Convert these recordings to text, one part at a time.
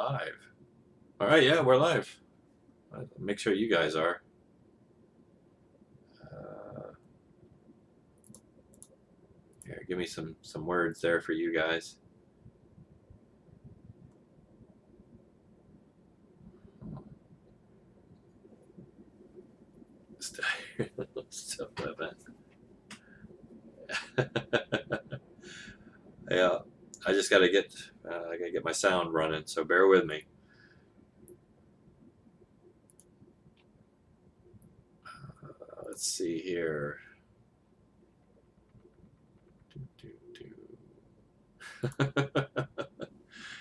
live. All right, yeah, we're live. Make sure you guys are. Here, give me some words there for you guys. Still living. Yeah, I just gotta get my sound running, so bear with me. Let's see here.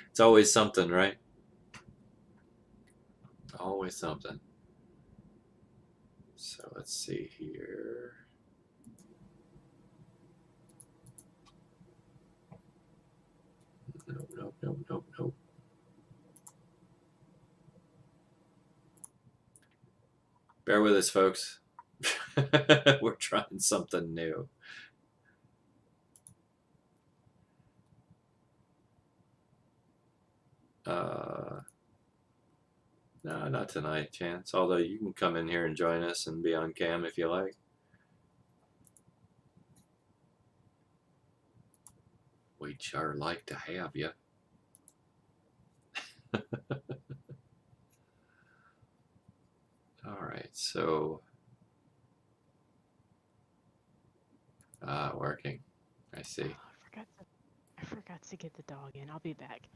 It's always something, right? Always something. So let's see here. Nope. Bear with us, folks. We're trying something new. No, not tonight, Chance. Although you can come in here and join us and be on cam if you like. We'd sure like to have you. All right, so working. I see. Oh, I forgot to get the dog in. I'll be back.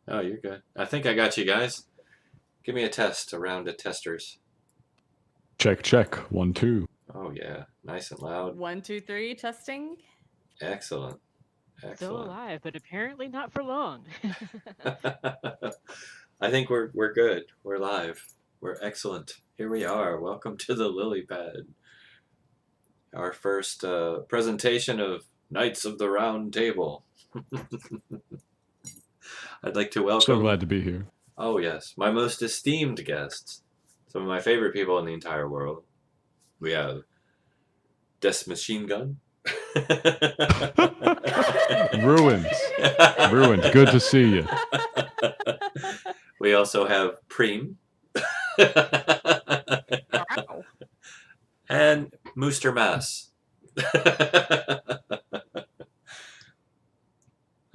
Oh, you're good. I think I got you guys. Give me a test, a round of testers. Check. 1, 2. Oh yeah, nice and loud. 1, 2, 3, testing. Excellent. Still alive, but apparently not for long. I think we're good. We're live. We're excellent. Here we are. Welcome to the Lily Pad. Our first presentation of Knights of the Round Table. I'd like to welcome... So glad to be here. Oh yes, my most esteemed guests. Some of my favorite people in the entire world. We have Des Machine Gun. Ruined. Good to see you. We also have Preem. Wow. And Mooster Mass.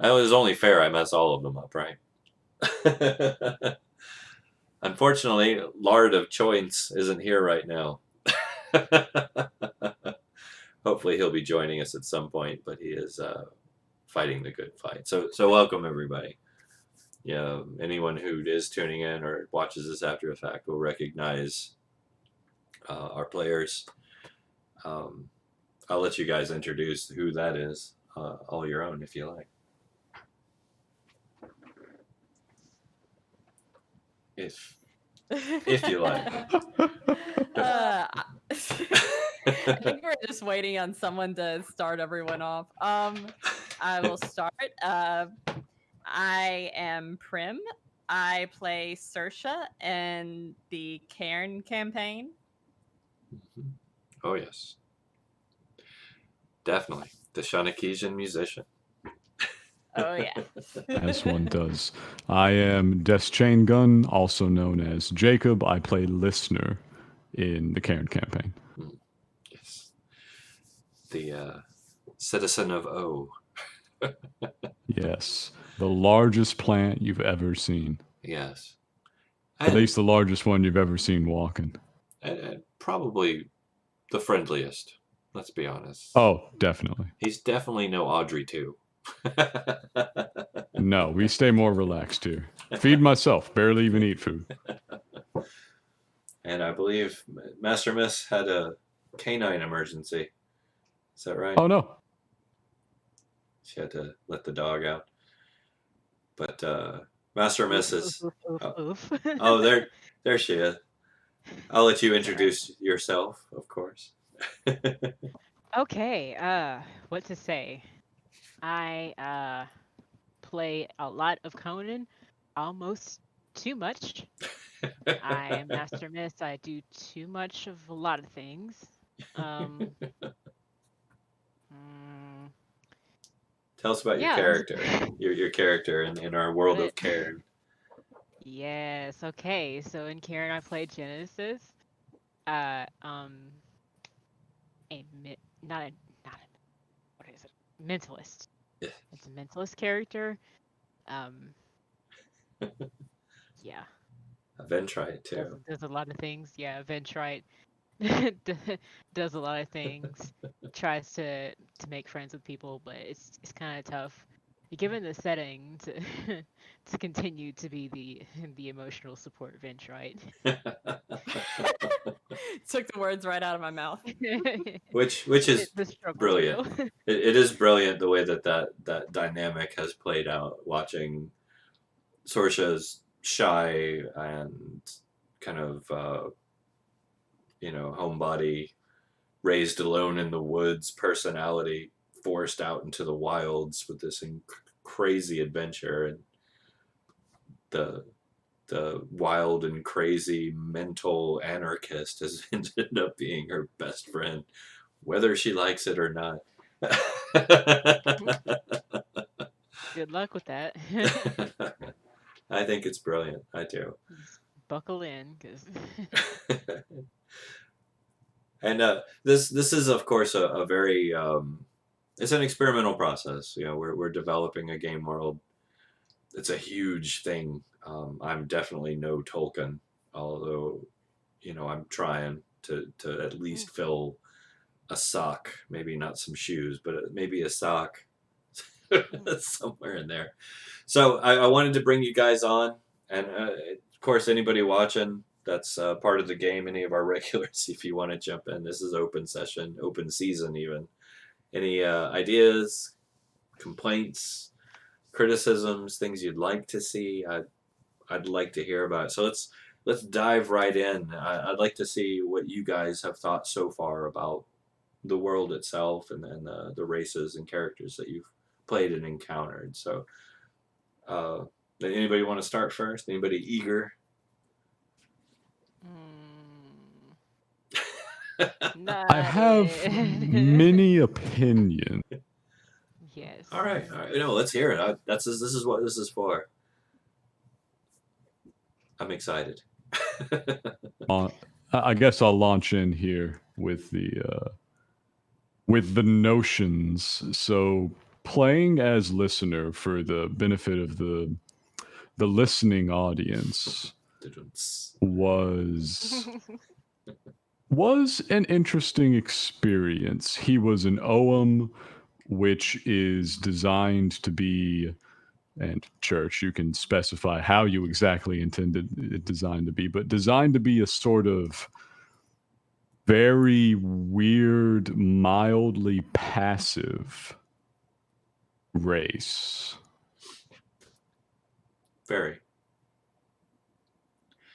It was only fair I mess all of them up, right? Unfortunately, Lard of Choice isn't here right now. Hopefully he'll be joining us at some point, but he is fighting the good fight. So welcome everybody. Yeah, anyone who is tuning in or watches this after the fact will recognize our players. I'll let you guys introduce who that is, all your own if you like. If you like. I think we're just waiting on someone to start everyone off. I will start. I am Prim. I play Saoirse in the Cairne campaign. Oh yes, definitely the Shanakesian musician. Oh yeah. As one does. I am Deschain Gun, also known as Jacob. I play Listener in the Cairne campaign. Yes. The citizen of O. Yes. The largest plant you've ever seen. Yes. At least the largest one you've ever seen walking. And probably the friendliest, let's be honest. Oh, definitely. He's definitely no Audrey 2. No, we stay more relaxed here. Feed myself, barely even eat food. And I believe Master Miss had a canine emergency. Is that right? Oh, no. She had to let the dog out. But Master Miss is... Oh, there she is. I'll let you introduce yourself, of course. Okay, what to say? I play a lot of Conan, almost too much. I am Master Miss. I do too much of a lot of things. Tell us about your character. Your character in our world of Cairne. Yes. Okay. So in Cairne, I played Genesis. Uh, um, not a what is it? Mentalist. Yeah. It's a mentalist character. Um, yeah. Ventrite Does too. does a lot of things. Yeah. Ventrite does a lot of things. Tries to make friends with people, but it's kind of tough. Given the setting to to continue to be the emotional support Ventrite. Took the words right out of my mouth. which is The struggle brilliant. wheel. It is brilliant the way that dynamic has played out. Watching Sorsha's shy and kind of homebody, raised alone in the woods personality forced out into the wilds with this crazy adventure, and the wild and crazy mental anarchist has ended up being her best friend, whether she likes it or not. Good luck with that. I think it's brilliant. I do. Just buckle in, because And this is of course a very it's an experimental process. We're developing a game world. It's a huge thing. I'm definitely no Tolkien, although I'm trying to at least fill a sock, maybe not some shoes, but maybe a sock somewhere in there. So I wanted to bring you guys on, and of course, anybody watching that's part of the game, any of our regulars, if you want to jump in, this is open session, open season, even. Any ideas, complaints, criticisms, things you'd like to see? I'd like to hear about it. So let's dive right in. I'd like to see what you guys have thought so far about the world itself, and then the races and characters that you've played and encountered. So, anybody want to start first? Anybody eager? not I have it. many opinions. Yes. All right. No, let's hear it. This is what this is for. I'm excited. I guess I'll launch in here with the notions. So playing as listener for the benefit of the listening audience was an interesting experience. He was an OM, which is designed to be, and Church, you can specify how you exactly intended it designed to be, but designed to be a sort of very weird, mildly passive race. Very.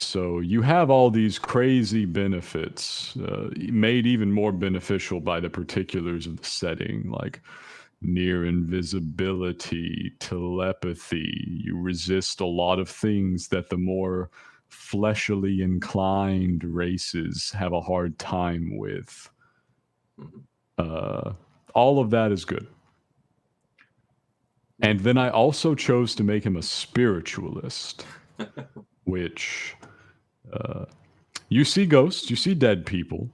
So you have all these crazy benefits, made even more beneficial by the particulars of the setting, like near invisibility, telepathy. You resist a lot of things that the more fleshly inclined races have a hard time with. All of that is good. And then I also chose to make him a spiritualist, which you see ghosts, you see dead people,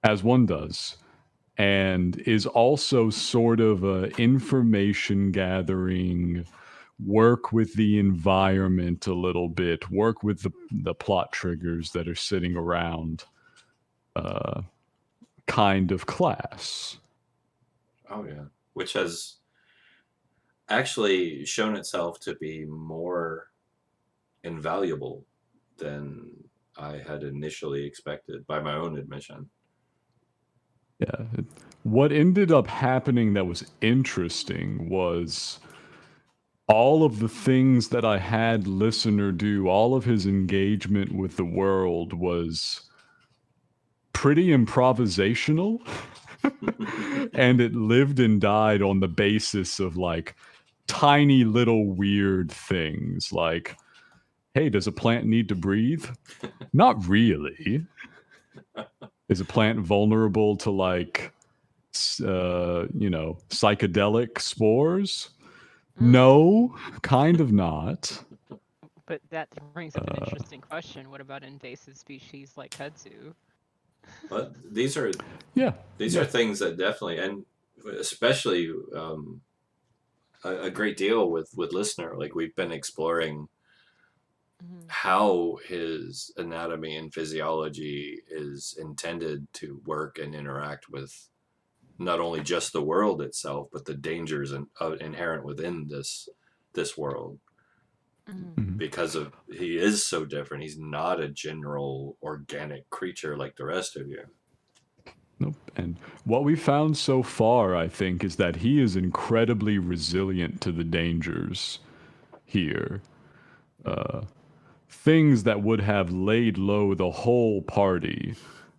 as one does, and is also sort of a information gathering, work with the environment a little bit, work with the plot triggers that are sitting around kind of class. Oh yeah, which has actually shown itself to be more invaluable than I had initially expected, by my own admission. Yeah. What ended up happening that was interesting was all of the things that I had listener do, all of his engagement with the world was pretty improvisational. And it lived and died on the basis of like tiny little weird things like, hey, does a plant need to breathe? Not really. Is a plant vulnerable to like psychedelic spores? No, kind of not. But that brings up an interesting question. What about invasive species like kudzu? But these are Yeah. things that definitely, and especially a great deal with listener. Like we've been exploring Mhm. how his anatomy and physiology is intended to work and interact with not only just the world itself, but the dangers inherent within this world. Mhm. Mhm. Because of he is so different. He's not a general organic creature like the rest of you. Nope. And what we found so far, I think, is that he is incredibly resilient to the dangers here. Things that would have laid low the whole party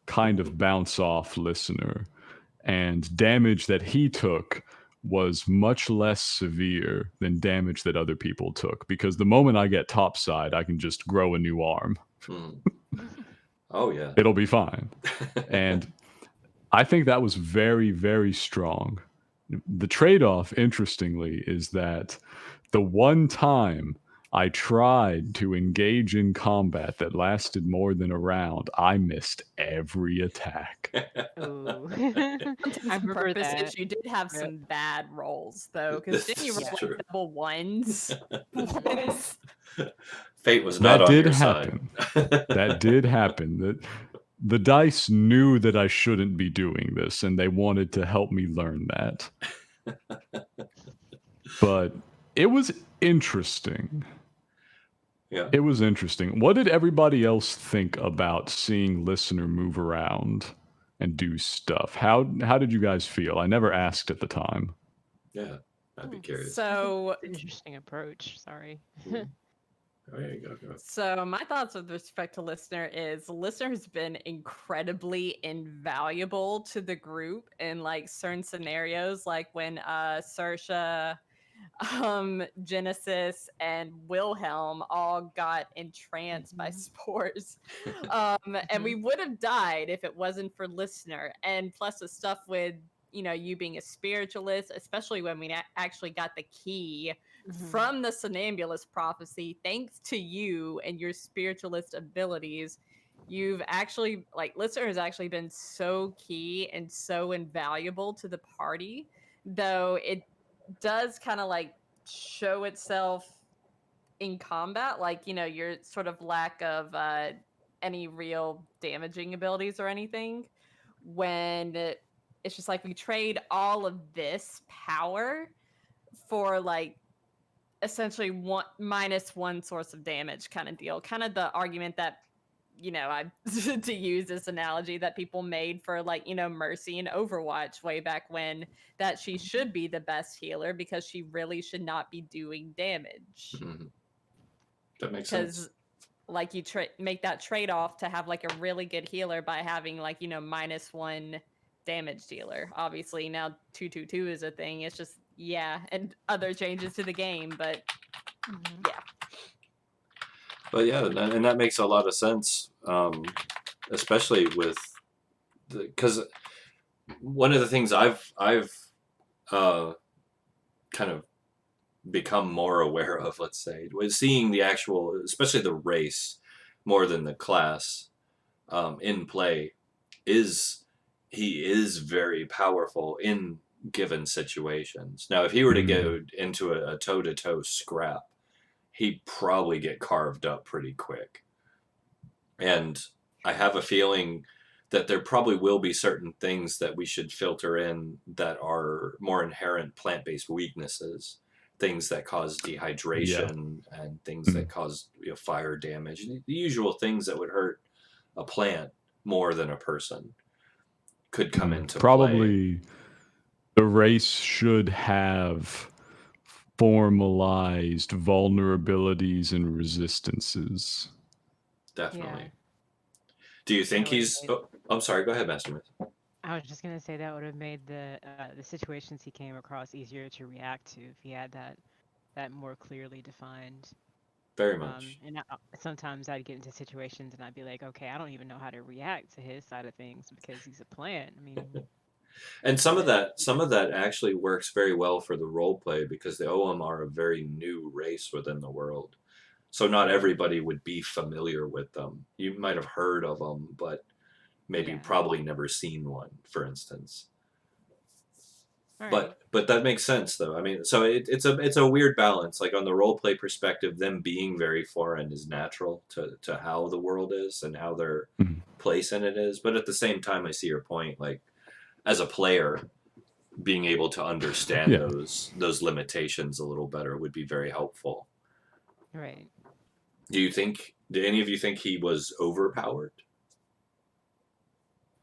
kind of bounce off listener. And damage that he took was much less severe than damage that other people took. Because the moment I get topside, I can just grow a new arm. Mm. Oh yeah. It'll be fine. And I think that was very, very strong. The trade off, interestingly, is that the one time I tried to engage in combat that lasted more than a round, I missed every attack. Ooh. Intents I and remember purposes, that. you did have Yep. some bad rolls though, because This didn't you roll is Yeah. true. like double ones Mhm. once? Fate was not That on did your happen. side. That did happen. The dice knew that I shouldn't be doing this, and they wanted to help me learn that. But it was interesting. Yeah. It was interesting. What did everybody else think about seeing listener move around and do stuff? How did you guys feel? I never asked at the time. Yeah. I'd be Hmm. curious. I think So it's an interesting approach. Sorry. Mm. Oh, there you go. So my thoughts with respect to listener has been incredibly invaluable to the group in like certain scenarios, like when Saoirse, Genesis, and Wilhelm all got entranced by Mhm. spores. And we Mhm. would have died if it wasn't for listener. And plus the stuff with you being a spiritualist, especially when we actually got the key Mhm. from the somnambulist prophecy, thanks to you and your spiritualist abilities, you've actually listener has actually been so key and so invaluable to the party, though it does kind of like show itself in combat, like your sort of lack of any real damaging abilities or anything, when it's just like we trade all of this power for like essentially one minus one source of damage kind of deal. Kind of the argument that I to use this analogy that people made for like Mercy in Overwatch way back when, that she should be the best healer because she really should not be doing damage, Mm-hmm. That makes because sense. like you make that trade off to have like a really good healer by having like minus one damage dealer. Obviously now 222 is a thing. It's just and other changes to the game, but Mhm. yeah. But yeah, and that makes a lot of sense, especially with because one of the things I've kind of become more aware of, let's say, was seeing the actual, especially the race, more than the class, in play, is he is very powerful in given situations. Now, if he were to go into a toe-to-toe scrap, he'd probably get carved up pretty quick. And I have a feeling that there probably will be certain things that we should filter in that are more inherent plant-based weaknesses, things that cause Yeah. dehydration and things that cause fire damage, the usual things that would hurt a plant more than a person could come into play. Probably the race should have formalized vulnerabilities and resistances. Definitely. Yeah. Do you think That would have he's? made. Oh, I'm sorry. Go ahead, Master Myth. I was just gonna say that would have made the situations he came across easier to react to if he had that more clearly defined. Very much. And sometimes I'd get into situations and I'd be like, okay, I don't even know how to react to his side of things because he's a plant. I mean, And some of but that actually works very well for the role play because the OM are a very new race within the world. So not everybody would be familiar with them. You might have heard of them, but maybe Yeah. probably never seen one, for instance. All right. But that makes sense though. I mean, so it's a weird balance. Like on the role play perspective, them being very foreign is natural to how the world is and how their Mhm. place in it is. But at the same time, I see your point. Like as a player, being able to understand Yeah. those limitations a little better would be very helpful. Right. Do any of you think he was overpowered?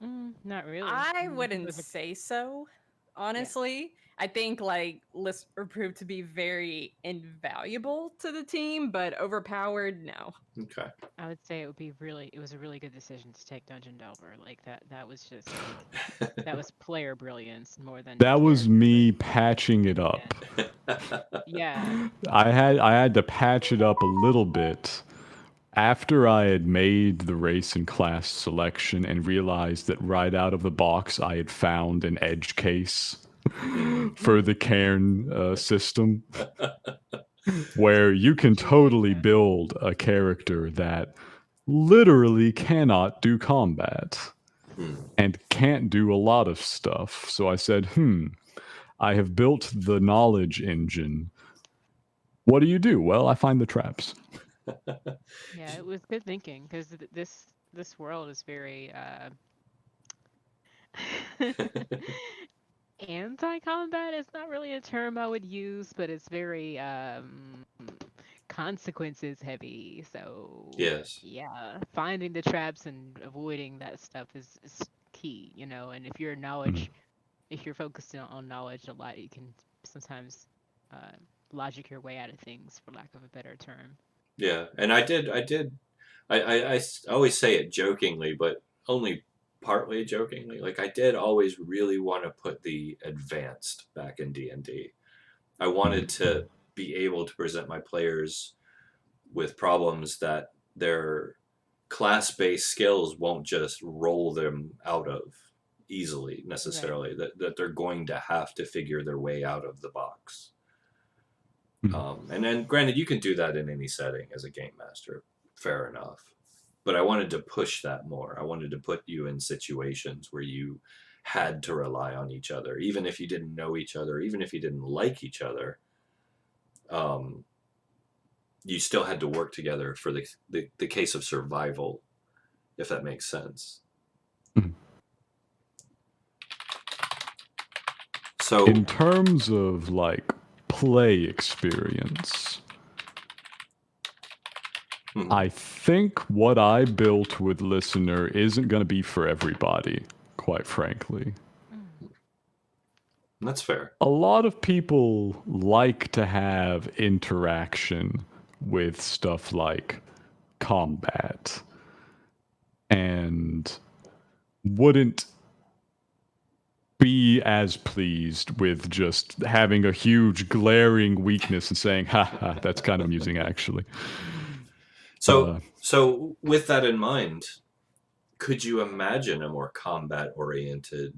Not really. I He wouldn't was a- say so, honestly. I think like Lister proved to be very invaluable to the team, but overpowered, no. Okay. I would say it was a really good decision to take Dungeon Delver. Like that was just that was player brilliance more than That was character me brilliance. patching it up. Yeah. I had to patch it up a little bit after I had made the race and class selection and realized that right out of the box I had found an edge case for the Cairne system where you can totally build a character that literally cannot do combat and can't do a lot of stuff. So I said, I have built the knowledge engine. What do? Well, I find the traps. Yeah, it was good thinking because this world is very anti-combat is not really a term I would use, but it's very consequences heavy. So Yes. yeah, finding the traps and avoiding that stuff is key, you know. And if you're if you're focused on knowledge a lot, you can sometimes logic your way out of things, for lack of a better term. Yeah, and I always say it jokingly, but only partly jokingly. Like I did always really want to put the advanced back in D&D. I wanted to be able to present my players with problems that their class-based skills won't just roll them out of easily necessarily. That they're going to have to figure their way out of the box. And then, granted, you can do that in any setting as a game master. Fair enough. But I wanted to push that more. I wanted to put you in situations where you had to rely on each other, even if you didn't know each other, even if you didn't like each other. You still had to work together for the case of survival, if that makes sense. So, in terms of like play experience, I think what I built with Listener isn't going to be for everybody, quite frankly. that's fair. A lot of people like to have interaction with stuff like combat and wouldn't be as pleased with just having a huge glaring weakness and saying, ha, that's kind of amusing actually. So with that in mind, could you imagine a more combat-oriented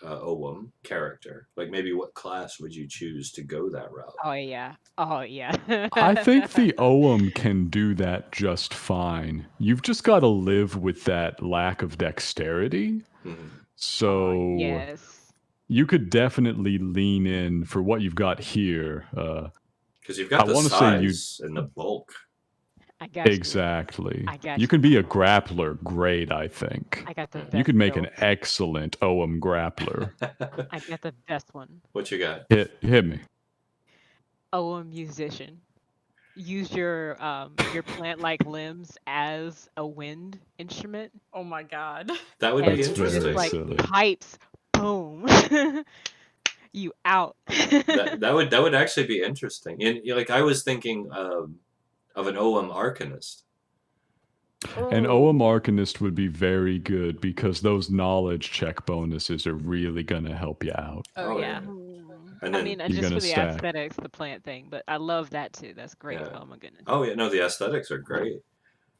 OWM character? Like maybe what class would you choose to go that route? Oh yeah. Oh yeah. I think the OWM can do that just fine. You've just got to live with that lack of dexterity. So yes. you could definitely lean in for what you've got here. Because you've got I the wanna say you- size and the bulk. I got you. Exactly. I got You you. can be a grappler, great, I think. I got the best You could make an build. excellent OWM grappler. I got the best one. What you got? Hit me. Oh, a musician. Use your plant-like limbs as a wind instrument. Oh my god. That would And be That's very interesting. just like silly. pipes, boom, you out. that would actually be interesting. And like I was thinking of an OM Arcanist. An OM Arcanist would be very good because those knowledge check bonuses are really going to help you out. Oh, yeah. And I then mean, you're just gonna for the stack. aesthetics, the plant thing, but I love that too. That's great. Yeah. Oh my goodness. Oh yeah, no, the aesthetics are great.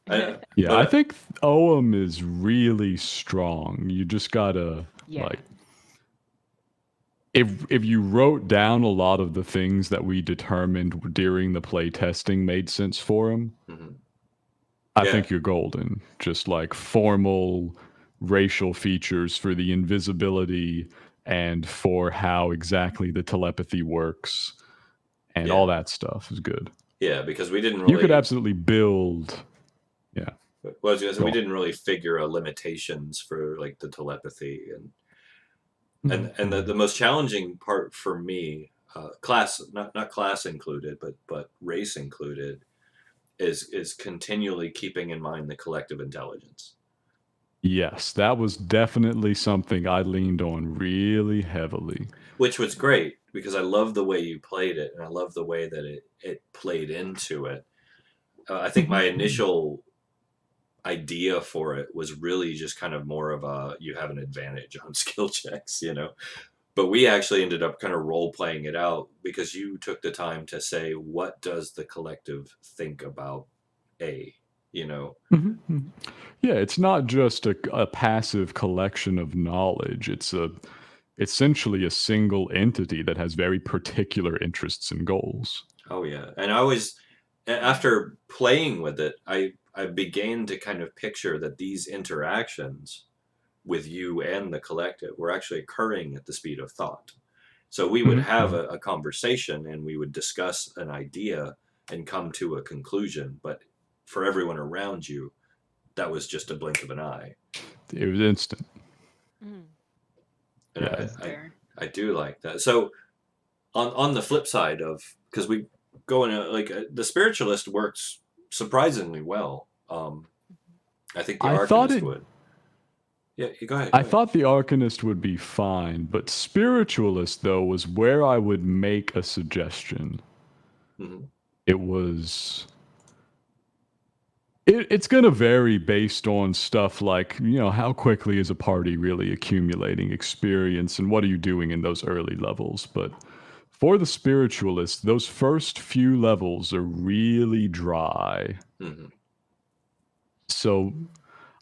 Yeah, but I think OM is really strong. You just gotta Yeah. like if you wrote down a lot of the things that we determined during the play testing made sense for him, I Yeah. think you're golden. Just like formal racial features for the invisibility and for how exactly the telepathy works and Yeah. all that stuff is good. Yeah, because we didn't You could really. absolutely build. Yeah. Well, I was gonna say, Go we on. didn't really figure out limitations for like the telepathy and the most challenging part for me, class not class included, but race included, is continually keeping in mind the collective intelligence, Yes, that was definitely something I leaned on really heavily. which was great because I love the way you played it and I love the way that it played into it. I think my initial idea for it was really just kind of more of a you have an advantage on skill checks, but we actually ended up kind of role playing it out because you took the time to say, what does the collective think about A, Mhm, mhm. Yeah, it's not just a passive collection of knowledge. It's essentially a single entity that has very particular interests and goals. Oh yeah. And I always, after playing with it, I began to kind of picture that these interactions with you and the collective were actually occurring at the speed of thought. So we would Mhm, have mhm. a conversation and we would discuss an idea and come to a conclusion. But for everyone around you, that was just a blink of an eye. It was instant. Mm, And Yeah. that's fair. I do like that. So on the flip side of, because we go in the spiritualist works surprisingly well. I think the I thought arcanist it would. Yeah, go ahead. I thought the Arcanist would be fine, but Spiritualist, though, was where I would make a suggestion. Hmm. It was. It's going to vary based on stuff like, how quickly is a party really accumulating experience and what are you doing in those early levels. But for the Spiritualist, those first few levels are really dry. Hmm. So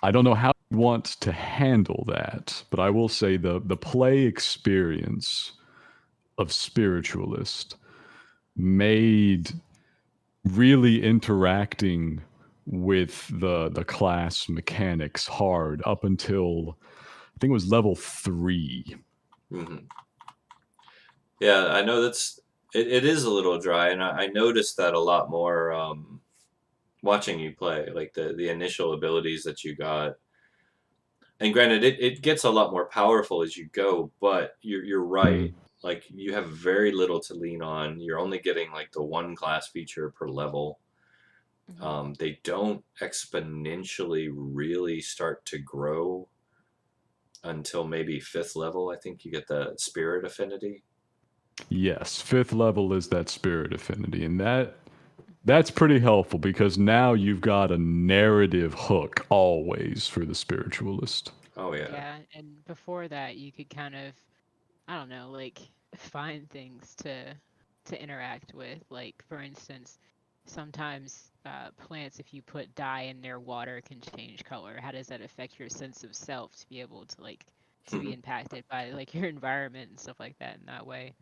I don't know how you want to handle that, but I will say the play experience of Spiritualist made really interacting with the class mechanics hard up until I think it was level 3. Hmm. Yeah, I know it is a little dry, and I noticed that a lot more watching you play, like the initial abilities that you got. And granted, it gets a lot more powerful as you go, but you're right. Mm. Like you have very little to lean on. You're only getting like the one class feature per level. Mhm. They don't exponentially really start to grow until maybe fifth level. I think you get the spirit affinity. Yes, 5th level is that spirit affinity, and that's pretty helpful because now you've got a narrative hook always for the Spiritualist. Oh yeah. Yeah, and before that, you could kind of, I don't know, like find things to interact with. Like for instance, sometimes plants, if you put dye in their water, can change color. How does that affect your sense of self to be able to to be impacted by like your environment and stuff like that in that way?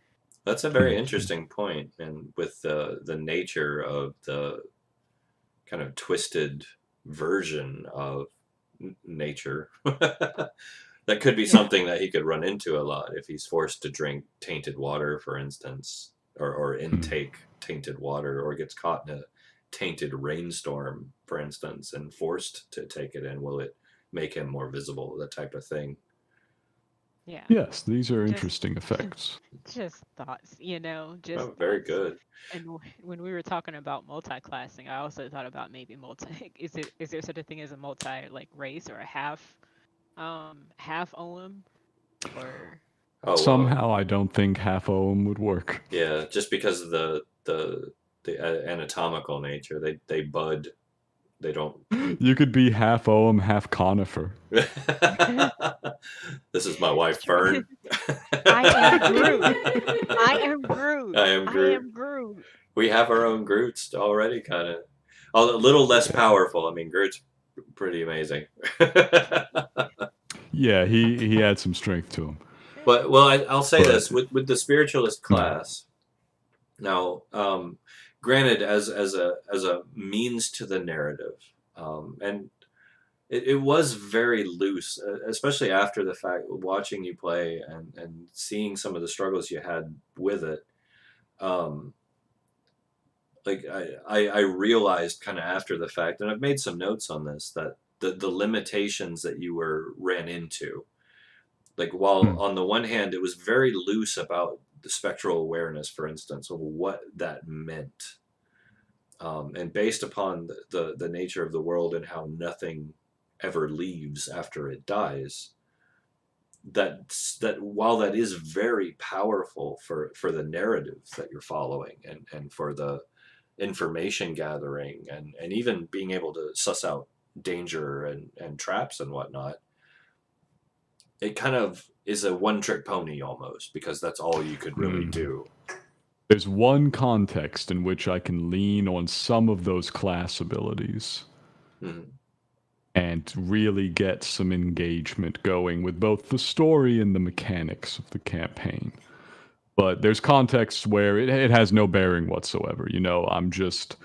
That's a very Mhm. interesting point, and with the nature of the kind of twisted version of nature, that could be Yeah. something that he could run into a lot if he's forced to drink tainted water, for instance, or Mhm. intake tainted water, or gets caught in a tainted rainstorm, for instance, and forced to take it in. Will it make him more visible? That type of thing. Yeah. Yes, these are Just interesting effects. just thoughts, just Oh, very thoughts. good. And when we were talking about multi-classing, I also thought about maybe multi. Is there such a thing as a multi like race or a half OM or Oh well, Somehow I don't think half ohm would work. yeah, just because of the anatomical nature, they bud. They don't. You could be half ohm, half conifer. This is my wife, Fern. I am Groot. I am Groot. I am I Groot. am Groot. We have our own Groots already, kind of. A little less Yeah, powerful. I mean, Groot's pretty amazing. yeah, he had some strength to him. But well, I'll say But this with the spiritualist mm, class. Now, granted, as a means to the narrative, And it was very loose, especially after the fact, watching you play and seeing some of the struggles you had with it. Um, like I realized kind of after the fact, and I've made some notes on this, that the limitations that you ran into, like while Mm. on the one hand it was very loose about the spectral awareness, for instance, of what that meant, and based upon the nature of the world and how nothing ever leaves after it dies, that while that is very powerful for the narratives that you're following, and for the information gathering, and even being able to suss out danger and traps and whatnot, it kind of is a one-trick pony almost, because that's all you could really Mm. do. There's one context in which I can lean on some of those class abilities Mhm. and really get some engagement going with both the story and the mechanics of the campaign. But there's contexts where it has no bearing whatsoever. You know, I'm just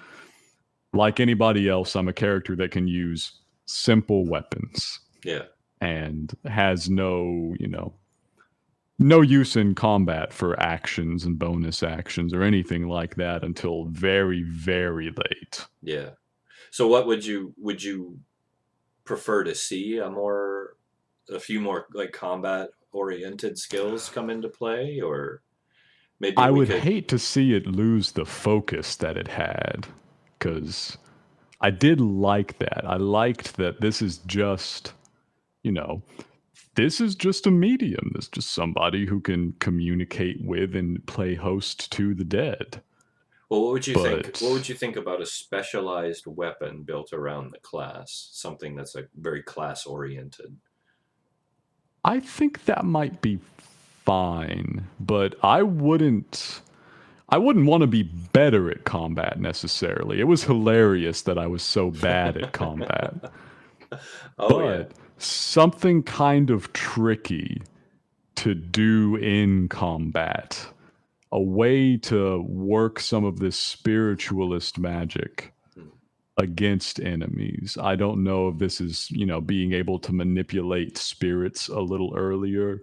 like anybody else, I'm a character that can use simple weapons Yeah. and has no, you know, no use in combat for actions and bonus actions or anything like that until very, very late. Yeah. So what would you prefer to see? A few more like combat oriented skills come into play, or maybe I we would could. hate to see it lose the focus that it had, because I did like that. I liked that this is just, you know, this is just a medium. This is just somebody who can communicate with and play host to the dead. Well, what would you think? But What would you think about a specialized weapon built around the class? Something that's like very class oriented. I think that might be fine, but I wouldn't want to be better at combat necessarily. It was hilarious that I was so bad at combat, Oh yeah. but something kind of tricky to do in combat. A way to work some of this spiritualist magic Hmm. against enemies. I don't know if this is, you know, being able to manipulate spirits a little earlier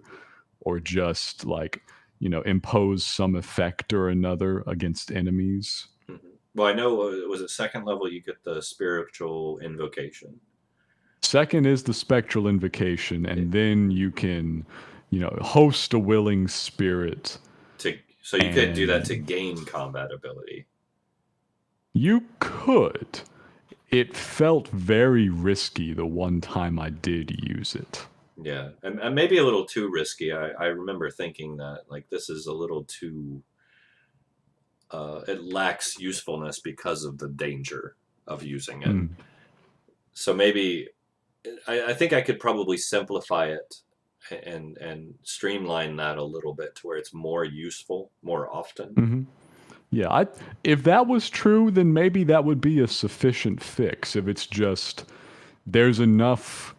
or just like, you know, impose some effect or another against enemies. Mhm. Well, I know, was it second level you get the spiritual invocation. Second is the spectral invocation, Yeah. and then you can, you know, host a willing spirit, So you could do that to and gain combat ability. you could. It felt very risky the one time I did use it. Yeah, and maybe a little too risky. I remember thinking that like this is a little too. It lacks usefulness because of the danger of using it. Mm. So maybe I think I could probably simplify it and streamline that a little bit to where it's more useful more often. Hmm. Yeah, if that was true, then maybe that would be a sufficient fix. If it's just there's enough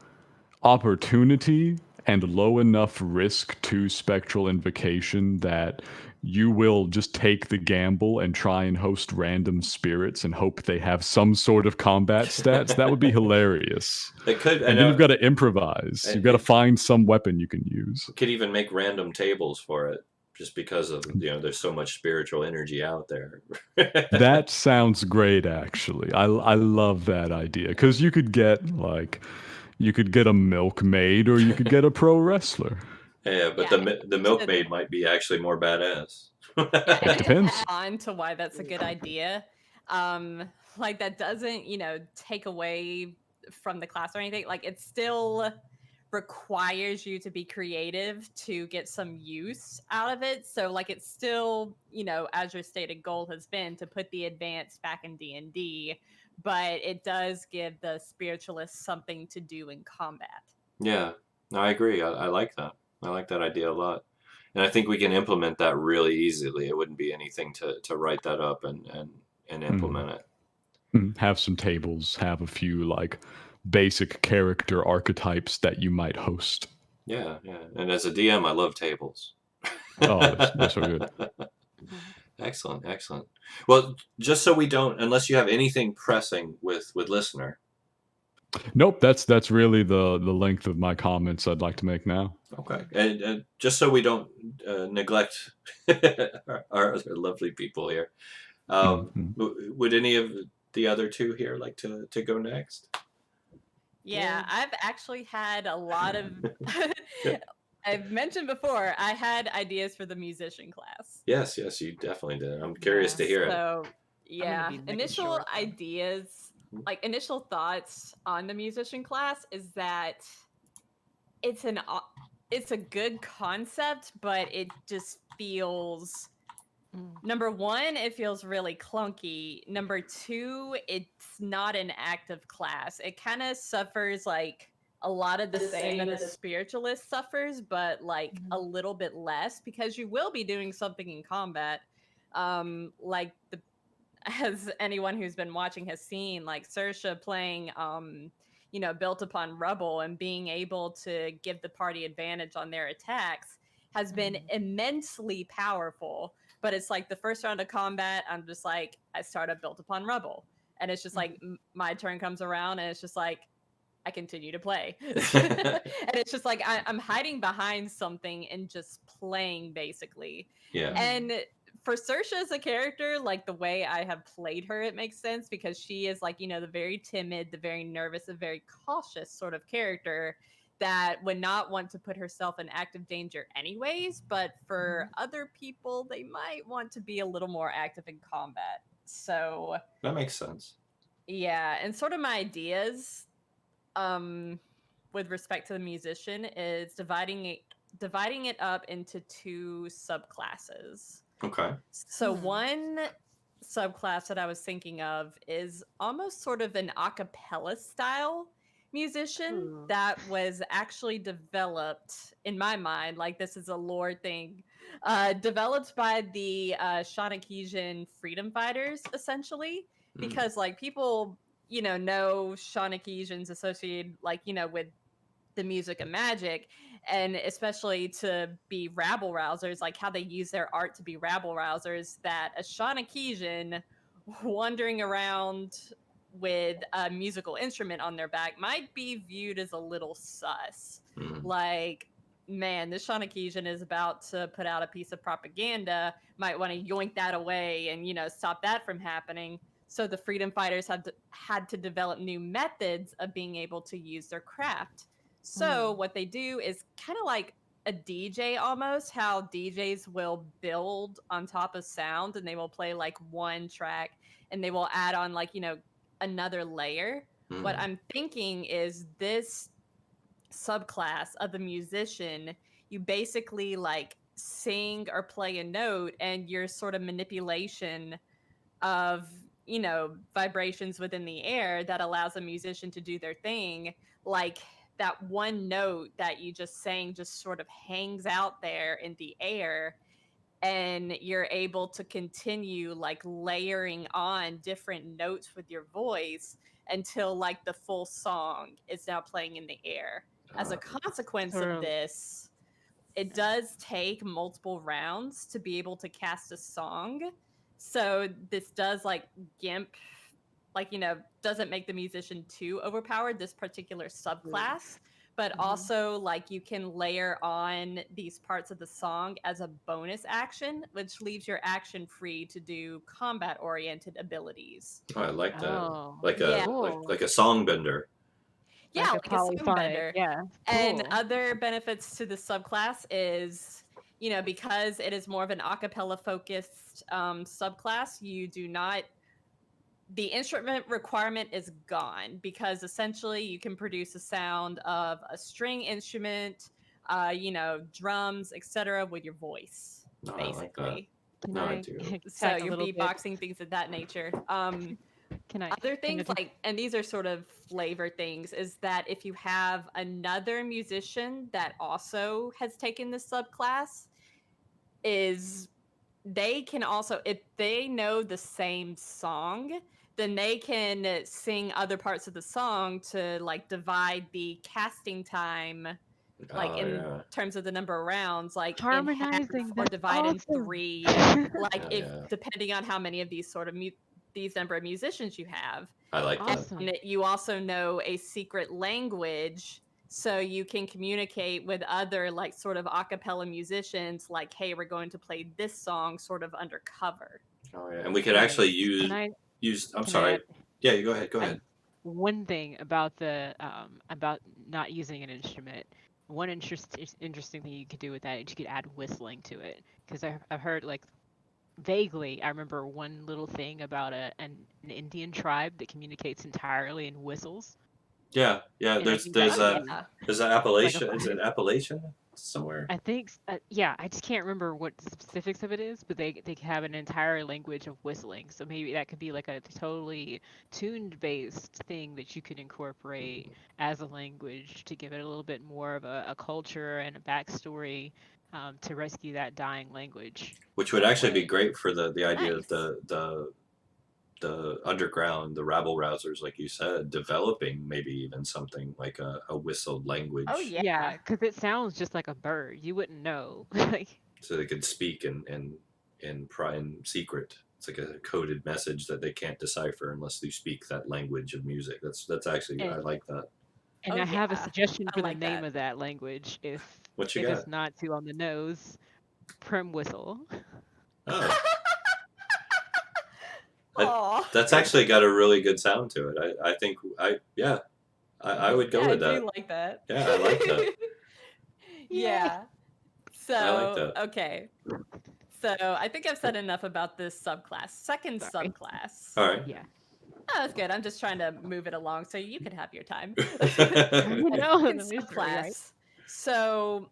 opportunity and low enough risk to spectral invocation that you will just take the gamble and try and host random spirits and hope they have some sort of combat stats, that would be hilarious. It could, I And then you've know, got to improvise. You've got to it find some weapon you can use. could even make random tables for it, just because of there's so much spiritual energy out there. That sounds great, actually. I love that idea because you could get a milkmaid or you could get a pro wrestler. Yeah, but Yeah, the to milkmaid might be actually more badass. Yeah, It and to depends. add on to why that's a good idea, like that doesn't, take away from the class or anything. Like it still requires you to be creative to get some use out of it. So like it's still, as your stated goal has been to put the advanced back in D&D, but it does give the spiritualist something to do in combat. Yeah, no, I agree. I like that. I like that idea a lot. And I think we can implement that really easily. It wouldn't be anything to write that up and Mm. implement it. Have some tables, have a few like basic character archetypes that you might host. Yeah, yeah. And as a DM, I love tables. Oh, they're so good. Excellent, excellent. Well, just so we don't, unless you have anything pressing with listener, Nope, that's really the length of my comments I'd like to make now. Okay, and just so we don't neglect our other lovely people here, Mhm. would any of the other two here like to go next? Yeah, I've actually had a lot of. I've mentioned before, I had ideas for the musician class. Yes, you definitely did. I'm curious to hear it. So, I'm gonna yeah, be making initial sure of them. ideas, like initial thoughts on the musician class is that it's it's a good concept, but it just feels number one, it feels really clunky. Number two, it's not an active class. It kind of suffers like a lot of the same that a spiritualist suffers, but like a little bit less because you will be doing something in combat. Like the as anyone who's been watching has seen, like Saoirse playing built upon rubble and being able to give the party advantage on their attacks has been immensely powerful. But it's like the first round of combat, I'm just like, I start up built upon rubble. And it's just like my turn comes around and it's just like I continue to play. And it's just like I'm hiding behind something and just playing basically. Yeah. And for Saoirse as a character, like the way I have played her, it makes sense because she is like, the very timid, the very nervous, the very cautious sort of character that would not want to put herself in active danger anyways. But for other people, they might want to be a little more active in combat. So That makes sense. yeah, and sort of my ideas with respect to the musician is dividing it up into two subclasses. Okay. So one subclass that I was thinking of is almost sort of an a cappella style musician that was actually developed in my mind, like this is a lore thing, developed by the Shanakesian freedom fighters, essentially, because like people know Shanakesians associated with the music and magic, and especially to be rabble rousers, like how they use their art to be rabble rousers, that a Shanakesian wandering around with a musical instrument on their back might be viewed as a little sus. Like, man, this Shanakesian is about to put out a piece of propaganda, might want to yoink that away and, stop that from happening. So the freedom fighters had to develop new methods of being able to use their craft. So what they do is kind of like a DJ almost, how DJs will build on top of sound and they will play like one track and they will add on like, another layer. What I'm thinking is this subclass of the musician, you basically like sing or play a note and your sort of manipulation of vibrations within the air that allows a musician to do their thing, like that one note that you just sang just sort of hangs out there in the air, and you're able to continue like layering on different notes with your voice until like the full song is now playing in the air. As a consequence Sort of of- this, it does take multiple rounds to be able to cast a song. So this does like gimp, like, doesn't make the musician too overpowered, this particular subclass. But also, like, you can layer on these parts of the song as a bonus action, which leaves your action free to do combat oriented abilities. Oh, I like that. Oh, Like Yeah. a cool. like a song bender. Yeah, Like a like a sound polyphonic, bender. yeah. And Cool. other benefits to the subclass is, because it is more of an a cappella focused subclass, you do not, the instrument requirement is gone because essentially you can produce a sound of a string instrument, drums, etc., with your voice, No, I like that. basically. Can No, I I do. So tack a you're little bit? beatboxing, things of that nature. Can I? Other Can I things just? like, and these are sort of flavor things, is that if you have another musician that also has taken this subclass, is they can also, if they know the same song, then they can sing other parts of the song to like divide the casting time, like Oh in yeah. terms of the number of rounds, like in half Harmonizing. or That's divide in awesome. three, like Oh, if yeah. depending on how many of these sort of these number of musicians you have. I like that. Awesome. And you also know a secret language, so you can communicate with other like sort of a cappella musicians, like, hey, we're going to play this song sort of undercover. Oh yeah, and we could Right. actually Can I use. I'm can I sorry. add Yeah, you go ahead. Go I, ahead. one thing about the about not using an instrument? One interesting thing you could do with that is you could add whistling to it, because I've heard like vaguely I remember one little thing about an Indian tribe that communicates entirely in whistles, Yeah, yeah. and I There's think that there's Oh could a be yeah. there's an like a Appalachia. Is it Appalachia somewhere? I think yeah, I just can't remember what the specifics of it is, but they have an entire language of whistling. So maybe that could be like a totally tuned based thing that you could incorporate as a language to give it a little bit more of a culture and a backstory, to rescue that dying language Which would some actually be way. great for the idea of Nice. the underground, the rabble rousers, like you said, developing maybe even something like a whistled language, Oh yeah. Yeah, because it sounds just like a bird. You wouldn't know. Like, so they could speak in secret. It's like a coded message that they can't decipher unless you speak that language of music. That's actually I and like that. and Oh I have a yeah. suggestion I for the like name that. of that language What you if got? it's not too on the nose. Prim whistle. Oh, that, Aw. that's actually got a really good sound to it. I think I would go Yeah, I with that. do like that. Yeah, I like that. Yay. Yeah. I like So, that. okay. So, I think I've said enough about this subclass. Second Sorry. subclass. All right. Yeah. Oh, that's good. I'm just trying to move it along so you can have your time. No, Second no, it's very right. subclass. So,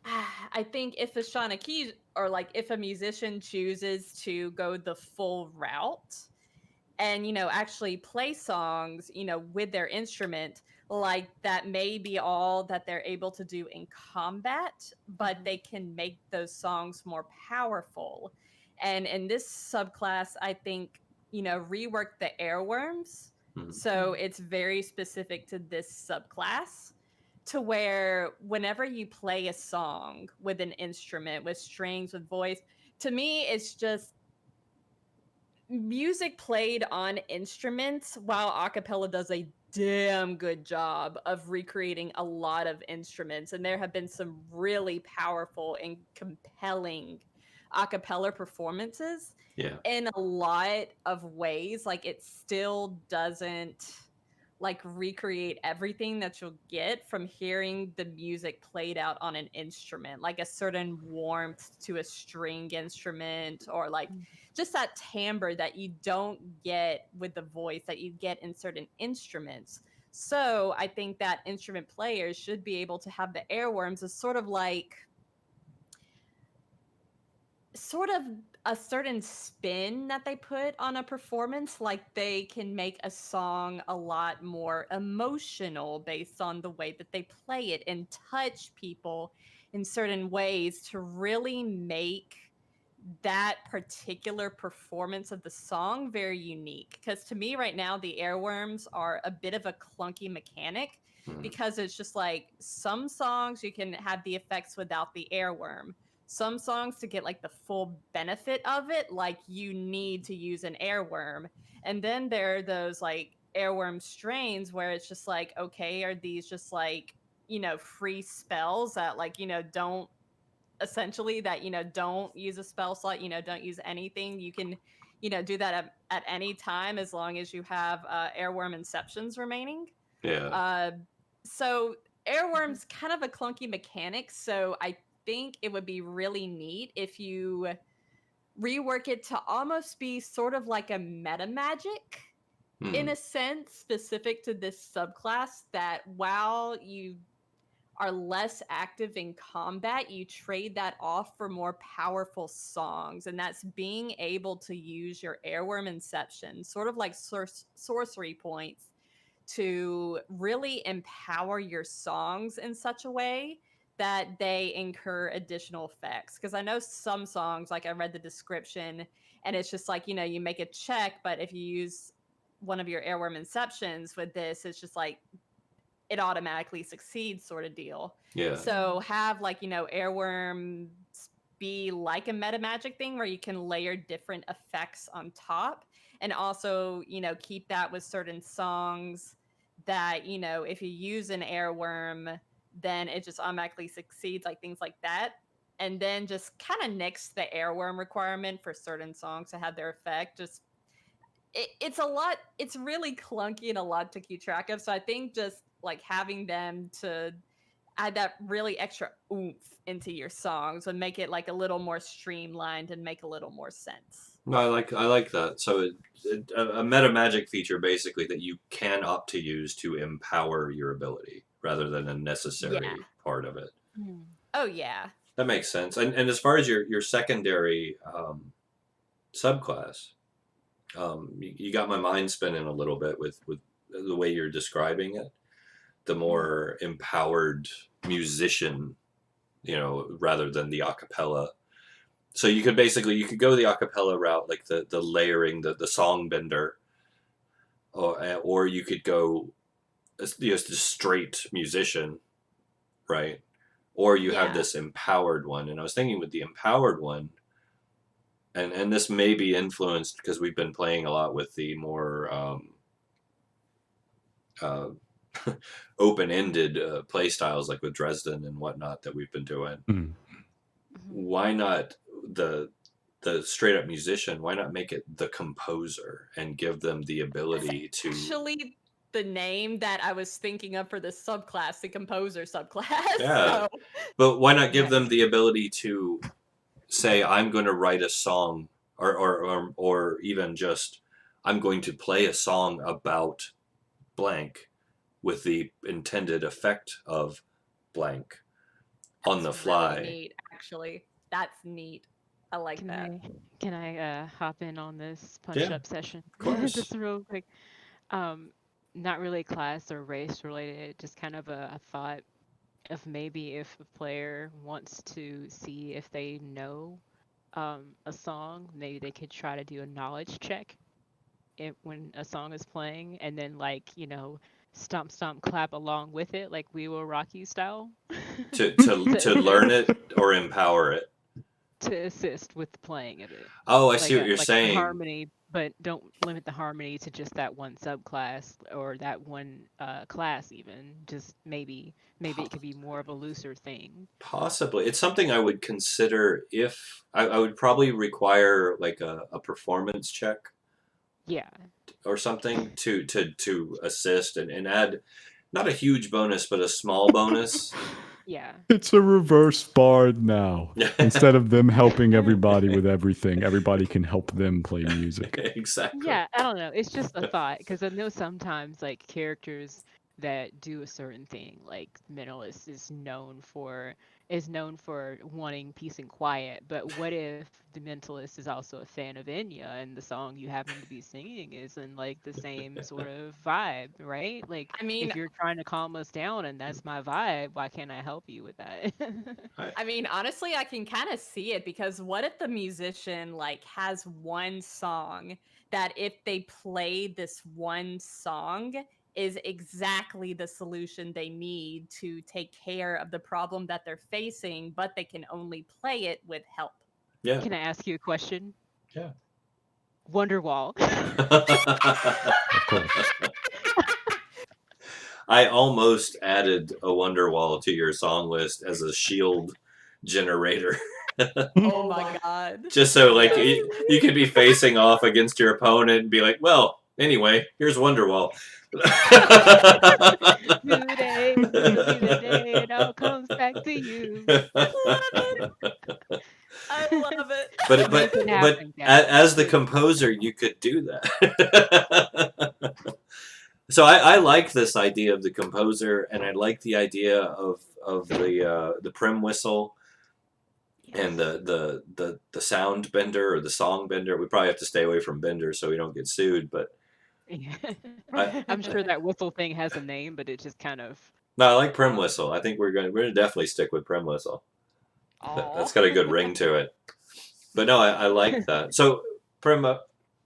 I think if a Shanaki or like if a musician chooses to go the full route and actually play songs with their instrument, like that may be all that they're able to do in combat, but Mhm. they can make those songs more powerful. And in this subclass, I think rework the airworms, Mhm. so it's very specific to this subclass, to where whenever you play a song with an instrument, with strings, with voice, to me it's just music played on instruments, while acapella does a damn good job of recreating a lot of instruments. And there have been some really powerful and compelling acapella performances Yeah. in a lot of ways. Like, it still doesn't like recreate everything that you'll get from hearing the music played out on an instrument, like a certain warmth to a string instrument, or like Mhm. just that timbre that you don't get with the voice that you get in certain instruments. So I think that instrument players should be able to have the airworms as sort of a certain spin that they put on a performance. Like, they can make a song a lot more emotional based on the way that they play it, and touch people in certain ways to really make that particular performance of the song very unique. Because to me right now, the airworms are a bit of a clunky mechanic, Mhm. because it's just like some songs you can have the effects without the airworm. Some songs, to get like the full benefit of it, like, you need to use an airworm. And then there are those like airworm strains where it's just like, okay, are these just like free spells that like don't essentially that don't use a spell slot, don't use anything. You can do that at any time, as long as you have airworm inceptions remaining. Yeah. uh so airworms kind of a clunky mechanic, so I think it would be really neat if you rework it to almost be sort of like a meta magic, in Hmm. a sense, specific to this subclass, that while you are less active in combat, you trade that off for more powerful songs. And that's being able to use your airworm inception, sort of like sorcery points, to really empower your songs in such a way that they incur additional effects. Because I know some songs, like I read the description, and it's just like, you make a check, but if you use one of your airworm inceptions with this, it's just like it automatically succeeds, sort of deal. Yeah. So have like, airworms be like a meta magic thing, where you can layer different effects on top. and also, keep that with certain songs that, if you use an airworm, then it just automatically succeeds, like things like that. And then just kind of nix the airworm requirement for certain songs to have their effect. Just it's a lot. It's really clunky and a lot to keep track of. So I think just like having them to add that really extra oomph into your songs would make it like a little more streamlined and make a little more sense. No, I like that. So a meta magic feature basically that you can opt to use to empower your ability rather than a necessary Yeah. part of it. Oh yeah. That makes sense. And as far as your secondary subclass, you got my mind spinning a little bit with the way you're describing it. The more empowered musician, rather than the acapella. So you could go the acapella route, like the layering, the song bender, or you could go just straight musician, right? Or you have this empowered one. And I was thinking with the empowered one, and this may be influenced because we've been playing a lot with the more open-ended play styles, like with Dresden and whatnot that we've been doing. Why not the straight up musician? Why not make it the composer and give them the ability to actually the name that I was thinking of for this subclass, the composer subclass. Yeah. So. But why not give them the ability to say, I'm going to write a song, or even just, I'm going to play a song about blank with the intended effect of blank on the fly. Really neat, actually. That's neat. I like that. Can I hop in on this punch up session? Of course. Just real quick. Not really class or race related, just kind of a thought of maybe if a player wants to see if they know a song, maybe they could try to do a knowledge check when a song is playing, and then stomp stomp clap along with it, like We Will Rock You style. to learn it or empower it. To assist with the playing of it. Oh, I see what you're like saying. Harmony, but don't limit the harmony to just that one subclass or that one class. Even just maybe it could be more of a looser thing. Possibly, it's something I would consider if I would probably require like a performance check. Yeah. Or something to assist and add not a huge bonus but a small bonus. Yeah. It's a reverse bard now. Instead of them helping everybody with everything, everybody can help them play music. Exactly. Yeah, I don't know. It's just a thought because I know sometimes like characters that do a certain thing, like Mentalist is known for wanting peace and quiet. But what if the Mentalist is also a fan of Enya and the song you happen to be singing is in like the same sort of vibe, right? Like, I mean, if you're trying to calm us down and that's my vibe, why can't I help you with that? I mean, honestly, I can kind of see it because what if the musician like has one song that if they play this one song is exactly the solution they need to take care of the problem that they're facing, but they can only play it with help. Yeah. Can I ask you a question? Yeah. Wonderwall. Of course. I almost added a Wonderwall to your song list as a shield generator. Oh my god. Just so like you could be facing off against your opponent and be like, well, anyway, here's Wonderwall. Today will be the day it all comes back to you. I love it. But as the composer, you could do that. So I like this idea of the composer, and I like the idea of the prim whistle. Yes. And the sound bender or the song bender. We probably have to stay away from bender so we don't get sued. But yeah. I'm sure that whistle thing has a name, but it just kind of. No, I like prim whistle. I think we're gonna definitely stick with prim whistle. That's got a good ring to it. But no, I like that. So prim,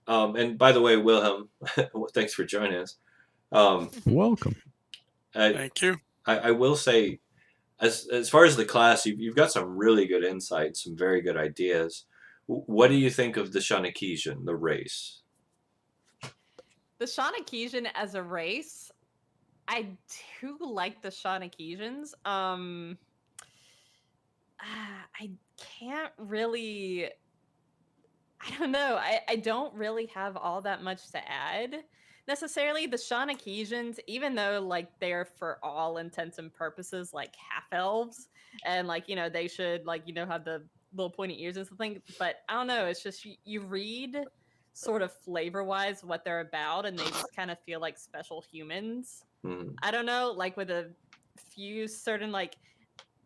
and by the way, Wilhelm, thanks for joining us. Welcome. Thank you. I will say, as far as the class, you've got some really good insights, some very good ideas. What do you think of the Shanakesian, the race? the Shawneesian as a race, I do like the Shawneesians. I can't really. I don't know. I don't really have all that much to add necessarily. The Shawneesians, even though like they're for all intents and purposes like half elves, and like they should like have the little pointy ears and something. But I don't know. It's just you read sort of flavor wise what they're about, and they just kind of feel like special humans. Mm. I don't know, like with a few certain like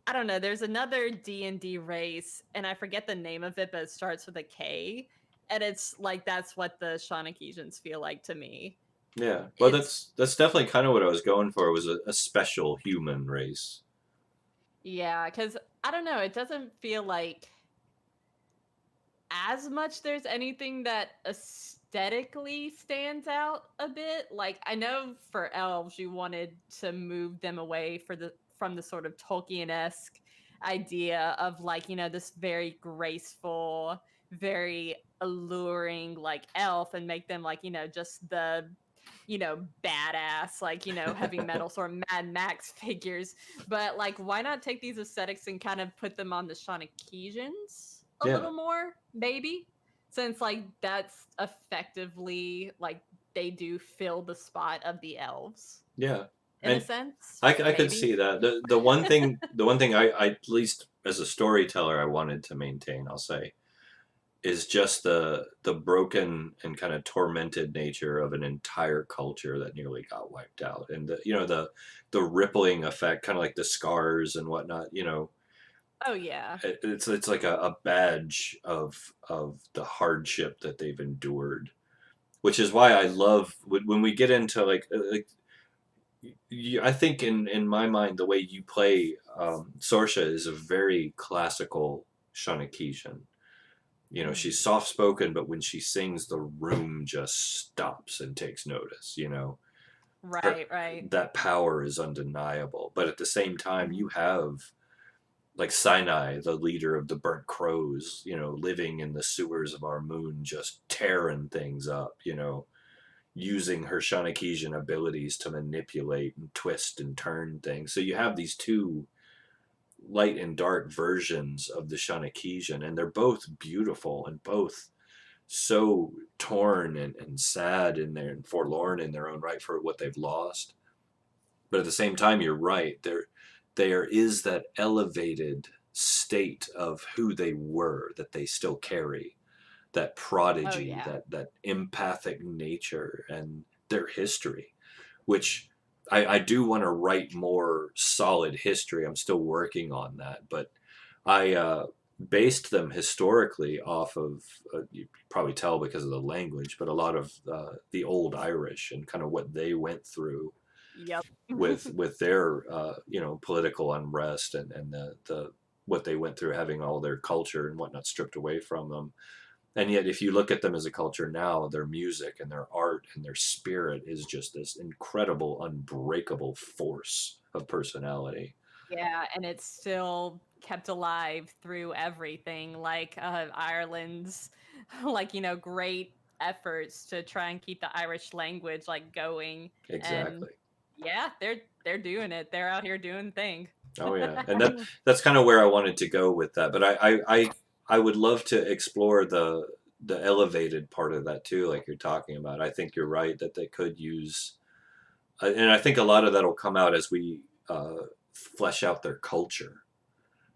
I don't know. There's another D&D race, and I forget the name of it, but it starts with a K, and it's like that's what the Shawneesians feel like to me. Yeah, well, It's that's definitely kind of what I was going for. Was a special human race. yeah, because I don't know. It doesn't feel like as much there's anything that aesthetically stands out a bit. Like I know for elves, you wanted to move them away from the sort of Tolkien-esque idea of like this very graceful, very alluring like elf, and make them like just the badass like heavy metal sort of Mad Max figures. But like why not take these aesthetics and kind of put them on the Shawneesians a Yeah, little more, maybe, since like that's effectively like they do fill the spot of the elves yeah, in a and sense, I could maybe. see that. The one thing I at least as a storyteller I wanted to maintain, I'll say, is just the broken and kind of tormented nature of an entire culture that nearly got wiped out, and the rippling effect, kind of like the scars and whatnot. Oh yeah. It's like a badge of the hardship that they've endured, which is why I love when we get into like I think in my mind the way you play Sorsha is a very classical Shawneesian. She's soft spoken, but when she sings, the room just stops and takes notice. Her, Right. that power is undeniable. But at the same time, you have like Sinai, the leader of the Burnt Crows, living in the sewers of our moon, just tearing things up. Using her Shawneesian abilities to manipulate and twist and turn things. So you have these two light and dark versions of the Shawneesian, and they're both beautiful and both so torn and sad and forlorn in their own right for what they've lost. But at the same time, you're right. There is that elevated state of who they were that they still carry, that Oh prodigy, yeah. that empathic nature, and their history, which I do want to write more solid history. I'm still working on that, but I based them historically off of, you probably tell because of the language, but a lot of the old Irish and kind of what they went through Yep. with their political unrest and the what they went through, having all their culture and whatnot stripped away from them. And yet, if you look at them as a culture now, their music and their art and their spirit is just this incredible, unbreakable force of personality. Yeah, and it's still kept alive through everything, like Ireland's, like great efforts to try and keep the Irish language like going, and Exactly. yeah, they're doing it. They're out here doing thing. Oh yeah, and that's kind of where I wanted to go with that. But I would love to explore the elevated part of that too, like you're talking about. I think you're right that they could use, and I think a lot of that will come out as we flesh out their culture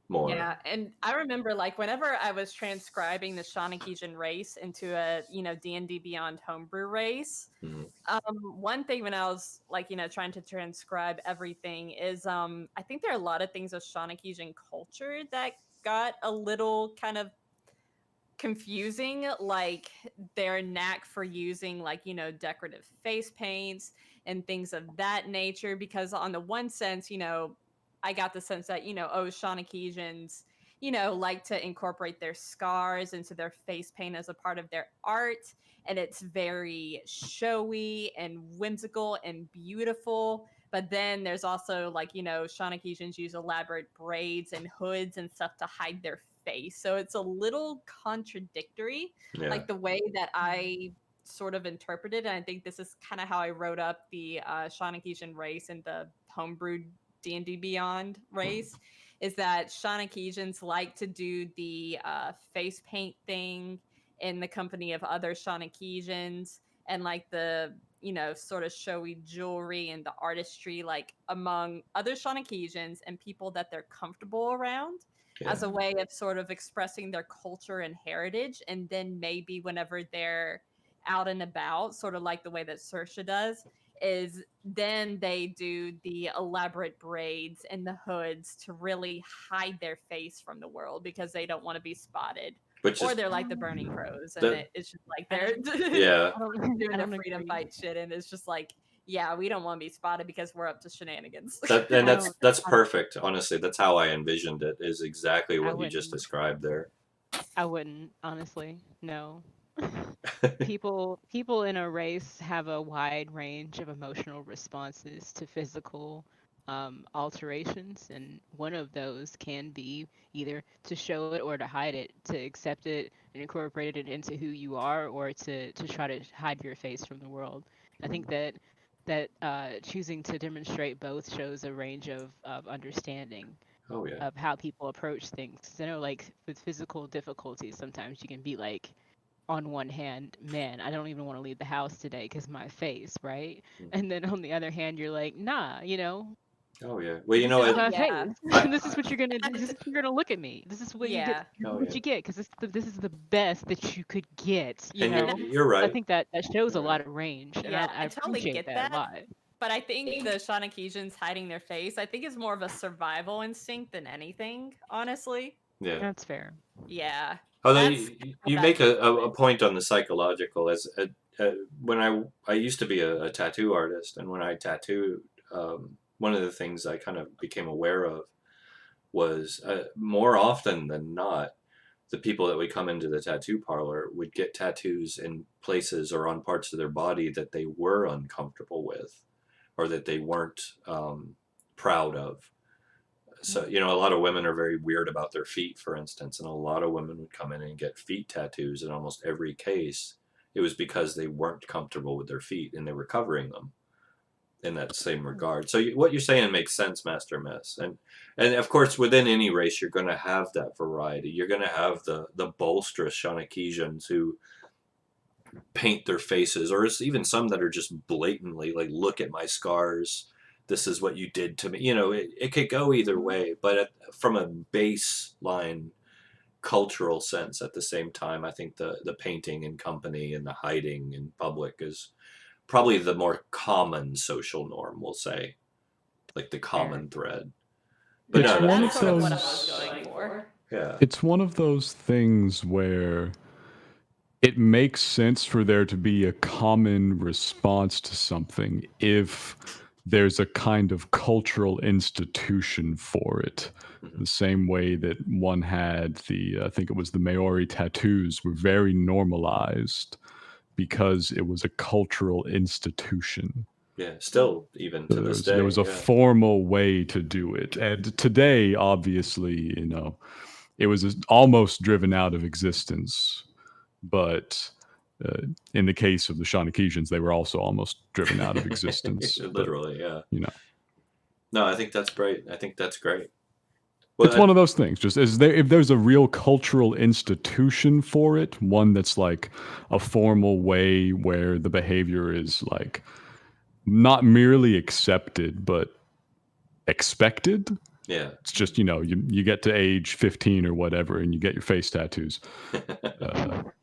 more. Yeah, and I remember like whenever I was transcribing the Shawneesian race into a D&D Beyond homebrew race, Mhm. one thing when I was like trying to transcribe everything is I think there are a lot of things of Shawneesian culture that got a little kind of confusing, like their knack for using like decorative face paints and things of that nature, because on the one sense I got the sense that Shawneesians like to incorporate their scars into their face paint as a part of their art, and it's very showy and whimsical and beautiful. But then there's also like Shawneesians use elaborate braids and hoods and stuff to hide their face, so it's a little contradictory, Yeah, like the way that I sort of interpreted, and I think this is kind of how I wrote up the Shanakesian race and the homebrewed D&D Beyond race, is that Shanakesians like to do the face paint thing in the company of other Shanakesians, and like the sort of showy jewelry and the artistry like among other Shanakesians and people that they're comfortable around, as a way of sort of expressing their culture and heritage. And then maybe whenever they're out and about, sort of like the way that Saoirse does, is then they do the elaborate braids and the hoods to really hide their face from the world because they don't want to be spotted. Which Or is they're like the Burning Crows, and the- it's just like I they're yeah. doing I their don't freedom agree. fight shit, and it's just like, yeah, we don't want to be spotted because we're up to shenanigans. And I don't- that's I- perfect. Honestly, that's how I envisioned it. Is exactly I what you just wouldn't. described there. I wouldn't, honestly. No. People in a race have a wide range of emotional responses to physical alterations, and one of those can be either to show it or to hide it, to accept it and incorporate it into who you are, or to try to hide your face from the world. I think that choosing to demonstrate both shows a range of understanding Oh yeah. of how people approach things. 'Cause I know, like, with physical difficulties, sometimes you can be like, on one hand, man, I don't even want to leave the house today because my face, right? And then on the other hand, you're like, nah, Oh yeah. Well, you this know, is my Yeah. face. I, This is what you're gonna. This is what you're gonna look at me. This is what you get. Yeah. This is Oh, what yeah. you get because this is the best that you could get. and know. you're I right. think that shows a You're lot right. of range, and Yeah, I I totally appreciate get that a that. lot. But I think the Shanakesians hiding their face, I think, is more of a survival instinct than anything, honestly. Yeah. That's fair. Yeah. Although That's you that make takes a place. point on the psychological, as when I used to be a tattoo artist, and when I tattooed, one of the things I kind of became aware of was more often than not, the people that would come into the tattoo parlor would get tattoos in places or on parts of their body that they were uncomfortable with, or that they weren't proud of. So, a lot of women are very weird about their feet, for instance, and a lot of women would come in and get feet tattoos. In almost every case, it was because they weren't comfortable with their feet and they were covering them in that same regard. So what you're saying makes sense, Master Miss. And of course, within any race, you're going to have that variety. You're going to have the bolsterous Shanakesians who paint their faces, or it's even some that are just blatantly like, look at my scars, this is what you did to me. It could go either way, but from a baseline cultural sense, at the same time, I think the painting in company and the hiding in public is probably the more common social norm, we'll say, like the common thread. But It's no, one That's of sort of what I those. was going for. yeah, It's one of those things where it makes sense for there to be a common response to something if there's a kind of cultural institution for it. Mhm. The same way that one had I think it was the Maori tattoos were very normalized because it was a cultural institution. yeah, still even So to this there day, was a yeah. formal way to do it. And today, obviously, it was almost driven out of existence. But in the case of the Shanakesians, they were also almost driven out of existence. But, Literally, yeah. no, I think that's great. it's Well, one of those things. Just if there's a real cultural institution for it, one that's like a formal way where the behavior is like not merely accepted, but expected. yeah. It's just, you get to age 15 or whatever and you get your face tattoos.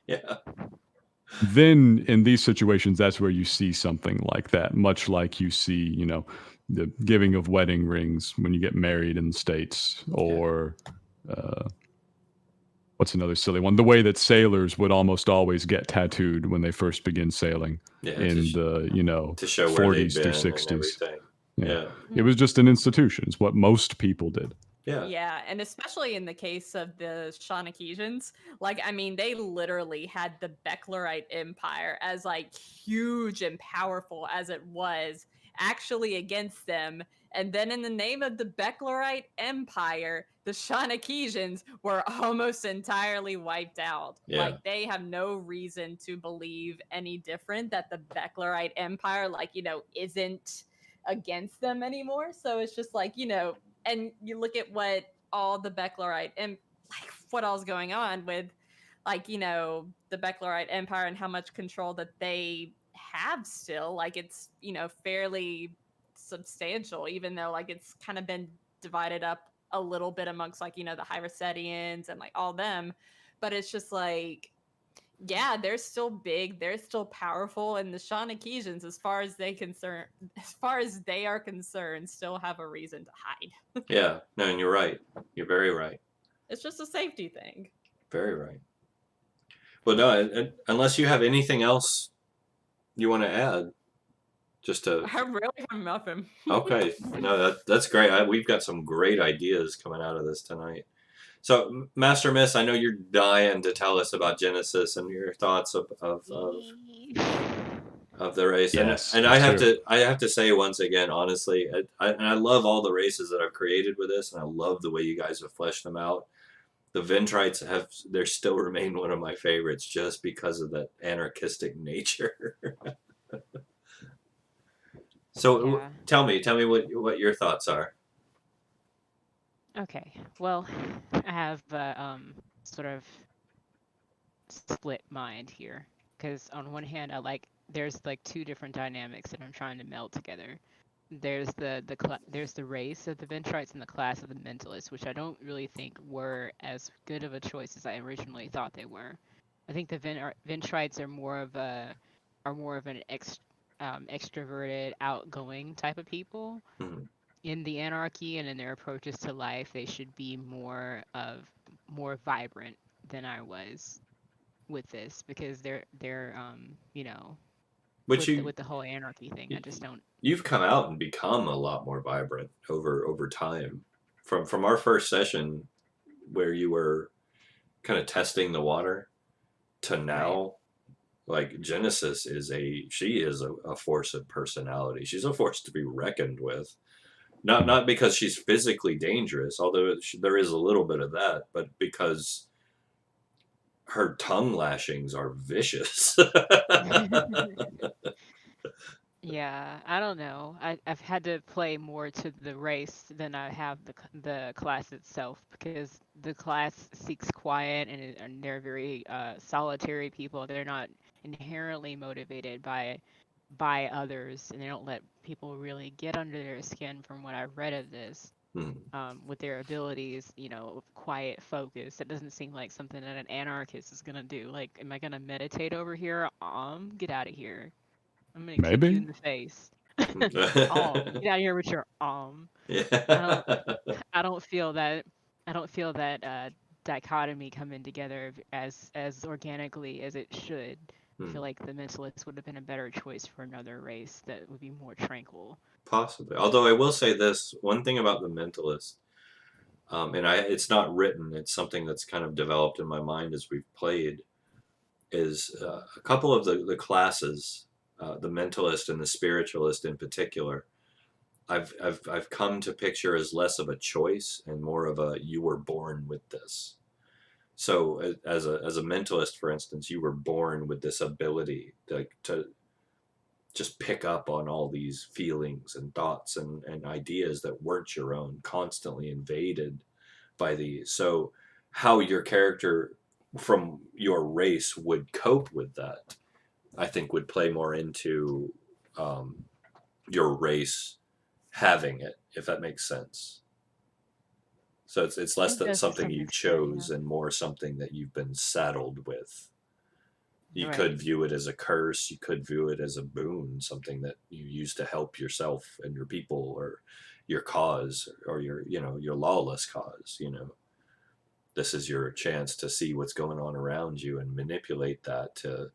Yeah. Then in these situations, that's where you see something like that, much like you see, the giving of wedding rings when you get married in the States, or what's another silly one? The way that sailors would almost always get tattooed when they first begin sailing Yeah, in the, to show where they'd 40s through been and 60s. everything. Yeah. Yeah. It was just an institution. It's what most people did. Yeah. Yeah, and especially in the case of the Shawnekezans, like, I mean, they literally had the Becklerite Empire, as like huge and powerful as it was, actually against them. And then in the name of the Becklerite Empire, the Shawnekezans were almost entirely wiped out. Yeah. Like, they have no reason to believe any different, that the Becklerite Empire, like, isn't against them anymore. So it's just like, and you look at what all the Becklerite and like what all's going on with, like, the Becklerite Empire and how much control that they have still. Like, it's, fairly substantial, even though like it's kind of been divided up a little bit amongst, like, the Hyrosetians and like all them. But it's just like, yeah, they're still big, they're still powerful, and the Shawnekezans, as far as they are concerned, still have a reason to hide. Yeah. No, and you're right. You're very right. It's just a safety thing. Very right. Well, no, unless you have anything else you want to add, just to. I really have nothing. Okay. No, that's great. We've got some great ideas coming out of this tonight. So, Master Miss, I know you're dying to tell us about Genesis and your thoughts of the race. Yes, and me I have too. to say once again, honestly, I love all the races that I've created with this, and I love the way you guys have fleshed them out. The Ventrites they still remain one of my favorites just because of that anarchistic nature. So Yeah. tell me what your thoughts are. Okay. Well, I have sort of split mind here, because on one hand, there's like two different dynamics that I'm trying to meld together. There's there's the race of the Ventrites and the class of the Mentalists, which I don't really think were as good of a choice as I originally thought they were. I think the Ventrites are more of an extroverted, outgoing type of people. Mhm. In the anarchy and in their approaches to life, they should be more vibrant than I was with this, because they're Which with the whole anarchy thing. I just don't. you've come out and become a lot more vibrant over time. From our first session, where you were kind of testing the water, to now, like Genesis she is a force of personality. She's a force to be reckoned with. Not because she's physically dangerous, although there is a little bit of that, but because her tongue lashings are vicious. Yeah, I don't know. I've had to play more to the race than I have the class itself, because the class seeks quiet, and they're very solitary people. They're not inherently motivated by others, and they don't let people really get under their skin, from what I've read of this. Hmm. With their abilities, of quiet focus. It doesn't seem like something that an anarchist is gonna do. Like, am I gonna meditate over here? Get out of here. I'm gonna kick you Maybe. in the face. Yeah. Get out of here with your I don't I don't feel that dichotomy coming together as organically as it should. I Hmm. feel like the Mentalists would have been a better choice for another race that would be more tranquil. Possibly. Although I will say this one thing about the mentalist, it's not written. It's something that's kind of developed in my mind as we've played. Is a couple of the classes, the mentalist and the spiritualist in particular, I've come to picture as less of a choice and more of a you were born with this. So as a mentalist, for instance, you were born with this ability to just pick up on all these feelings and thoughts and ideas that weren't your own, constantly invaded by these. So how your character from your race would cope with that, I think, would play more into your race having it, if that makes sense. So it's less It that does to something some you extent, yeah. chose and more something that you've been saddled with. You Right. could view it as a curse. You could view it as a boon, something that you use to help yourself and your people, or your cause, or your lawless cause. This is your chance to see what's going on around you and manipulate that to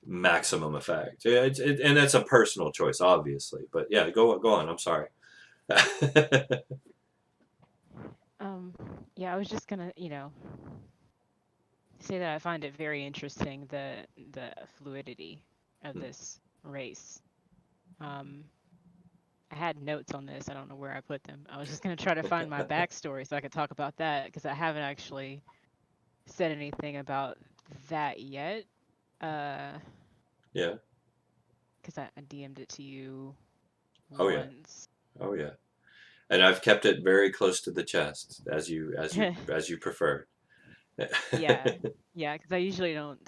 maximum effect. Yeah, and that's a personal choice, obviously. But yeah, go on. I'm sorry. Yeah, I was just gonna, say that I find it very interesting the fluidity of Hmm. this race. Um, I had notes on this. I don't know where I put them. I was just gonna try to find my backstory so I could talk about that because I haven't actually said anything about that yet. Uh, Yeah. because I DM'd it to you Oh yeah. once. Oh yeah. And I've kept it very close to the chest, as you prefer. Yeah, yeah, because I usually don't,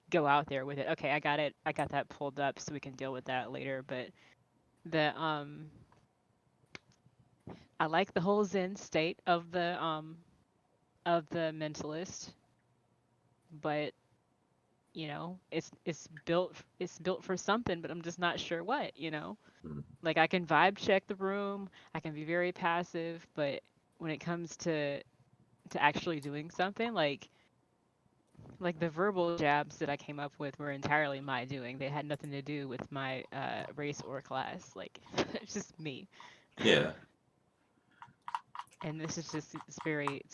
go out there with it. Okay, I got it. I got that pulled up so we can deal with that later. But the I like the whole Zen state of the mentalist, but it's built for something, but I'm just not sure what. Hmm. Like I can vibe check the room, I can be very passive, but when it comes to actually doing something, like the verbal jabs that I came up with were entirely my doing. They had nothing to do with my race or class. Like it's just me. Yeah. And this is just it's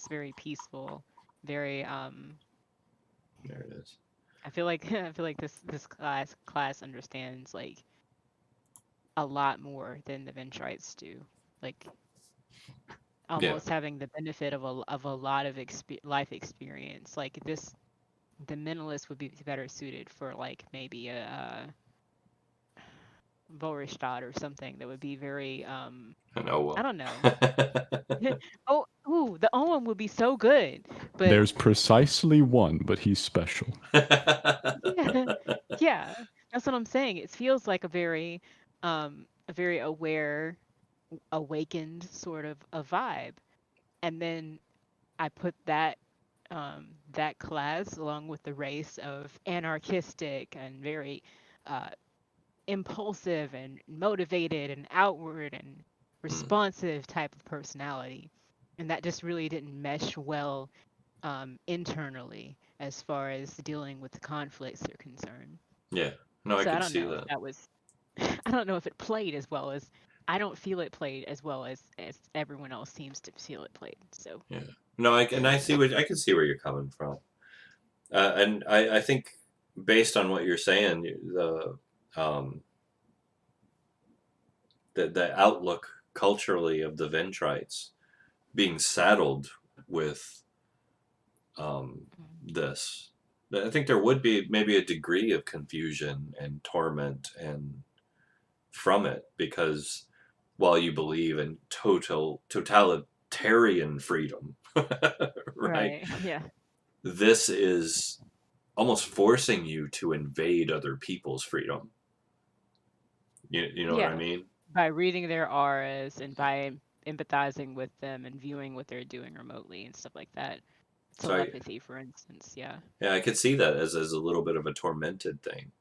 very peaceful, very There it is. I feel like I feel like this class understands like a lot more than the Ventrites do. Like Yeah. almost having the benefit of a lot of life experience. Like the mentalist would be better suited for like maybe a Vorstadt or something that would be very I know. I Well. don't know. Oh, ooh, the Owen would be so good. But There's precisely one, but he's special. yeah, yeah, that's what I'm saying. It feels like a very aware, awakened sort of a vibe. And then I put that class along with the race of anarchistic and very uh impulsive and motivated and outward and Hmm. responsive type of personality. And that just really didn't mesh well internally as far as dealing with the conflicts are concerned. Yeah. No, I So I could don't see know if that. that was, I don't know if it played as well as, I don't feel it played as well as everyone else seems to feel it played. So, Yeah. No, I see what I can see where you're coming from. And I think based on what you're saying, um, the outlook culturally of the Ventrites being saddled with mm, this, I think there would be maybe a degree of confusion and torment and from it because while you believe in totalitarian freedom, right? right. Yeah. This is almost forcing you to invade other people's freedom. You know what I Yeah. mean? By reading their auras and by empathizing with them and viewing what they're doing remotely and stuff like that. So Telepathy, for instance. Yeah. yeah, I could see that as a little bit of a tormented thing.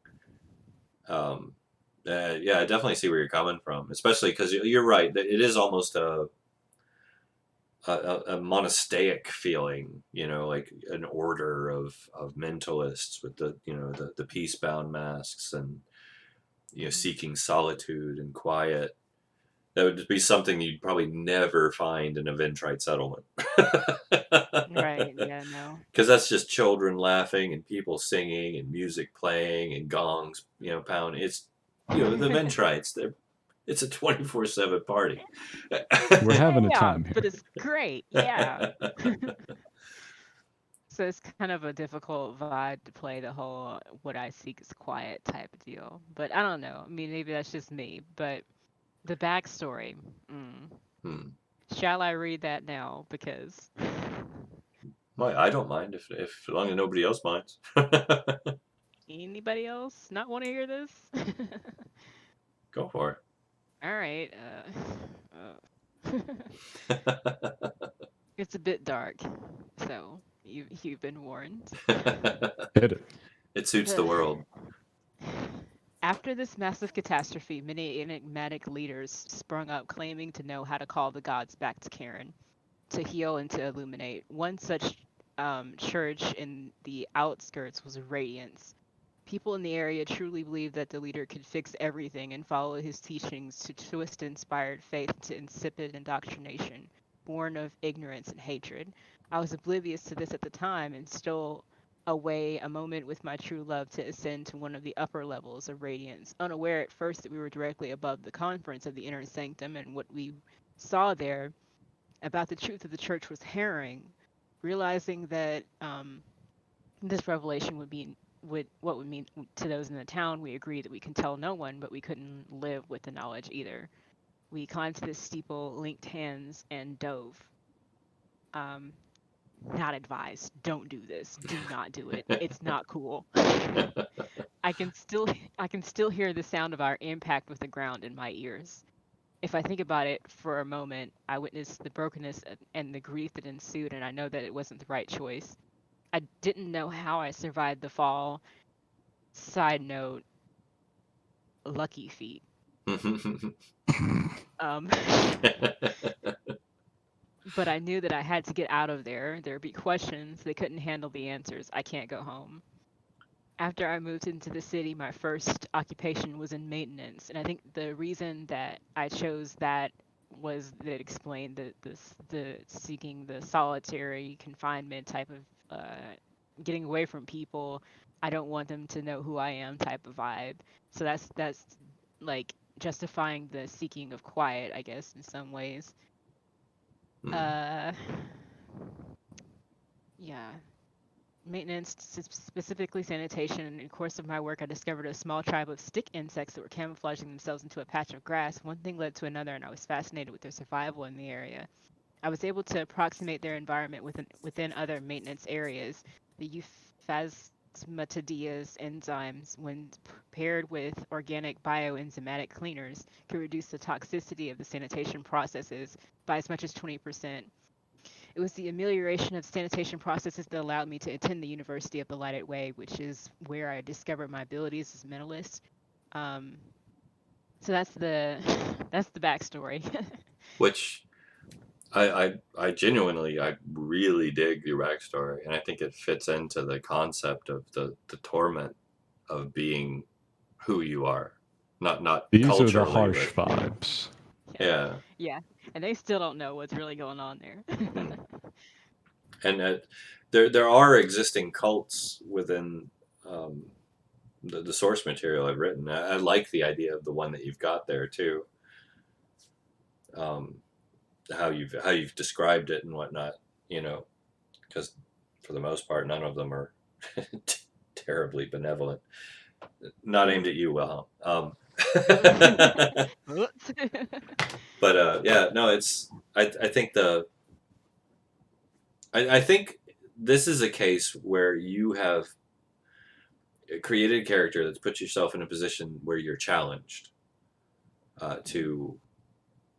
Um, yeah, I definitely see where you're coming from, especially because you're right. It is almost a monastic feeling, like an order of mentalists with the peace bound masks and Hmm. seeking solitude and quiet. That would just be something you'd probably never find in a Ventrite settlement. Right. Yeah. No. Because that's just children laughing and people singing and music playing and gongs, pounding. It's, the Ventrites. It's a 24/7 party. We're having a Yeah, time but here. it's great. Yeah. So it's kind of a difficult vibe to play the whole what I seek is quiet type of deal. But I don't know. I mean, maybe that's just me. But the backstory. Mm. Hmm. Shall I read that now? Because Well, I don't mind if as long as nobody else minds. anybody else not want to hear this? Go for All right. It's a bit dark, so you've been warned. it. Hit it. It suits the The world. After this massive catastrophe, many enigmatic leaders sprung up claiming to know how to call the gods back to Cairne, to heal and to illuminate. One such church in the outskirts was Radiance. People in the area truly believed that the leader could fix everything and follow his teachings to twist inspired faith to insipid indoctrination. born of ignorance and hatred. I was oblivious to this at the time and stole away a moment with my true love to ascend to one of the upper levels of radiance, unaware at first that we were directly above the conference of the inner sanctum, and what we saw there about the truth of the church was harrowing. Realizing that this revelation would mean to those in the town, we agreed that we can tell no one, but we couldn't live with the knowledge either. We climbed to this steeple, linked hands, and dove. Um, Not advised. Don't do this. Do not do it. It's not cool. I can still I can still hear the sound of our impact with the ground in my ears. If I think about it for a moment, I witnessed the brokenness and the grief that ensued, and I know that it wasn't the right choice. I didn't know how I survived the fall. Side note, lucky feet. Um, but I knew that I had to get out of there. There'd be questions. They couldn't handle the answers. I can't go home. After I moved into the city, my first occupation was in maintenance, and I think the reason that I chose that was that it explained the seeking the solitary confinement type of getting away from people. I don't want them to know who I am type of vibe. So that's like justifying the seeking of quiet, I guess, in some ways. Uh, yeah. Maintenance, specifically sanitation. In the course of my work, I discovered a small tribe of stick insects that were camouflaging themselves into a patch of grass. One thing led to another, and I was fascinated with their survival in the area. I was able to approximate their environment within other maintenance areas. The Euphasmatidia's enzymes, when paired with organic bioenzymatic cleaners, could reduce the toxicity of the sanitation processes by as much as 20%. It was the amelioration of sanitation processes that allowed me to attend the University of the Lighted Way, which is where I discovered my abilities as a mentalist. So that's the backstory. Which I genuinely, I really dig your backstory, and I think it fits into the concept of the torment of being who you are, not These are the culturally, harsh but vibes. yeah. Yeah, and they still don't know what's really going on there. And there are existing cults within um, the source material I've written. I like the idea of the one that you've got there too. Um, how you've described it and whatnot, because for the most part, none of them are terribly benevolent. Not aimed at you, Wilhelm. But yeah, no, it's I think I think this is a case where you have created a character that's put yourself in a position where you're challenged to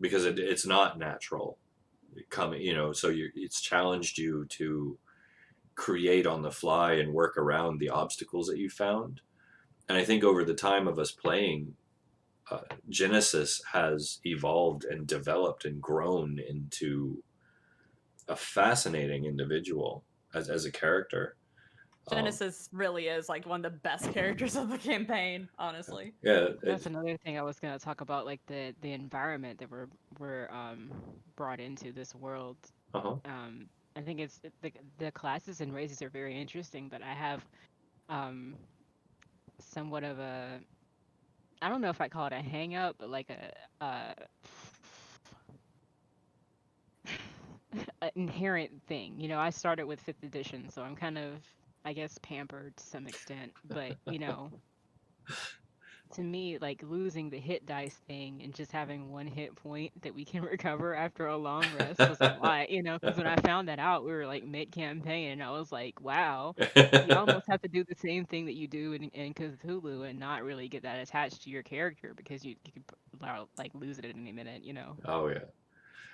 because it's not natural coming, so it's challenged you to create on the fly and work around the obstacles that you found. And I think over the time of us playing, Genesis has evolved and developed and grown into a fascinating individual as a character. Genesis really is like one of the best characters of the campaign, honestly. Yeah, That's another thing I was gonna talk about, like the environment that we're brought into this world. uh-huh. I think the classes and races are very interesting, but I have um somewhat of a, I don't know if I call it a hang up, but like an inherent thing. I started with 5th edition, so I'm kind of, I guess, pampered to some extent. But to me, like losing the hit dice thing and just having one hit point that we can recover after a long rest was a lot. Because when I found that out, we were like mid campaign, and I was like, wow, you almost have to do the same thing that you do in Cthulhu and not really get that attached to your character because you could like lose it at any minute. Oh yeah.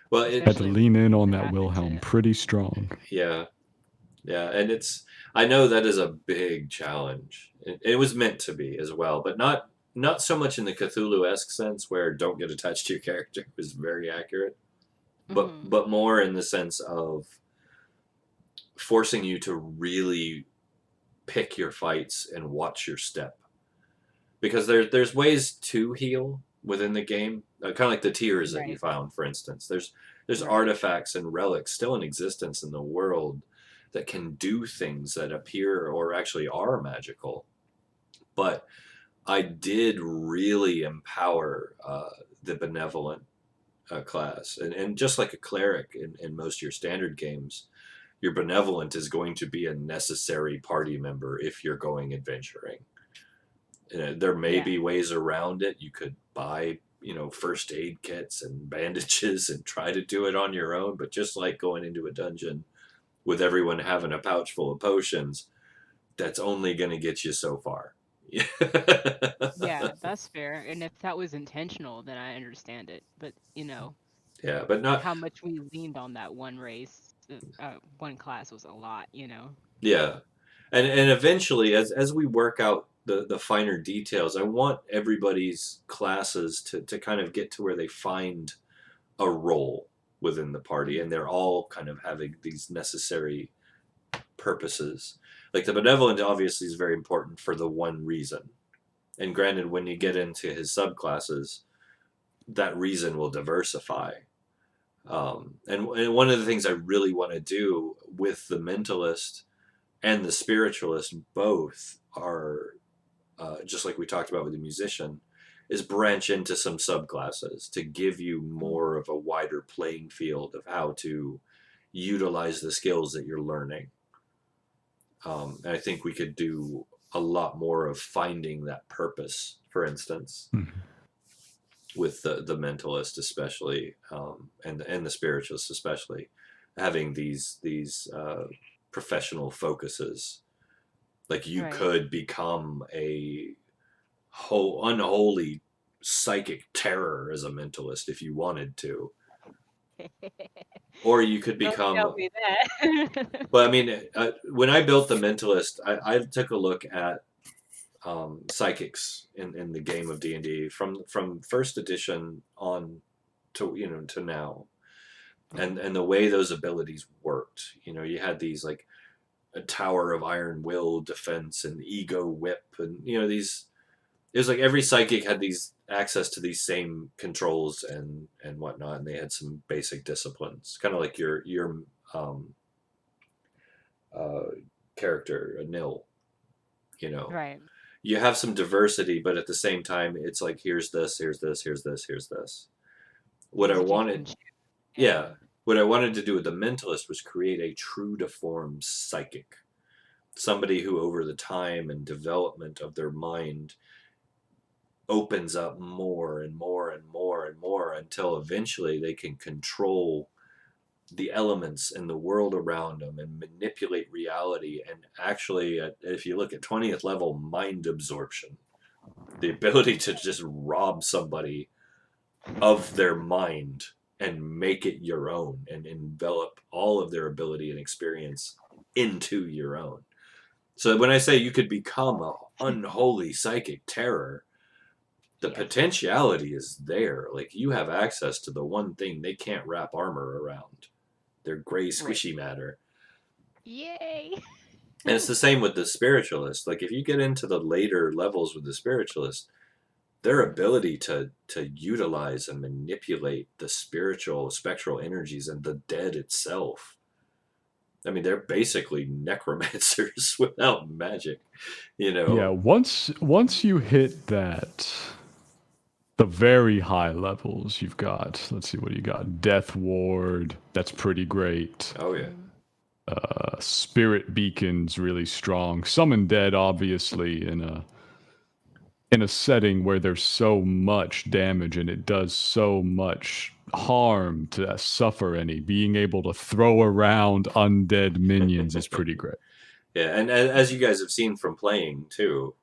Well, Had to Especially lean in on what that happened Wilhelm to. pretty strong. yeah, and I know that is a big challenge. It was meant to be as well, but not so much in the Cthulhu-esque sense where don't get attached to your character is very accurate, but more in the sense of forcing you to really pick your fights and watch your step, because there's ways to heal within the game, kind of like the tiers that you Right. found, for instance. There's There's Right. artifacts and relics still in existence in the world that can do things that appear or actually are magical. But I did really empower the benevolent class, and just like a cleric in most of your standard games, your benevolent is going to be a necessary party member if you're going adventuring. There may Yeah. be ways around it. You could buy, first aid kits and bandages and try to do it on your own. But just like going into a dungeon with everyone having a pouch full of potions, that's only going to get you so far. Yeah, that's fair. And if that was intentional, then I understand it. But Yeah, but not. how much we leaned on that one race, one class was a lot. Yeah, and eventually, as we work out the finer details, I want everybody's classes to kind of get to where they find a role within the party, and they're all kind of having these necessary purposes. Like the benevolent obviously is very important for the one reason. And granted, when you get into his subclasses, that reason will diversify. And one of the things I really want to do with the mentalist and the spiritualist both are, just like we talked about with the musician, is branch into some subclasses to give you more of a wider playing field of how to utilize the skills that you're learning. And I think we could do a lot more of finding that purpose, for instance, with the mentalist especially, and the spiritualist especially, having these professional focuses. Like you Right. could become a unholy psychic terror as a mentalist if you wanted to, or you could Don't tell become. me that. But I mean, when I built the mentalist, I took a look at psychics in the game of D&D from first edition on to now, and the way those abilities worked. You had these like a tower of iron will defense and ego whip, and these. It was like every psychic had these access to these same controls and whatnot, and they had some basic disciplines, kind of like your um, uh, character, a nil. Right. You have some diversity, but at the same time, it's like here's this, here's this, here's this, here's this. What I Things that you wanted, can choose. yeah, what I wanted to do with the mentalist was create a true to form psychic, somebody who over the time and development of their mind opens up more and more and more and more until eventually they can control the elements and the world around them and manipulate reality. And actually, if you look at 20th level, mind absorption, the ability to just rob somebody of their mind and make it your own and envelop all of their ability and experience into your own. So when I say you could become a unholy psychic terror, the Yes. potentiality is there. Like you have access to the one thing they can't wrap armor around, their gray squishy matter. Yay. And it's the same with the spiritualist. Like if you get into the later levels with the spiritualist, their ability to utilize and manipulate the spiritual spectral energies and the dead itself. I mean, they're basically necromancers without magic, Yeah, once you hit the very high levels, you've got, let's see what you got. Death Ward, that's pretty great. Oh yeah. Spirit Beacon's really strong. Summon Dead, obviously, in a setting where there's so much damage and it does so much harm to suffer any. Being able to throw around undead minions is pretty great. Yeah, and as you guys have seen from playing too,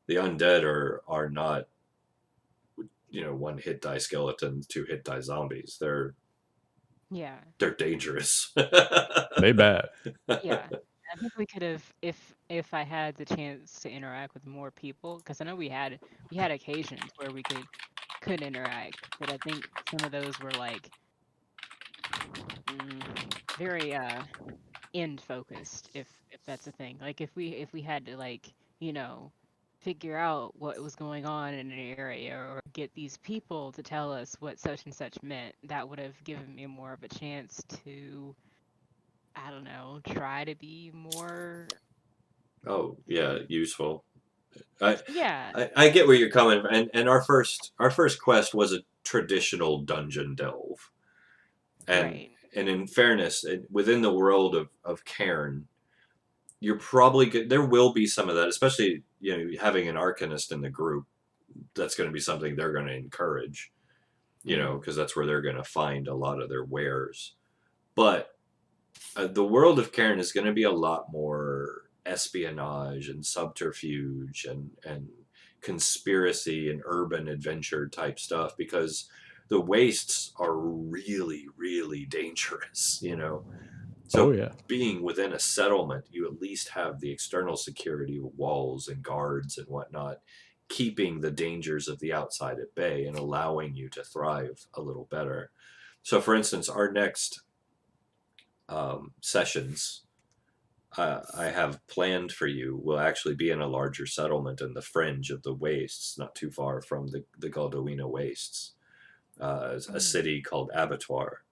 the undead are not one hit die skeletons, two hit die zombies. They're Yeah. dangerous. They bad. Yeah. I think we could have, if I had the chance to interact with more people, because I know we had occasions where we could interact, but I think some of those were like very end focused, if that's a thing. Like if we had to, like, figure out what was going on in an area or get these people to tell us what such and such meant, that would have given me more of a chance to, I don't know, try to be more. Oh yeah, useful. I, Yeah, I get where you're coming from, and our first quest was a traditional dungeon delve, and right. and in fairness, within the world of Cairn, you're probably good. There will be some of that, especially having an arcanist in the group. That's going to be something they're going to encourage, Mhm. because that's where they're going to find a lot of their wares. But the world of Cairn is going to be a lot more espionage and subterfuge and conspiracy and urban adventure type stuff, because the wastes are really, really dangerous, Oh So yeah. being within a settlement, you at least have the external security of walls and guards and whatnot, keeping the dangers of the outside at bay and allowing you to thrive a little better. So, for instance, our next sessions I have planned for you will actually be in a larger settlement in the fringe of the wastes, not too far from the Galdowina wastes, a Mm. city called Abattoir.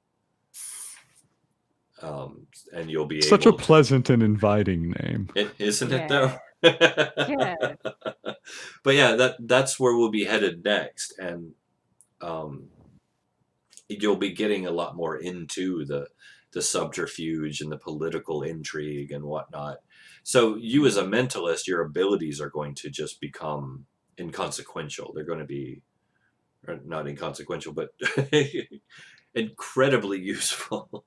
And you'll be Such a able to. pleasant and inviting name. Isn't it Yeah, though? yeah. But yeah, that's where we'll be headed next, and um, you'll be getting a lot more into the subterfuge and the political intrigue and whatnot. So you as a Mhm. mentalist, your abilities are going to just become inconsequential. They're going to be or not inconsequential, but incredibly useful.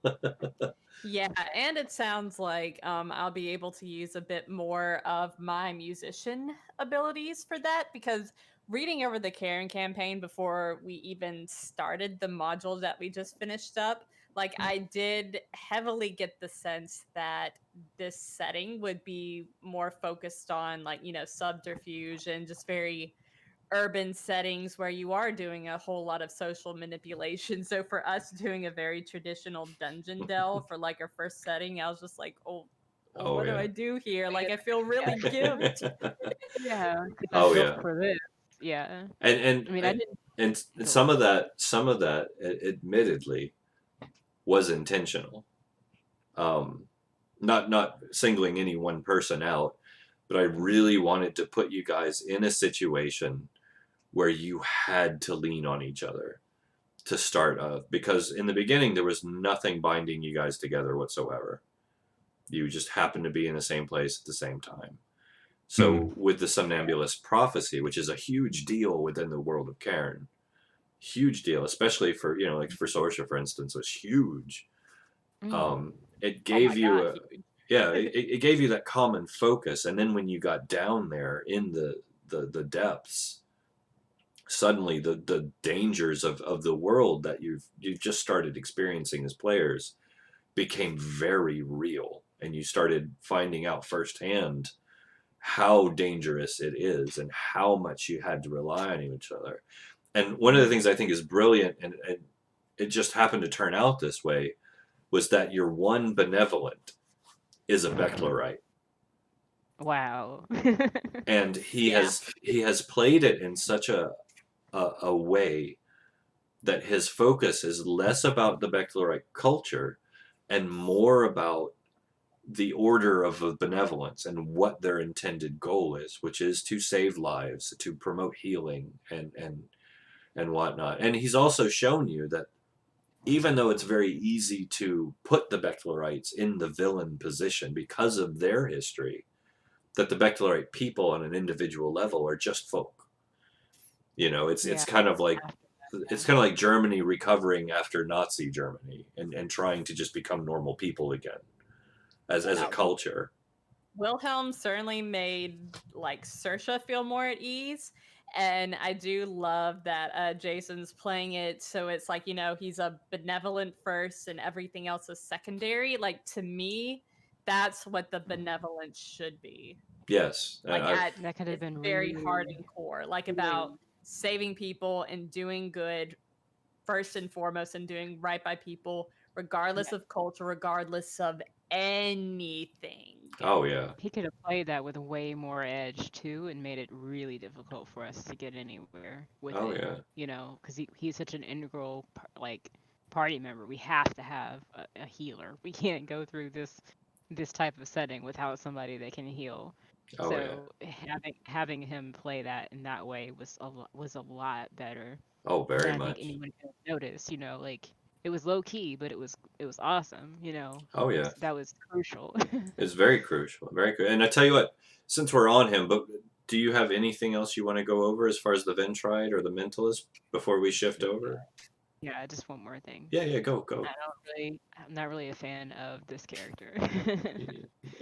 Yeah, and it sounds like I'll be able to use a bit more of my musician abilities for that, because reading over the Karen campaign before we even started the module that we just finished up, like I did heavily get the sense that this setting would be more focused on like, subterfuge and just very urban settings where you are doing a whole lot of social manipulation. So for us doing a very traditional dungeon delve for like our first setting, I was just like, oh, Oh what do yeah. I do here? Like I feel really gimped. Yeah, because I'm Oh built yeah. for this. Yeah. And and I mean, I didn't and go on. some of that admittedly was intentional. Um, not singling any one person out, but I Mhm. really wanted to put you guys in a situation where you had to lean on each other to start because in the beginning there was nothing binding you guys together whatsoever. You just happened to be in the same place at the same time. Hmm. So with the somnambulist prophecy, which is a huge deal within the world of Cairn, huge deal, especially for like for Sorsha, for instance, was huge. Mm. It Oh my gave you god, a huge. yeah, it gave you that common focus, and then when you got down there in the depths, suddenly the dangers of the world that you've just started experiencing as players became very real, and you started finding out firsthand how dangerous it is and how much you had to rely on each other. And one of the Mm. things I think is brilliant, and it just happened to turn out this way, was that your one benevolent is a Becklerite, Wow. and he Yeah. has he has played it in such a way that his focus is less about the Becklerite culture and more about the order of benevolence and what their intended goal is, which is to save lives, to promote healing and whatnot. And he's also shown you that even though it's very easy to put the Bechlerites in the villain position because of their history, that the Becklerite people on an individual level are just folk. It's Yeah. kind of like After it's that. kind of like Germany recovering after Nazi Germany and trying to just become normal people again as a Yeah. culture. Wilhelm certainly made like Saoirse feel more at ease. And I do love that Jason's playing it so it's like, he's a benevolent first and everything else is secondary. Like to me, that's what the benevolence should be. Yes, Like at That could have its been very heart really. and core, like about saving people and doing good first and foremost and doing right by people, regardless Yeah. of culture, regardless of anything. Oh yeah. He could have played that with way more edge too, and made it really difficult for us to get anywhere with Oh it. yeah. Because he's such an integral like party member. We have to have a healer. We can't go through this type of setting without somebody that can heal. Oh yeah. So having him play that in that way was a lot better. Oh, very And I think much. anyone could have noticed. Like it was low key, but it was awesome. Oh yeah. That was crucial. It's very crucial. Very good. And I tell you what, since we're on him, but do you have anything else you want to go over as far as the Ventride or the Mentalist before we shift over? Yeah, just one more thing. Yeah, go. I'm not really a fan of this character.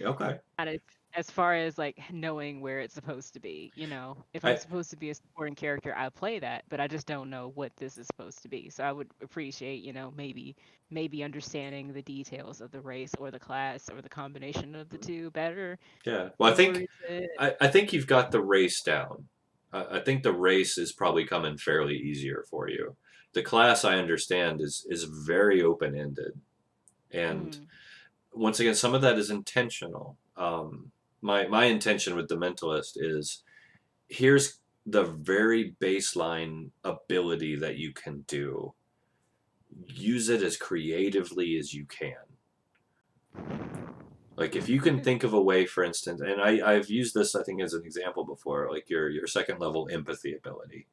Okay. Not as far as like knowing where it's supposed to be. If I'm I supposed to be a supporting character, I play that, but I just don't know what this is supposed to be. So I would appreciate, maybe understanding the details of the race or the class or the combination of the two better. yeah. Well, Or is it I think you've got the race down. I think the race is probably coming fairly easier for you. The class I understand is very open ended, and mm, once again, some of that is intentional. My intention with the Mentalist is here's the very baseline ability that you can do. Use it as creatively as you can. Like if you can think of a way, for instance, and I've used this I think as an example before, like your second level empathy ability.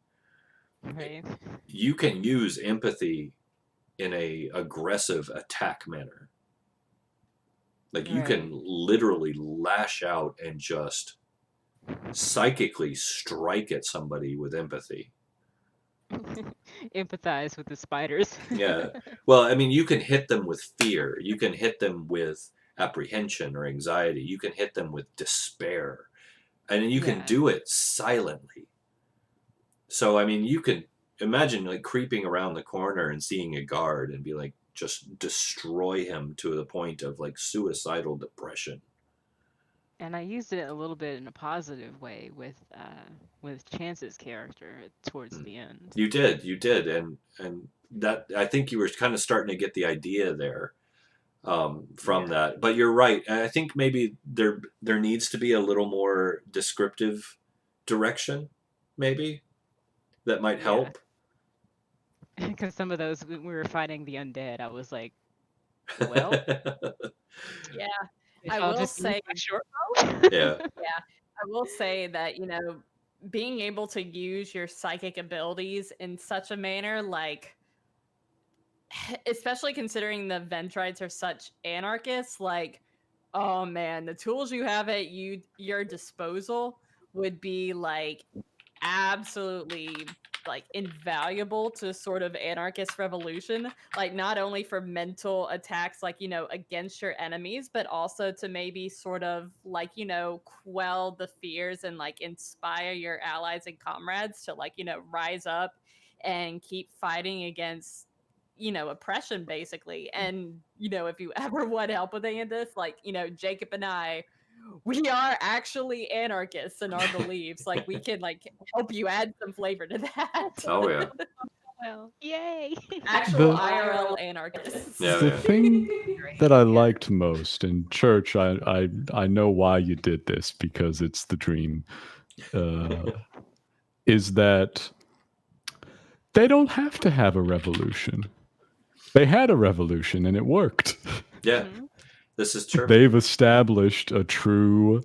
right? You can use empathy in a aggressive attack manner. Like you can Right. literally lash out and just psychically strike at somebody with empathy. Empathize with the spiders. Yeah. Well, I mean, you can hit them with fear. You can hit them with apprehension or anxiety. You can hit them with despair. And you can Yeah. do it silently. So, I mean, you can imagine like creeping around the corner and seeing a guard and be like, just destroy him to the point of like suicidal depression. And I used it a little bit in a positive way with Chance's character towards Mm. the end. You did, and that I think you were kind of starting to get the idea there from Yeah. that. But you're right. I think maybe there needs to be a little more descriptive direction, maybe that might Yeah. help. Because some of those when we were fighting the undead, I was like, well, Yeah, if I I'll will just use say, my short bow. Yeah. yeah, I will say that, being able to use your psychic abilities in such a manner, like, especially considering the Ventrites are such anarchists, like, oh man, the tools you have at your disposal would be like absolutely like invaluable to sort of anarchist revolution, like not only for mental attacks like against your enemies, but also to maybe sort of like quell the fears and like inspire your allies and comrades to like rise up and keep fighting against oppression basically. And if you ever want help with any of this, like Jacob and I, we are actually anarchists in our beliefs. Like we can like help you add some flavor to that. Oh yeah. Well, yay! Actual The- IRL anarchists. Yeah, The yeah. thing Great. that I Yeah. liked most in church, I know why you did this because it's the dream, is that they don't have to have a revolution. They had a revolution and it worked. Yeah, Mhm. this is true. They've established a true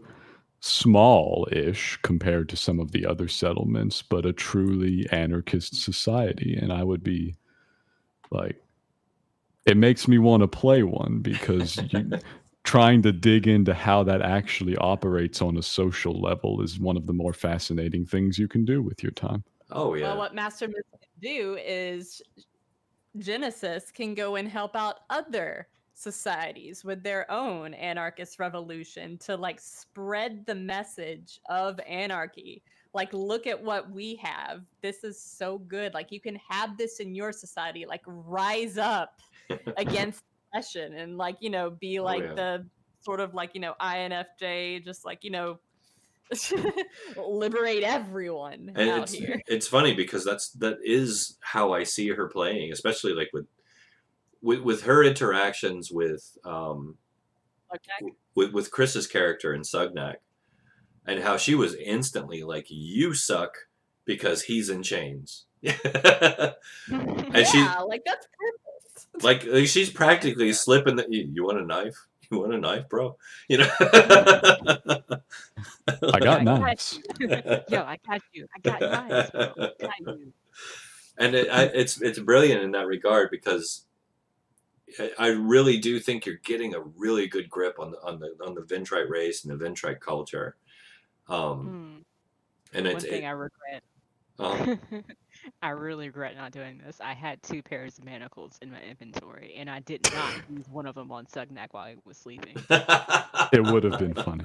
small-ish compared to some of the other settlements, but a truly anarchist society. And I would be like, it makes me want to play one because trying to dig into how that actually operates on a social level is one of the more fascinating things you can do with your time. Oh Well, yeah. what Master Myth can do is Genesis can go and help out other societies with their own anarchist revolution to like spread the message of anarchy. Like, look at what we have. This is so good. Like, you can have this in your society. Like, rise up against oppression and, like, be Oh like yeah. the sort of like, INFJ, just like, liberate everyone And out here. it's funny because that is how I see her playing, especially like with her interactions with Okay. with Chris's character in Sugnak, and how she was instantly like, "You suck because he's in chains." And she Yeah, like that's perfect. like she's practically slipping the. You want a knife? You want a knife, bro? You know. I got I got knives. you. Yo, I got you. I got knives, bro. I got you. And it's brilliant in that regard, because I really do think you're getting a really good grip on the Ventrite race and the Ventrite culture. Hmm. And One thing I regret. uh, I really regret not doing this. I had 2 pairs of manacles in my inventory, and I did not use one of them on Sugnak while he was sleeping. It would have been funny.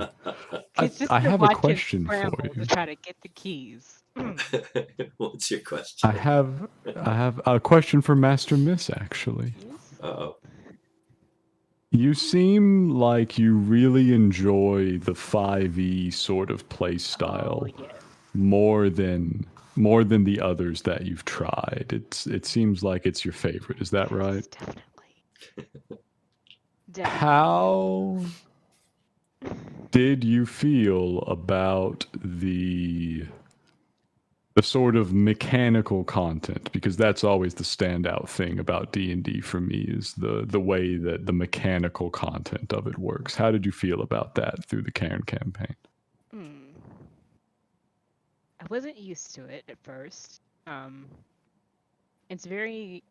It's just I to have a watch him question for scramble you. to try to get the keys. What's your question? I have a question for Master Miss, actually. Yes. Uh-oh. You seem like you really enjoy the 5e sort of play Oh style yeah. more than the others that you've tried. It seems like it's your favorite. Is that right? Yes, definitely. Definitely. How did you feel about the sort of mechanical content, because that's always the standout thing about D&D for me, is the way that the mechanical content of it works. How did you feel about that through the Cairn campaign? Hmm. I wasn't used to it at first. Um, it's very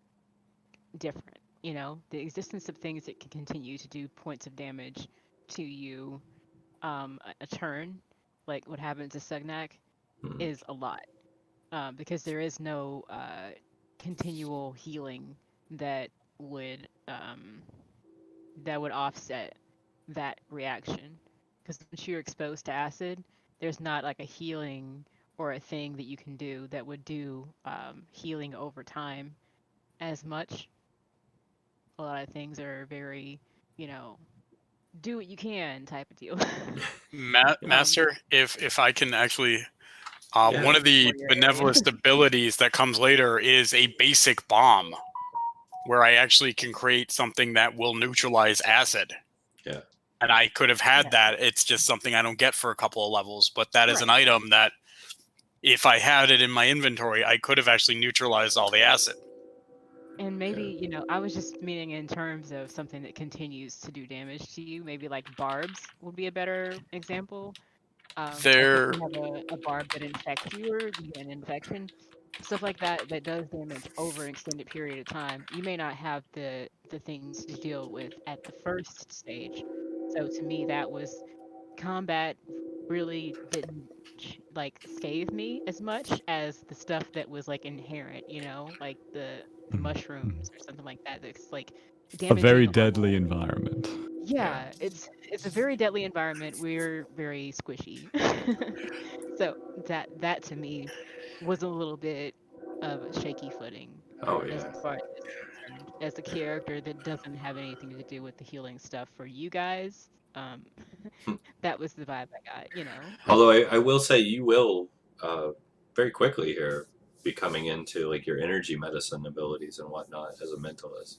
different, you know, the existence of things that can continue to do points of damage to you a turn, like what happens to Sugnak, Hmm. is a lot. Because there is no continual healing that would um, that would offset that reaction. Because once you're exposed to acid, there's not like a healing or a thing that you can do that would do healing over time as much. A lot of things are very, you know, do what you can type of deal. um, Master, if I can actually, Yeah. one of the for your area. benevolent abilities that comes later is a basic bomb, where I actually can create something that will neutralize acid. Yeah. And I could have had Yeah, that. It's just something I don't get for a couple of levels. But that is an right. item that, if I had it in my inventory, I could have actually neutralized all the acid. And maybe, Yeah. you know, I was just meaning in terms of something that continues to do damage to you. Maybe like barbs would be a better example. Like if There, you have a barb that infects you or you get an infection, stuff like that that does damage over an extended period of time, you may not have the things to deal with at the first stage. So to me, that was combat really didn't like scathe me as much as the stuff that was like inherent, you know, like the mushrooms or something like that that's like A very damaging our deadly environment. Yeah. yeah, it's a very deadly environment. We're very squishy. So that to me was a little bit of a shaky footing Oh as yeah. far as this is concerned. As a character that doesn't have anything to do with the healing stuff for you guys, that was the vibe I got, you know. Although I will say you will uh, very quickly here be coming into like your energy medicine abilities and whatnot as a mentalist.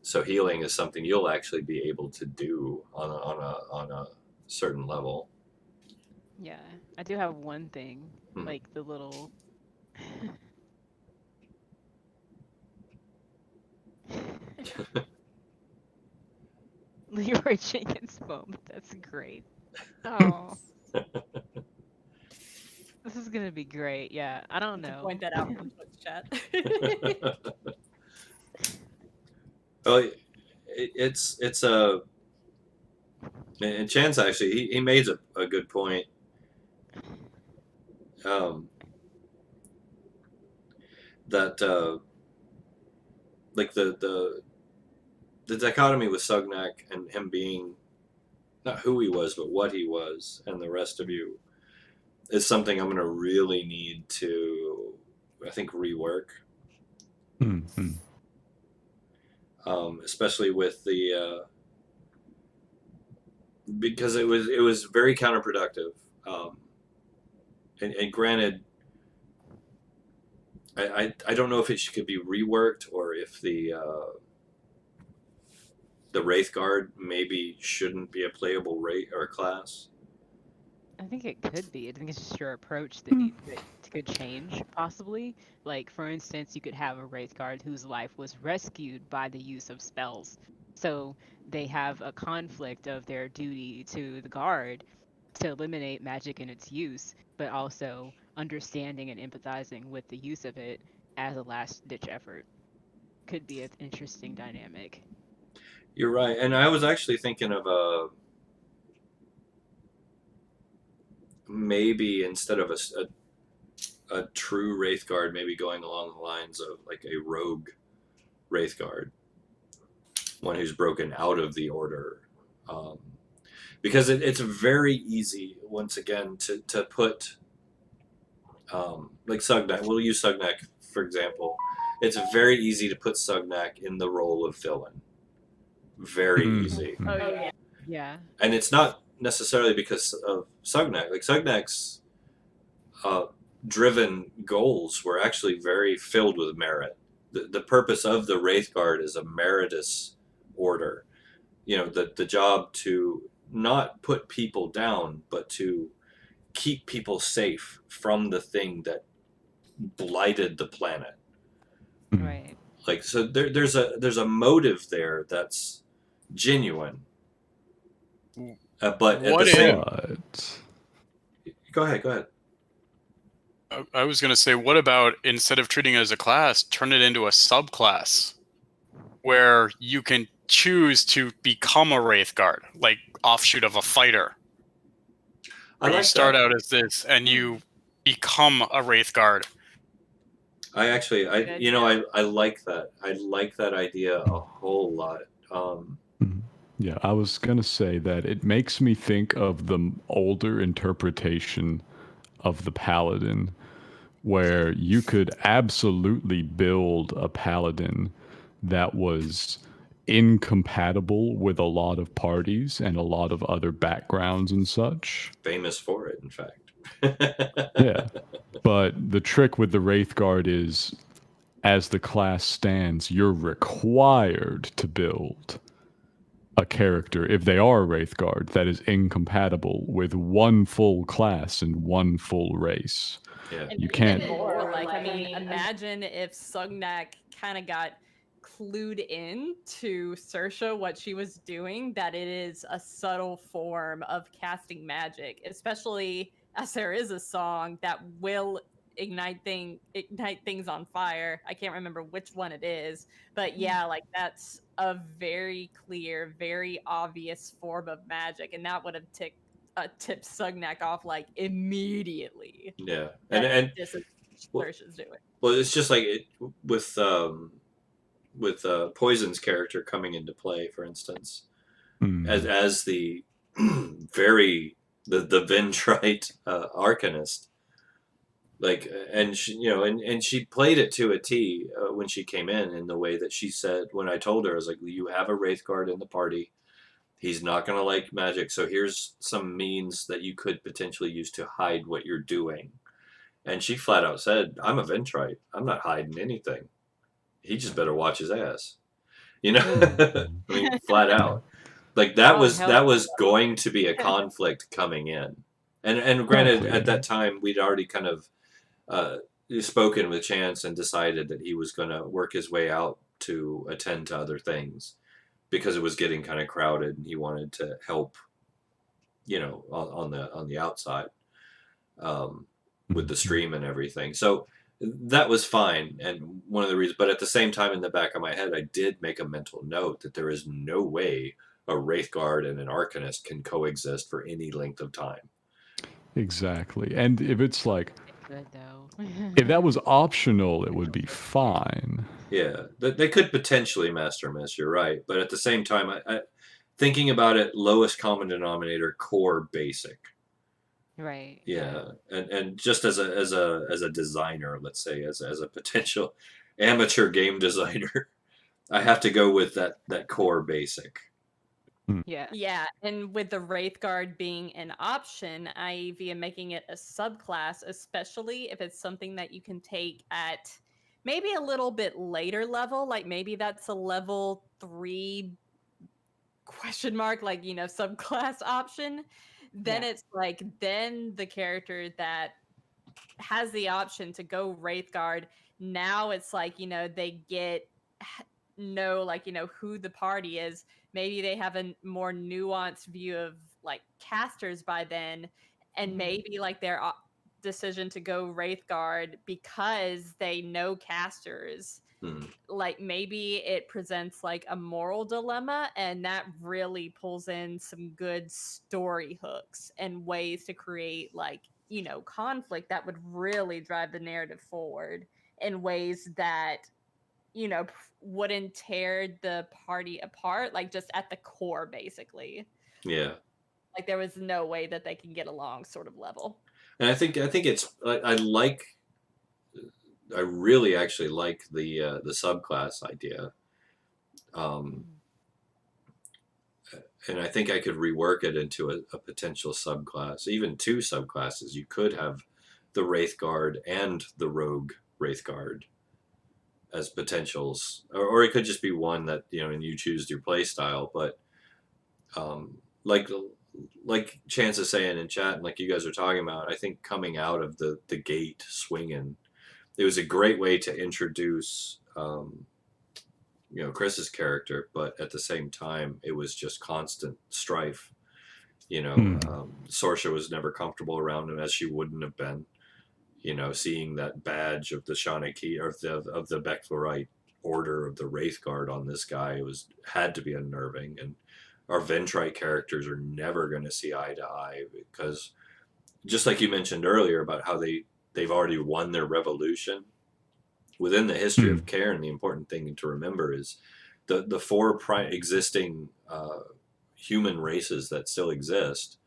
So healing is something you'll actually be able to do on a certain level. Yeah, I do have one thing, Hmm. like the little Leroy Jenkins moment. That's great. Oh, this is gonna be great. Yeah, I don't To know. point that out from Twitch chat. Well, it's a and Chance actually he made a good point. Um, that like the dichotomy with Sugnak and him being not who he was but what he was, and the rest of you is something I'm going to really need to, I think, rework. Mm-hmm. Especially with the because it was very counterproductive. Um, and granted, I don't know if it could be reworked or if the Wraith Guard maybe shouldn't be a playable rate or class? I think it could be. I think it's just your approach that could change, possibly. Like, for instance, you could have a Wraith Guard whose life was rescued by the use of spells. So they have a conflict of their duty to the guard to eliminate magic in its use, but also understanding and empathizing with the use of it as a last-ditch effort. Could be an interesting dynamic. You're right, and I was actually thinking of maybe instead of a true Wraith Guard, maybe going along the lines of like a rogue Wraith Guard, one who's broken out of the order. Because it's very easy, once again, to put, like Sugnak, we'll use Sugnak for example. It's very easy to put Sugnak in the role of villain. Very easy. Oh yeah. Yeah. And it's not necessarily because of Sugnak. Like Sugnak's driven goals were actually very filled with merit. The purpose of the Wraith Guard is a meritorious order. You know, the job to not put people down, but to keep people safe from the thing that blighted the planet. Right. Like, so there's a motive there that's genuine. But at What the same, But go ahead. I was going to say, what about instead of treating it as a class, turn it into a subclass where you can choose to become a Wraith Guard, like offshoot of a fighter. I Where you like start that. out as this and you become a Wraith Guard. I actually, Good, you know, yeah. I like that. I like that idea a whole lot. yeah, I was gonna say that it makes me think of the older interpretation of the paladin, where you could absolutely build a paladin that was incompatible with a lot of parties and a lot of other backgrounds and such. Famous for it, in fact. Yeah. But the trick with the Wraith Guard is, as the class stands, you're required to build a character, if they are a Wraith Guard, that is incompatible with one full class and one full race. Yeah. And You even can't- more, like, I mean, imagine if Sugnak kind of got clued in to Saoirse what she was doing, that it is a subtle form of casting magic, especially as there is a song that will ignite things on fire. I can't remember which one it is, but yeah, like that's a very clear, very obvious form of magic, and that would have tipped Sugnak off like immediately. Yeah. That And this is well, what Saoirse's doing. well, it's just like it with Poison's character coming into play, for instance, as the very the Ventrite arcanist. Like, and she, you know, and she played it to a T when she came in the way that she said, when I told her, I was like, you have a Wraith Guard in the party. He's not going to like magic. So here's some means that you could potentially use to hide what you're doing. And she flat out said, I'm a Ventrite. I'm not hiding anything. He just better watch his ass. You know, I mean, flat out. Like that Oh, hell that was going to be a conflict coming in. And granted, at that time, we'd already kind of spoken with Chance and decided that he was going to work his way out to attend to other things because it was getting kind of crowded and he wanted to help, you know, on the outside with the stream and everything. So that was fine. And one of the reasons, but at the same time, in the back of my head, I did make a mental note that there is no way a Wraith Guard and an Arcanist can coexist for any length of time. Exactly. And if it's like, Good though. if that was optional, it would be fine. Yeah, they could potentially master miss. You're right, but at the same time, I thinking about it, lowest common denominator, core, basic. Right. Yeah, and just as a designer, let's say, as a potential amateur game designer, I have to go with that core basic. Yeah. Yeah, and with the Wraith Guard being an option, I via making it a subclass, especially if it's something that you can take at maybe a little bit later level, like maybe that's a level 3 question mark, like, subclass option, then Yeah. it's like, then the character that has the option to go Wraithguard, now it's like, they know, like, who the party is. Maybe they have a more nuanced view of like casters by then, and Mhm. maybe like their decision to go Wraithguard because they know casters, Hmm. like maybe it presents like a moral dilemma, and that really pulls in some good story hooks and ways to create like conflict that would really drive the narrative forward in ways that wouldn't tear the party apart, like just at the core basically. Yeah. Like there was no way that they can get along sort of level. And I think it's I really actually like the subclass idea. Um, and I think I could rework it into a potential subclass, even two subclasses. You could have the Wraith Guard and the Rogue Wraith Guard as potentials, or it could just be one that and you choose your play style. But um, like Chance is saying in chat, and like you guys are talking about, I think coming out of the gate swinging, it was a great way to introduce Chris's character, but at the same time, it was just constant strife. Sorsha was never comfortable around him, as she wouldn't have been. Seeing that badge of the Shanaki or of the Bechlorite Order of the Wraith Guard on this guy had to be unnerving. And our Ventrite characters are never going to see eye to eye, because just like you mentioned earlier about how they've already won their revolution. Within the history of Cairne, the important thing to remember is the four existing human races that still exist.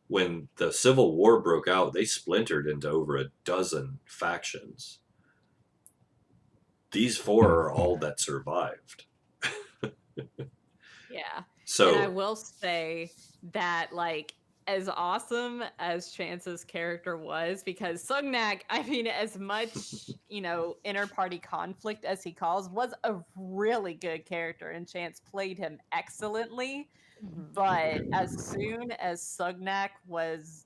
When the Civil War broke out, they splintered into over a dozen factions. These four are all that survived. Yeah. So, and I will say that, like, as awesome as Chance's character was, because Sugnak, I mean, as much, inner party conflict as he caused, was a really good character, and Chance played him excellently. Mhm. But as soon as Sugnak was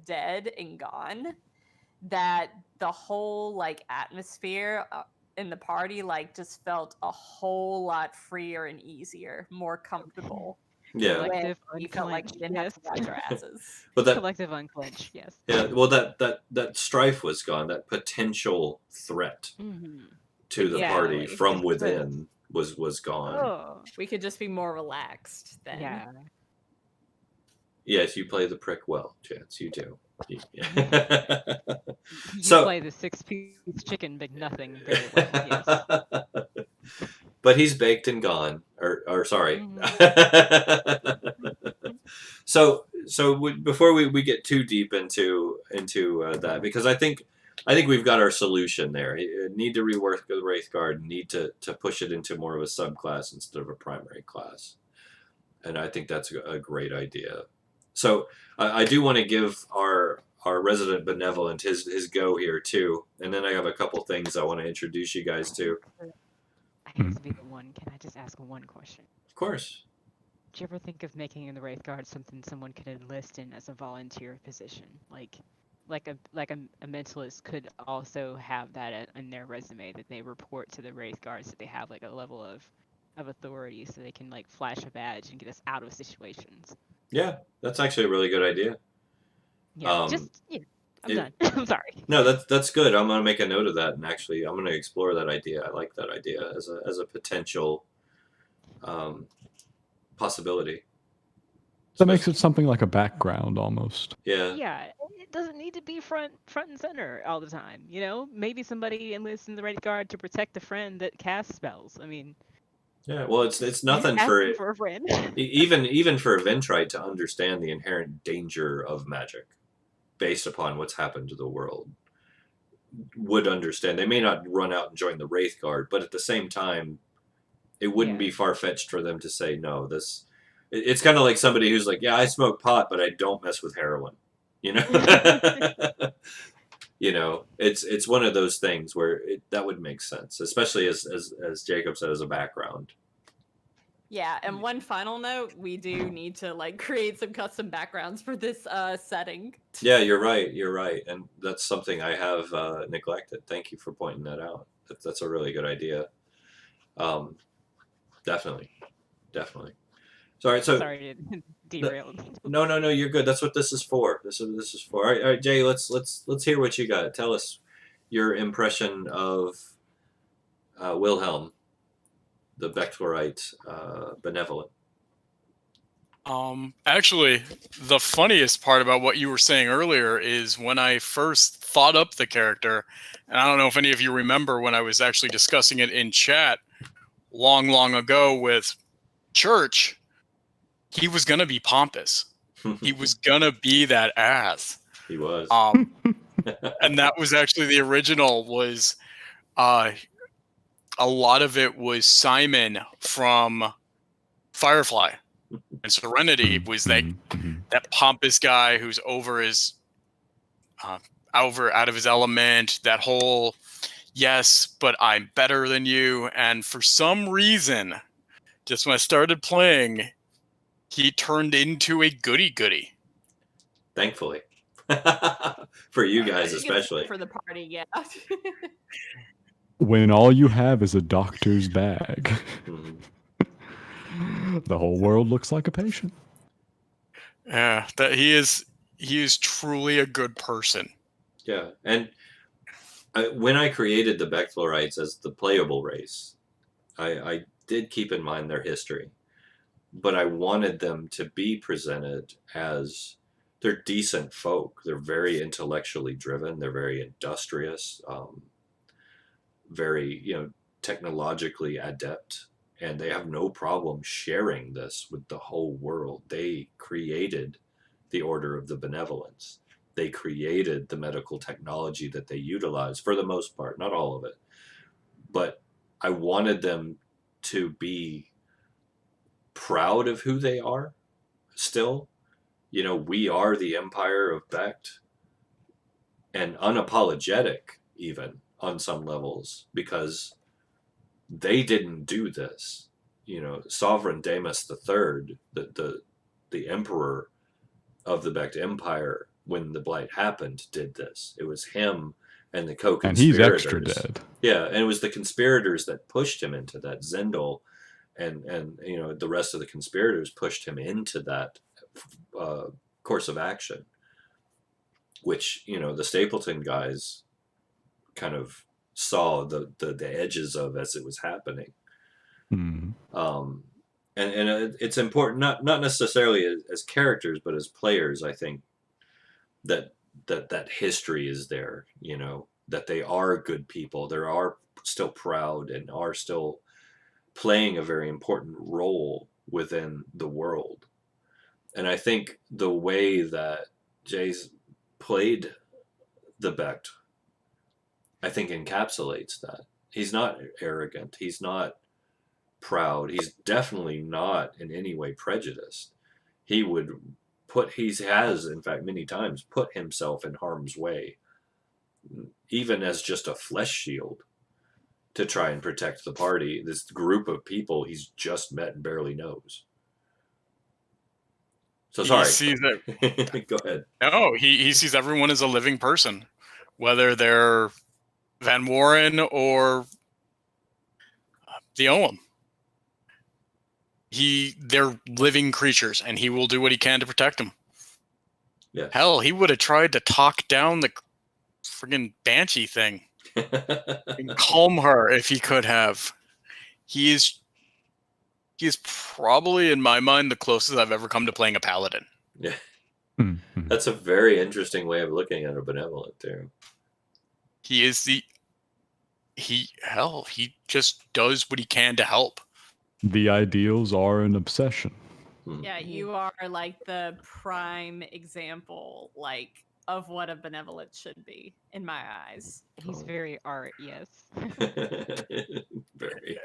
dead and gone, that the whole like atmosphere in the party like just felt a whole lot freer and easier, more comfortable. yeah. When Collective you felt like you unclench. didn't have Yes. to watch your asses. But that, Collective unclench. Yes. yeah, well, that strife was gone. That potential threat Mhm. to the party Exactly. from Yes. within was gone. Oh. We could just be more relaxed then. Yeah. Yes, you play the prick well, Chance. You do. You So, play the 6-piece chicken McNuthing very well. Yes. but he's baked and gone. Or sorry. So before we get too deep into that, because I think we've got our solution there. Need to rework the Wraith Guard. Need to push it into more of a subclass instead of a primary class. And I think that's a great idea. So I do want to give our resident benevolent his go here too, and then I have a couple things I want to introduce you guys to. I hate to be the one. Can I just ask one question? Of course. Do you ever think of making in the Wraith Guard something someone could enlist in as a volunteer position? Like a mentalist could also have that in their resume, that they report to the Wraith Guard, so they have like a level of authority, so they can like flash a badge and get us out of situations. Yeah, that's actually a really good idea. Yeah, I'm done. I'm sorry. No, that's good. I'm gonna make a note of that, and actually, I'm gonna explore that idea. I like that idea as a potential possibility. That makes it something like a background almost. Yeah. Yeah, it doesn't need to be front and center all the time. Maybe somebody enlists in the Wraith Guard to protect a friend that casts spells. I mean, Yeah. Well, it's you're nothing for asking for a friend. even for a Ventrite to understand the inherent danger of magic, based upon what's happened to the world, would understand. They may not run out and join the Wraith Guard, but at the same time, it wouldn't be far fetched for them to say no. It's kind of like somebody who's like, yeah, I smoke pot, but I don't mess with heroin. It's one of those things where that would make sense, especially as Jacob said, as a background. Yeah, and one final note, we do need to like create some custom backgrounds for this setting. Yeah, you're right. You're right, and that's something I have neglected. Thank you for pointing that out. That's a really good idea. Definitely, definitely. Sorry. So Sorry to derail. no. You're good. That's what this is for. This is for. All right, Jay. Let's hear what you got. Tell us your impression of Wilhelm, the Bechtelite benevolent. Actually, the funniest part about what you were saying earlier is when I first thought up the character, and I don't know if any of you remember when I was actually discussing it in chat long ago with Church, he was gonna be pompous. He was gonna be that ass. He was. And that was actually the original. Was a lot of it was Simon from Firefly. And Serenity was that pompous guy who's over his out of his element. That whole yes, but I'm better than you. And for some reason, just when I started playing, he turned into a goody. Thankfully, for you guys especially. For the party, yeah. When all you have is a doctor's bag, the whole world looks like a patient. Yeah, that he is truly a good person. Yeah, and when I created the Bechtelrites as the playable race, I did keep in mind their history, but I wanted them to be presented as they're decent folk. They're very intellectually driven. They're very industrious, very technologically adept, and they have no problem sharing this with the whole world. They created the Order of the Benevolence. They created the medical technology that they utilize for the most part, not all of it. But I wanted them to be proud of who they are still. We are the Empire of Becht, and unapologetic even on some levels, because they didn't do this. Sovereign Damas III, the emperor of the Becht Empire, when the Blight happened, did this. It was him and the co-conspirators. And he's extra dead. Yeah, and it was the conspirators that pushed him into that. Zendel and the rest of the conspirators pushed him into that course of action, which the Stapleton guys kind of saw the edges of as it was happening. Mm. And it's important, not necessarily as characters, but as players. I think that history is there. That they are good people. They are still proud and are still playing a very important role within the world. And I think the way that Jay's played the Becht, I think, encapsulates that. He's not arrogant. He's not proud. He's definitely not in any way prejudiced. He has, in fact, many times put himself in harm's way, even as just a flesh shield, to try and protect the party, this group of people he's just met and barely knows. So sorry. He sees that. Go ahead. No, he sees everyone as a living person, whether they're Van Warren or the Olam. They're living creatures, and he will do what he can to protect them. Yeah. Hell, he would have tried to talk down the friggin' Banshee thing and calm her if he could have. He is probably, in my mind, the closest I've ever come to playing a paladin. Yeah. Mm-hmm. That's a very interesting way of looking at a benevolent too. He just does what he can to help. The ideals are an obsession. Yeah, you are like the prime example, like, of what a benevolent should be, in my eyes. He's very art, yes. Very.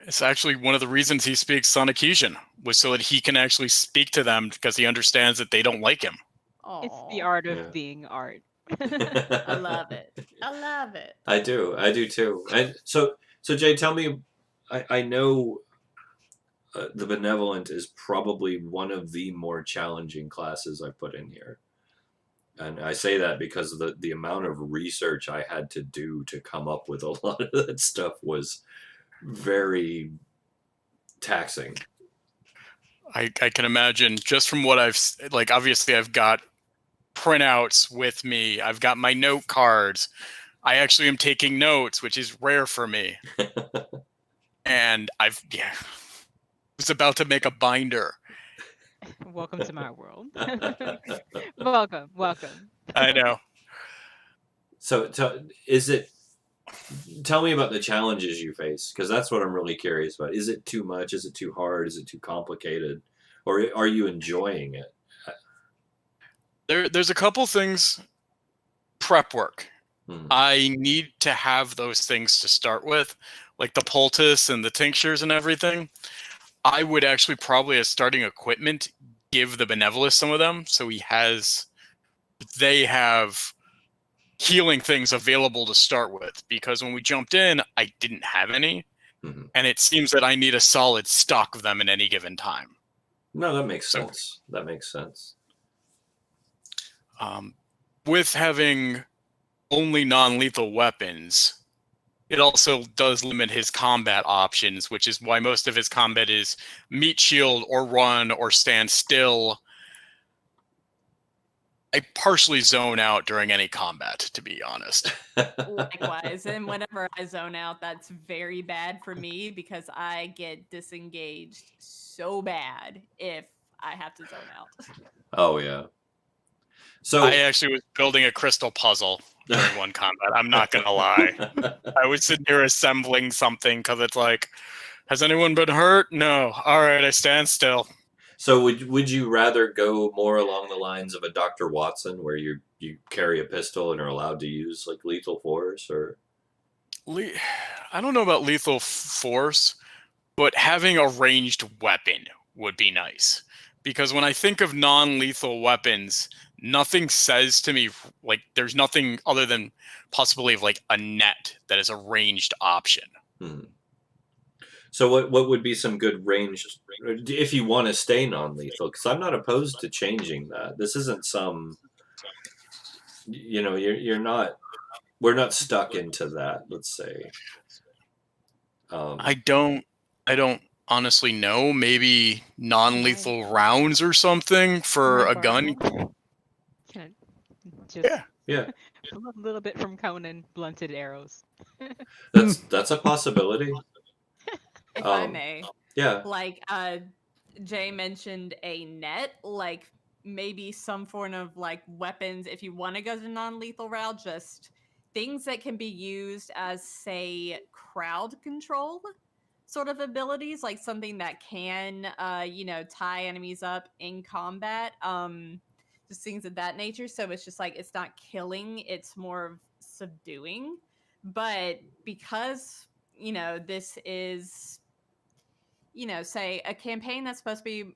It's actually one of the reasons he speaks Sonokisian, was so that he can actually speak to them, because he understands that they don't like him. Aww. It's the art of being art. I love it. I love it. I do too. So Jay, tell me, I know the benevolent is probably one of the more challenging classes I've put in here. And I say that because the amount of research I had to do to come up with a lot of that stuff was very taxing. I can imagine just from what like, obviously I've got printouts with me. I've got my note cards. I actually am taking notes, which is rare for me. And was about to make a binder. Welcome to my world. Welcome. I know. So, tell me about the challenges you face, because that's what I'm really curious about. Is it too much? Is it too hard? Is it too complicated? Or are you enjoying it? There's a couple things. Prep work. I need to have those things to start with, like the poultice and the tinctures and everything. I would actually probably, as starting equipment, give the benevolist some of them, so they have healing things available to start with, because when we jumped in, I didn't have any, and it seems that I need a solid stock of them at any given time. No, that makes sense. That makes sense. With having only non-lethal weapons, it also does limit his combat options, which is why most of his combat is meat shield or run or stand still. I partially zone out during any combat, to be honest. Likewise, and whenever I zone out, that's very bad for me because I get disengaged so bad if I have to zone out. Oh yeah. So I actually was building a crystal puzzle during one combat. I'm not gonna lie. I was sitting here assembling something because it's like, has anyone been hurt? No. All right, I stand still. So would you rather go more along the lines of a Dr. Watson, where you carry a pistol and are allowed to use like lethal force, or? I don't know about lethal force, but having a ranged weapon would be nice. Because when I think of non-lethal weapons, nothing says to me, like, there's nothing other than possibly like a net that is a ranged option. So what would be some good range if you want to stay non-lethal? Because I'm not opposed to changing that. This isn't some, you're not. We're not stuck into that. Let's say. I don't honestly know. Maybe non-lethal rounds or something for a gun. Can I just Yeah. a little bit from Conan, blunted arrows. That's a possibility. If I may. Yeah. Like Jay mentioned a net, like maybe some form of like weapons if you want to go the non-lethal route, just things that can be used as, say, crowd control sort of abilities, like something that can tie enemies up in combat. Just things of that nature. So it's just like it's not killing, it's more of subduing. But because, this is, say a campaign that's supposed to be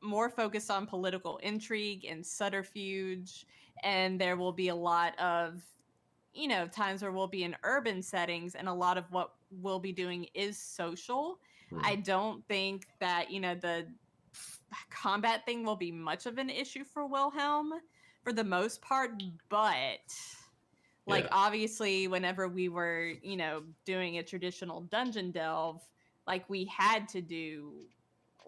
more focused on political intrigue and subterfuge, and there will be a lot of times where we'll be in urban settings, and a lot of what we'll be doing is social. I don't think that the combat thing will be much of an issue for Wilhelm for the most part, but obviously whenever we were doing a traditional dungeon delve, like we had to do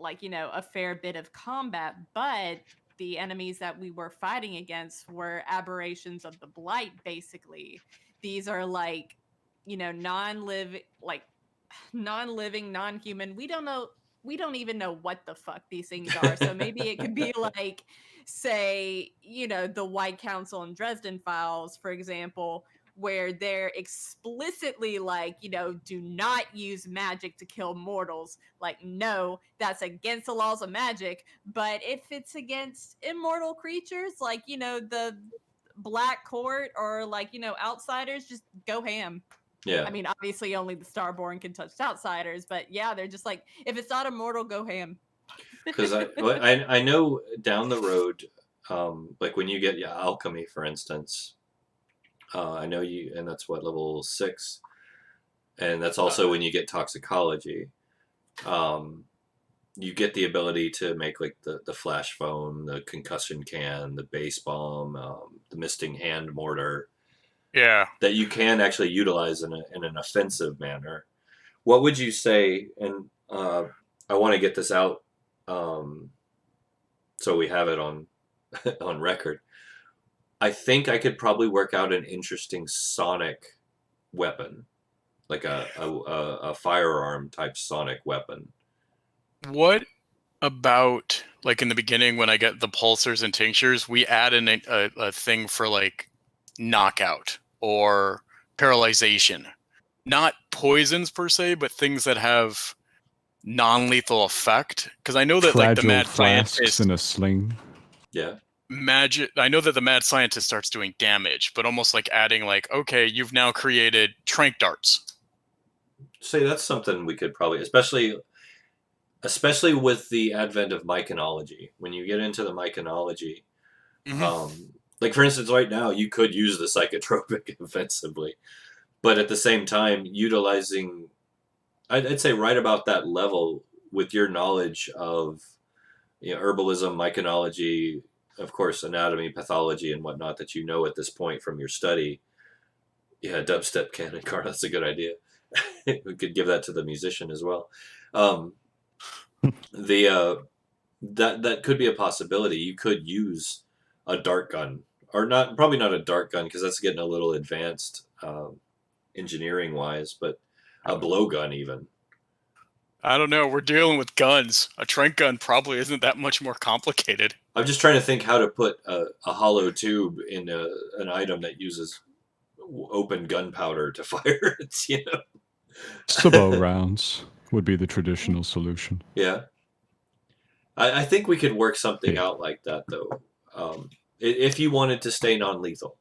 a fair bit of combat, but the enemies that we were fighting against were aberrations of the blight. Basically, these are non-living, non-human. We don't even know what the fuck these things are. So maybe it could be like, say, the White Council and Dresden Files, for example, where they're explicitly like, do not use magic to kill mortals. Like, no, that's against the laws of magic. But if it's against immortal creatures, like, the Black Court or outsiders, just go ham. Yeah. I mean, obviously only the Starborn can touch outsiders, but yeah, they're just like, if it's not immortal, go ham. Because I know down the road, like when you get alchemy, for instance, I know you, and that's what, level 6, and that's also when you get toxicology. you get the ability to make like the flash foam, the concussion can, the base bomb, the misting hand mortar Yeah. that you can actually utilize in an offensive manner. What would you say? And I want to get this out so we have it on on record. I think I could probably work out an interesting sonic weapon, like a firearm type sonic weapon. What about like in the beginning when I get the pulsars and tinctures, we add in a thing for like knockout or paralyzation, not poisons per se, but things that have non-lethal effect. Because I know that like the Fragile mad flasks scientist in a sling. Yeah. I know that the mad scientist starts doing damage, but almost like adding like, okay, you've now created trank darts. Say that's something we could probably, especially with the advent of myconology. When you get into the myconology, like for instance, right now you could use the psychotropic offensively, but at the same time, utilizing, I'd say right about that level with your knowledge of herbalism, myconology, of course, anatomy, pathology, and whatnot that you know at this point from your study. Yeah, dubstep cannon car. That's a good idea. We could give that to the musician as well. Um, the that could be a possibility. You could use a dart gun, or not, probably not a dart gun because that's getting a little advanced engineering wise, but a blowgun even. I don't know. We're dealing with guns. A trank gun probably isn't that much more complicated. I'm just trying to think how to put a hollow tube in an item that uses open gunpowder to fire it. Sabot rounds would be the traditional solution. Yeah. I think we could work something Yeah. out like that, though. If you wanted to stay non-lethal.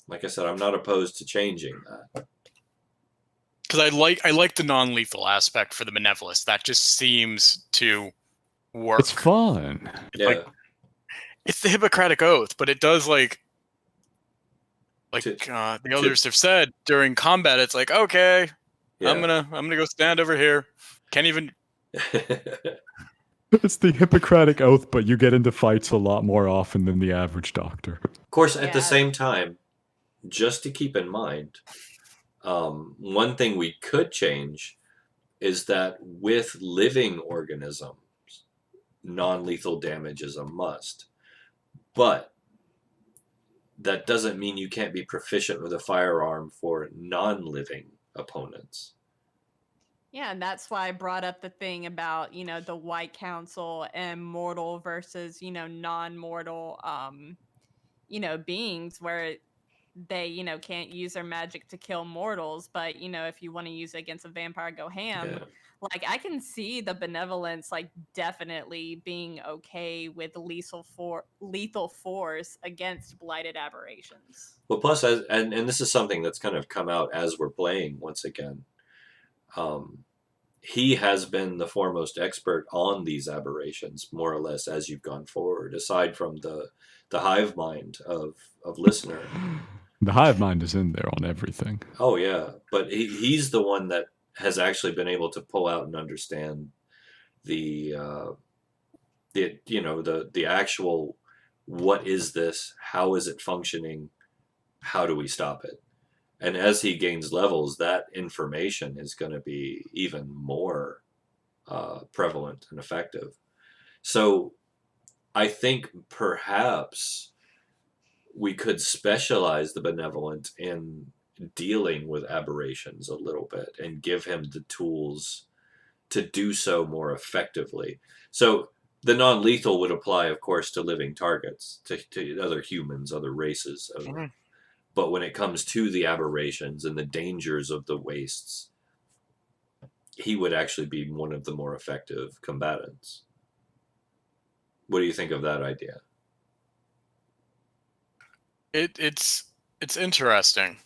Like I said, I'm not opposed to changing that. Because I like the non-lethal aspect for the benevolence. That just seems to work. It's fun. It's Yeah. like it's the Hippocratic Oath, but it does like the elders have said during combat. It's like, okay, Yeah. I'm gonna go stand over here. Can't even. It's the Hippocratic Oath, but you get into fights a lot more often than the average doctor. Of course, at the Yeah. same time, just to keep in mind, one thing we could change is that with living organisms, non-lethal damage is a must. But that doesn't mean you can't be proficient with a firearm for non-living opponents. Yeah, and that's why I brought up the thing about, the White Council and mortal versus, non-mortal, beings where they, can't use their magic to kill mortals, but, if you want to use it against a vampire, go ham. Yeah. Like, I can see the benevolence, like, definitely being okay with lethal force against blighted aberrations. Well, plus, and this is something that's kind of come out as we're playing once again. He has been the foremost expert on these aberrations, more or less, as you've gone forward. Aside from the hive mind of listener. The hive mind is in there on everything. Oh yeah, but he's the one that has actually been able to pull out and understand the actual what is this? How is it functioning? How do we stop it? And as he gains levels, that information is going to be even more prevalent and effective. So I think perhaps we could specialize the benevolent in dealing with aberrations a little bit and give him the tools to do so more effectively. So the non-lethal would apply, of course, to living targets, to other humans, other races. But when it comes to the aberrations and the dangers of the wastes, he would actually be one of the more effective combatants. What do you think of that idea? It's interesting.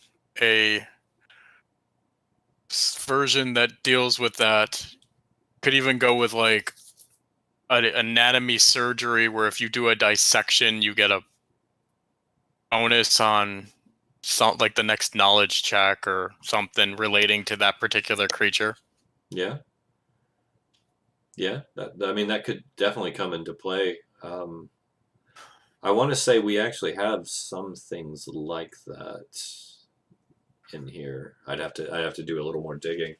A version that deals with that could even go with like an anatomy surgery where if you do a dissection, you get a bonus on like the next knowledge check or something relating to that particular creature. Yeah. Yeah, I mean, that could definitely come into play. I want to say we actually have some things like that in here. I'd have to do a little more digging.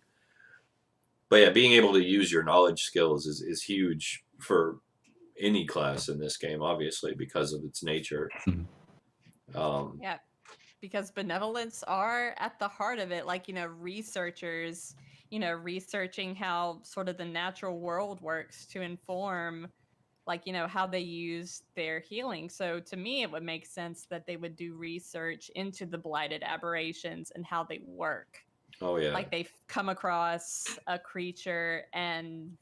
But yeah, being able to use your knowledge skills is huge for any class in this game, obviously, because of its nature. Mhm. Yeah, because benevolence are at the heart of it. Like, researchers, researching how sort of the natural world works to inform, like, how they use their healing. So to me, it would make sense that they would do research into the blighted aberrations and how they work. Oh yeah, Like, they come across a creature and,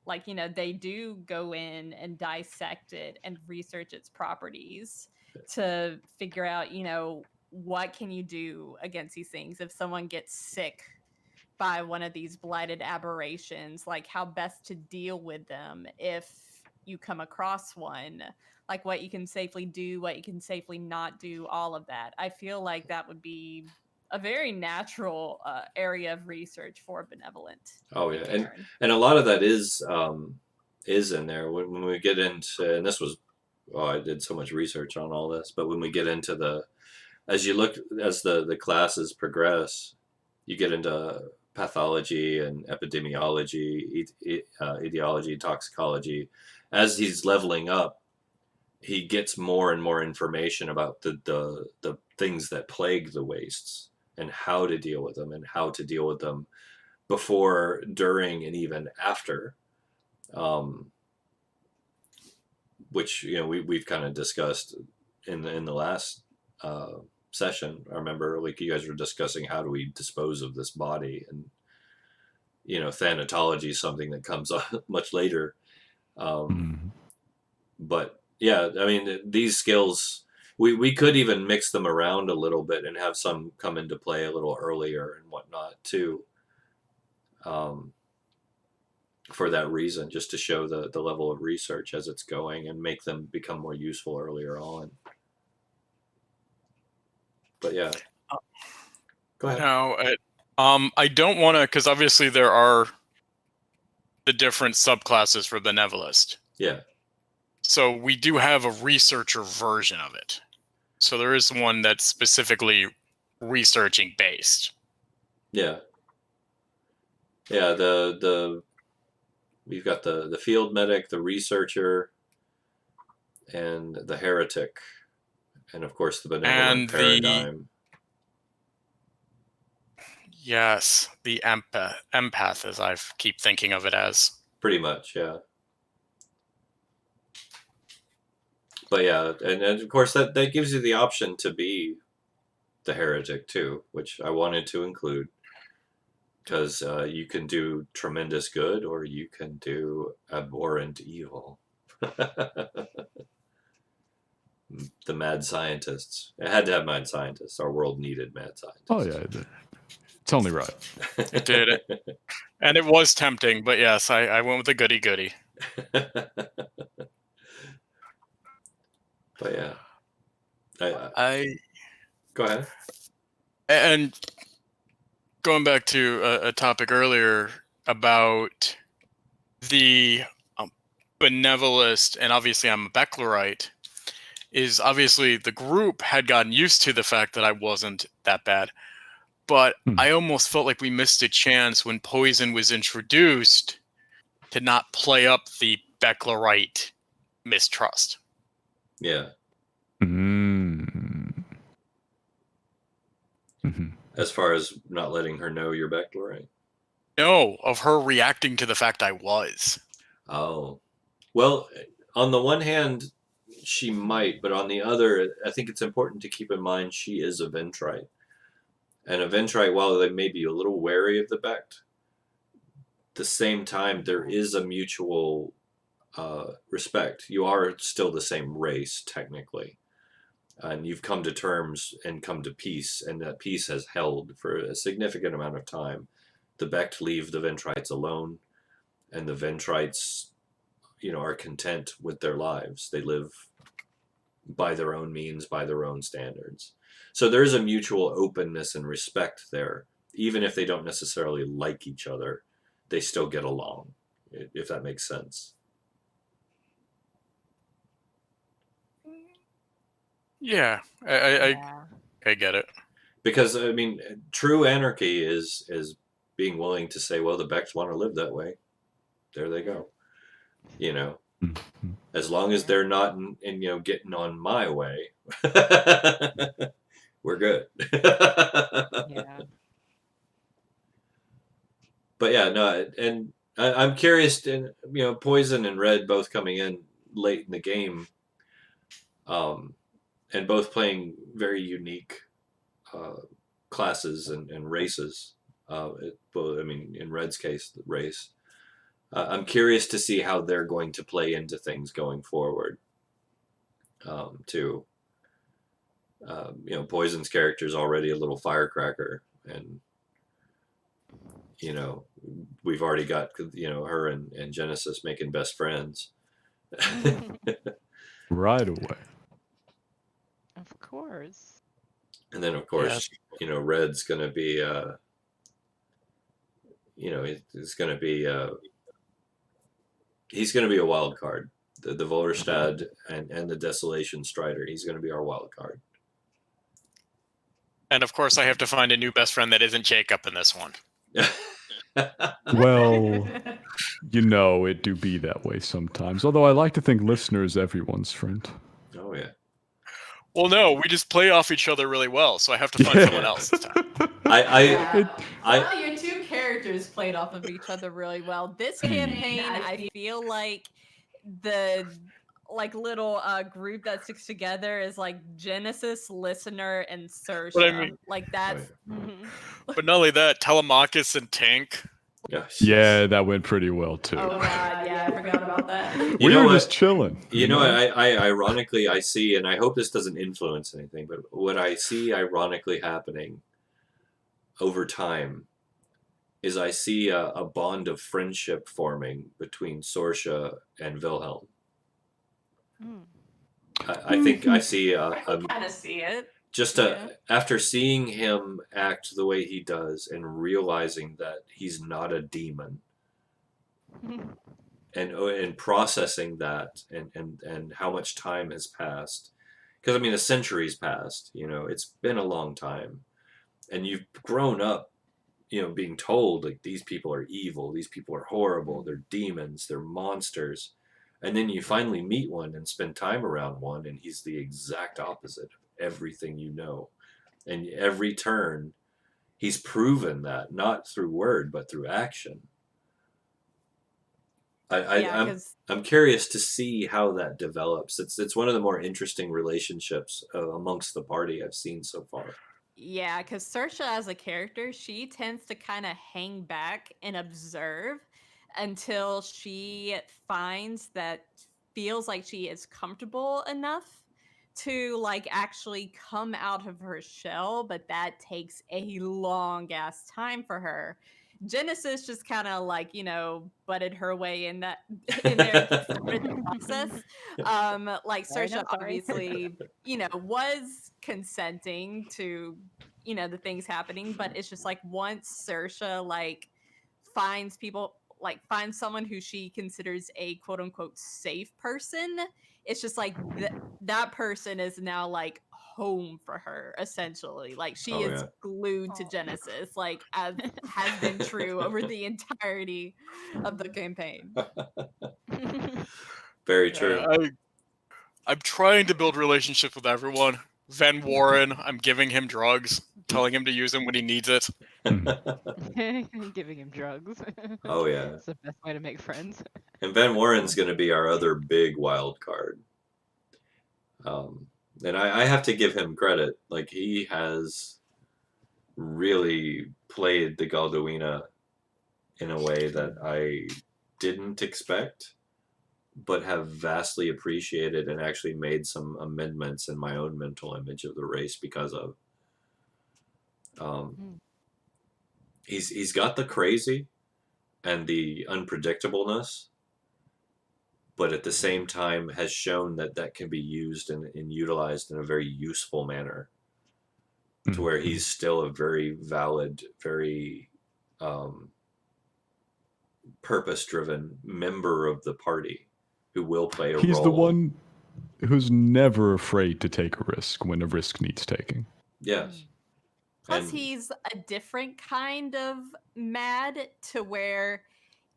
like, they do go in and dissect it and research its properties to figure out, what can you do against these things if someone gets sick by one of these blighted aberrations, like how best to deal with them if you come across one, like what you can safely do, what you can safely not do, all of that. I feel like that would be a very natural area of research for benevolent oh in yeah, Cairn. and a lot of that is in there when we get into, and this was, oh, I did so much research on all this, but when we get into as the classes progress, you get into pathology and epidemiology, etiology, toxicology. As he's leveling up, he gets more and more information about the things that plague the wastes and how to deal with them and how to deal with them before, during, and even after. Um, which we've kind of discussed in the last session. I remember like you guys were discussing how do we dispose of this body, and thanatology is something that comes up much later. Mhm. But yeah, I mean these skills, we could even mix them around a little bit and have some come into play a little earlier and whatnot too. Um, for that reason, just to show the level of research as it's going and make them become more useful earlier on. But yeah, go ahead. Now, I don't want to, because obviously there are the different subclasses for Benevolist. Yeah, So we do have a researcher version of it. So there is one that's specifically researching based. yeah, yeah. The we've got the field medic, the researcher, and the heretic, and of course the benevolent And the, paradigm. yes, the empath, as I keep thinking of it as. Pretty much, yeah. But yeah, and of course that gives you the option to be the heretic too, which I wanted to include, because you can do tremendous good or you can do abhorrent evil. The mad scientists. It had to have mad scientists. Our world needed mad scientists. Oh yeah, it's only right. It did. And it was tempting, but yes, I went with the goody-goody. But yeah, I go ahead. And going back to a topic earlier about the benevolist, and obviously I'm a Becklerite, is obviously the group had gotten used to the fact that I wasn't that bad. But I almost felt like we missed a chance when poison was introduced to not play up the Becklerite mistrust. Yeah. Mm. Mm-hmm. As far as not letting her know you're Beckler, No, of her reacting to the fact I was. Oh. Well, on the one hand, she might, but on the other, I think it's important to keep in mind she is a Ventrite. And a Ventrite, while they may be a little wary of the Becht, at the same time, there is a mutual respect. You are still the same race, technically. And you've come to terms and come to peace, and that peace has held for a significant amount of time. The Becht leave the Ventrites alone, and the Ventrites, are content with their lives. They live by their own means, by their own standards. So there is a mutual openness and respect there. Even if they don't necessarily like each other, they still get along, if that makes sense. Yeah, Yeah. I get it. Because I mean, true anarchy is being willing to say, well, the Becks want to live that way. There they go. You know, Mhm. as long as they're not in getting on my way, we're good. Yeah. But yeah, no, and I'm curious. Poison and Red both coming in late in the game, and both playing very unique classes and races. Well, I mean, in Red's case, the race. I'm curious to see how they're going to play into things going forward. Too, Poison's character is already a little firecracker, and we've already got her and Genesis making best friends. Right away. Of course. And then of course, Red's gonna be it's gonna be he's gonna be a wild card. The Vollerstad and the Desolation Strider, he's gonna be our wild card. And of course, I have to find a new best friend that isn't Jacob in this one. Well, it do be that way sometimes. Although I like to think listener is everyone's friend. Oh yeah. Well, no, we just play off each other really well, so I have to find someone else this time. Well, your two characters played off of each other really well. This campaign, I feel like the little group that sticks together is like Genesis, Listener, and Saoirse. But I mean- like that's But not only that, Telemachus and Tank. Yeah, that went pretty well too. oh god, yeah, I forgot about that. We were just chilling. I ironically I see, and I hope this doesn't influence anything, but what I see ironically happening over time is I see a bond of friendship forming between Saoirse and Wilhelm. I think I see I kind of see it. just after seeing him act the way he does and realizing that he's not a demon, and processing that, and how much time has passed, because I mean a century's passed. It's been a long time, and you've grown up being told like these people are evil, these people are horrible, they're demons, they're monsters, and then you finally meet one and spend time around one, and he's the exact opposite of everything and every turn he's proven that, not through word but through action. I'm curious to see how that develops. It's one of the more interesting relationships amongst the party I've seen so far. Yeah, because Saoirse as a character, she tends to kind of hang back and observe until she feels like she is comfortable enough to actually come out of her shell, but that takes a long ass time for her. Genesis just kind of butted her way in there to start the process. Saoirse obviously, was consenting to the things happening, but it's just once Saoirse finds someone who she considers a quote unquote safe person, it's just that person is now home for her, essentially. She is glued to Genesis, as has been true over the entirety of the campaign. Very true. I'm trying to build relationships with everyone. Van Warren, I'm giving him drugs, telling him to use them when he needs it. Giving him drugs. Oh yeah. It's the best way to make friends. And Van Warren's going to be our other big wild card. And I have to give him credit. He has really played the Galduina in a way that I didn't expect, but have vastly appreciated and actually made some amendments in my own mental image of the race because of. He's got the crazy and the unpredictableness, but at the same time has shown that can be used and utilized in a very useful manner, to where he's still a very valid, very purpose-driven member of the party who will play a He's role. the one who's never afraid to take a risk when a risk needs taking. Yes. Plus, And- he's a different kind of mad to where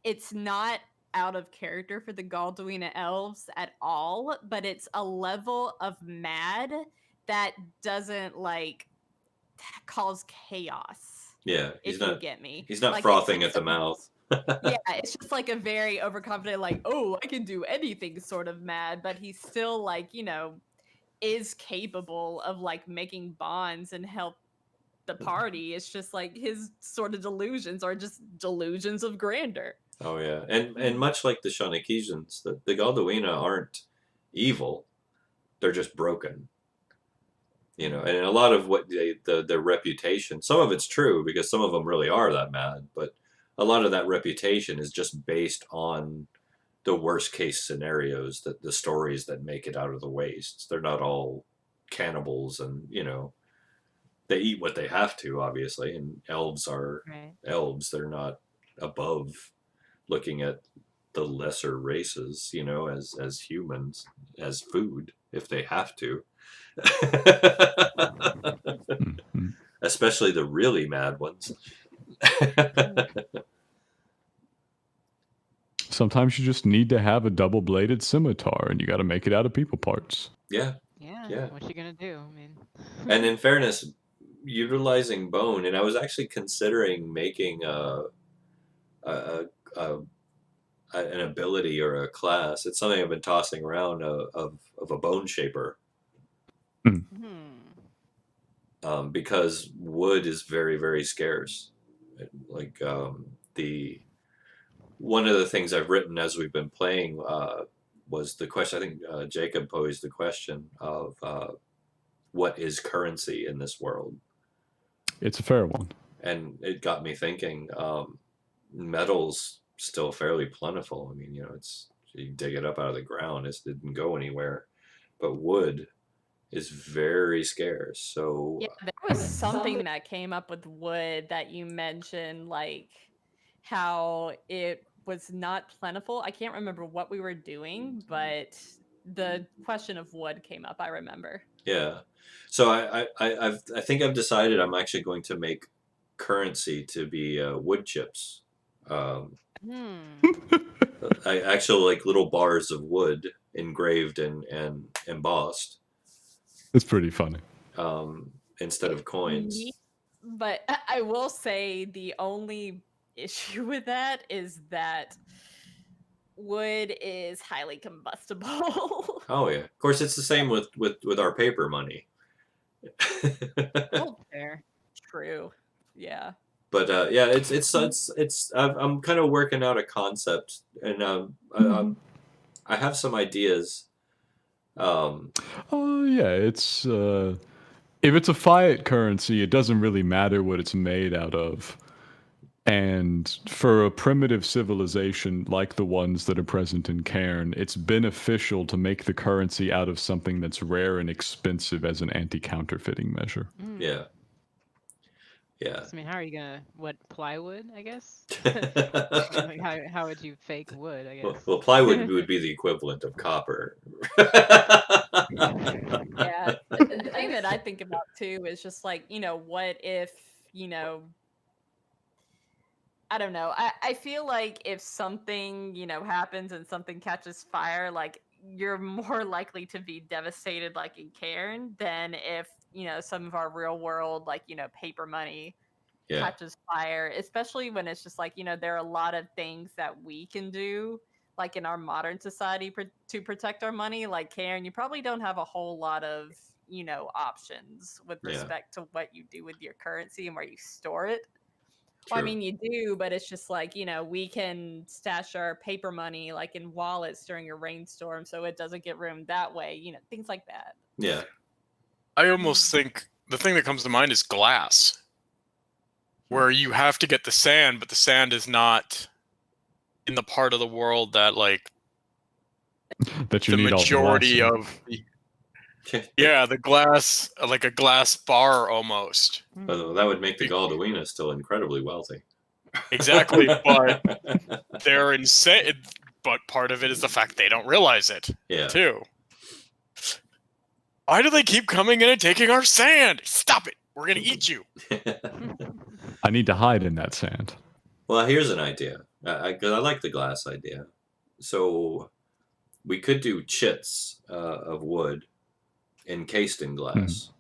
it's not out of character for the Galduina elves at all, but it's a level of mad that doesn't like cause chaos. Yeah, If you get me, he's not like, frothing it's at the mouth. yeah, it's just like a very overconfident, like, oh, I can do anything sort of mad, but he's still like, is capable of like making bonds and help the party. It's just like his sort of delusions are just delusions of grandeur. Oh yeah, and much like the Shanakizans, the Galduina aren't evil; they're just broken. And a lot of what their reputation, some of it's true because some of them really are that mad, but a lot of that reputation is just based on the worst case scenarios, that the stories that make it out of the wastes. They're not all cannibals, and they eat what they have to, obviously, and elves are elves. They're not above looking at the lesser races, as humans, as food, if they have to. Mhm. Especially the really mad ones. Sometimes you just need to have a double-bladed scimitar, and you got to make it out of people parts. Yeah. What you gonna do? I mean, And in fairness, utilizing bone, and I was actually considering making a an ability or a class. It's something I've been tossing around of a bone shaper. Because wood is very, very scarce. Like one of the things I've written as we've been playing was the question. I think Jacob posed the question of what is currency in this world. It's a fair one. And it got me thinking. Metal's still fairly plentiful. I mean, you dig it up out of the ground. It didn't go anywhere. But wood is very scarce. So yeah, there was something that came up with wood that you mentioned, like how it was not plentiful. I can't remember what we were doing, but the question of wood came up. I remember. Yeah. So I think I've decided I'm actually going to make currency to be wood chips. I actually like little bars of wood engraved and embossed. It's pretty funny. Instead of coins. But I will say the only issue with that is that wood is highly combustible. Oh yeah. Of course, it's the same with our paper money. fair. True. Yeah. But yeah, it's I'm kind of working out a concept, and I have some ideas. Yeah, it's if it's a fiat currency, it doesn't really matter what it's made out of. And for a primitive civilization like the ones that are present in Cairne, it's beneficial to make the currency out of something that's rare and expensive as an anti-counterfeiting measure. Yeah. Yeah. I mean, how are you gonna plywood? I guess. Like, how would you fake wood? I guess. Well, plywood would be the equivalent of copper. Yeah. The thing that I think about too is just like, what if, I don't know. I feel like if something, happens and something catches fire, like you're more likely to be devastated like in Cairn than if, some of our real world, like, paper money catches fire, especially when it's just like, there are a lot of things that we can do, like in our modern society to protect our money. Like Cairn, you probably don't have a whole lot of, options with respect to what you do with your currency and where you store it. Well, I mean, you do, but it's just like, we can stash our paper money like in wallets during a rainstorm so it doesn't get ruined that way, things like that. Yeah. I almost think the thing that comes to mind is glass, where you have to get the sand, but the sand is not in the part of the world that, like, that you the need majority all the of the glass, like a glass bar almost. Although that would make the Galduina still incredibly wealthy. Exactly, but they're insane. But part of it is the fact they don't realize it, Yeah. too. Why do they keep coming in and taking our sand? Stop it! We're gonna eat you. I need to hide in that sand. Well, here's an idea. 'Cause I like the glass idea. So we could do chits of wood encased in glass.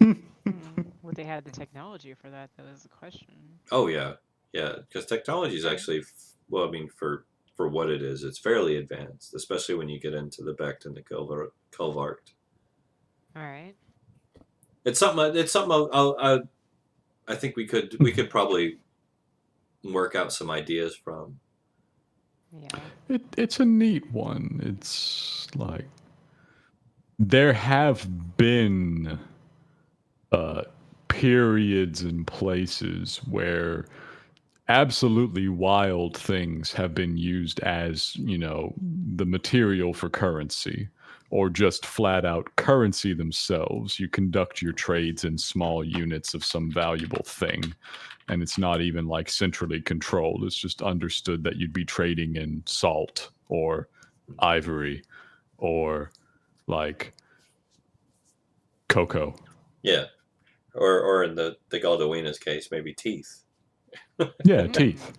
Would they have the technology for that? That is the question. Oh yeah, yeah. Because technology is actually, well, I mean, for what it is, it's fairly advanced, especially when you get into the Becht and the Culvart. All right. It's something. It's something. I think we could probably work out some ideas from. Yeah. It's a neat one. It's like there have been periods and places where absolutely wild things have been used as, the material for currency, or just flat out currency themselves. You conduct your trades in small units of some valuable thing, and it's not even like centrally controlled. It's just understood that you'd be trading in salt or ivory or like cocoa. Yeah, or in the Galdawina's case, maybe teeth. Yeah, teeth.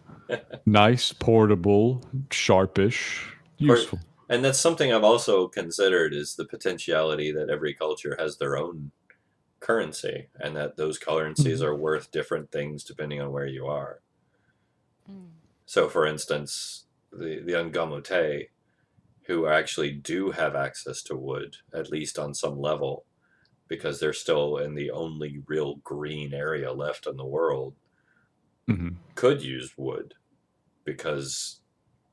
Nice, portable, sharpish, useful. And that's something I've also considered, is the potentiality that every culture has their own currency, and that those currencies are worth different things depending on where you are. So, for instance, the Ungamote, who actually do have access to wood, at least on some level, because they're still in the only real green area left in the world, could use wood because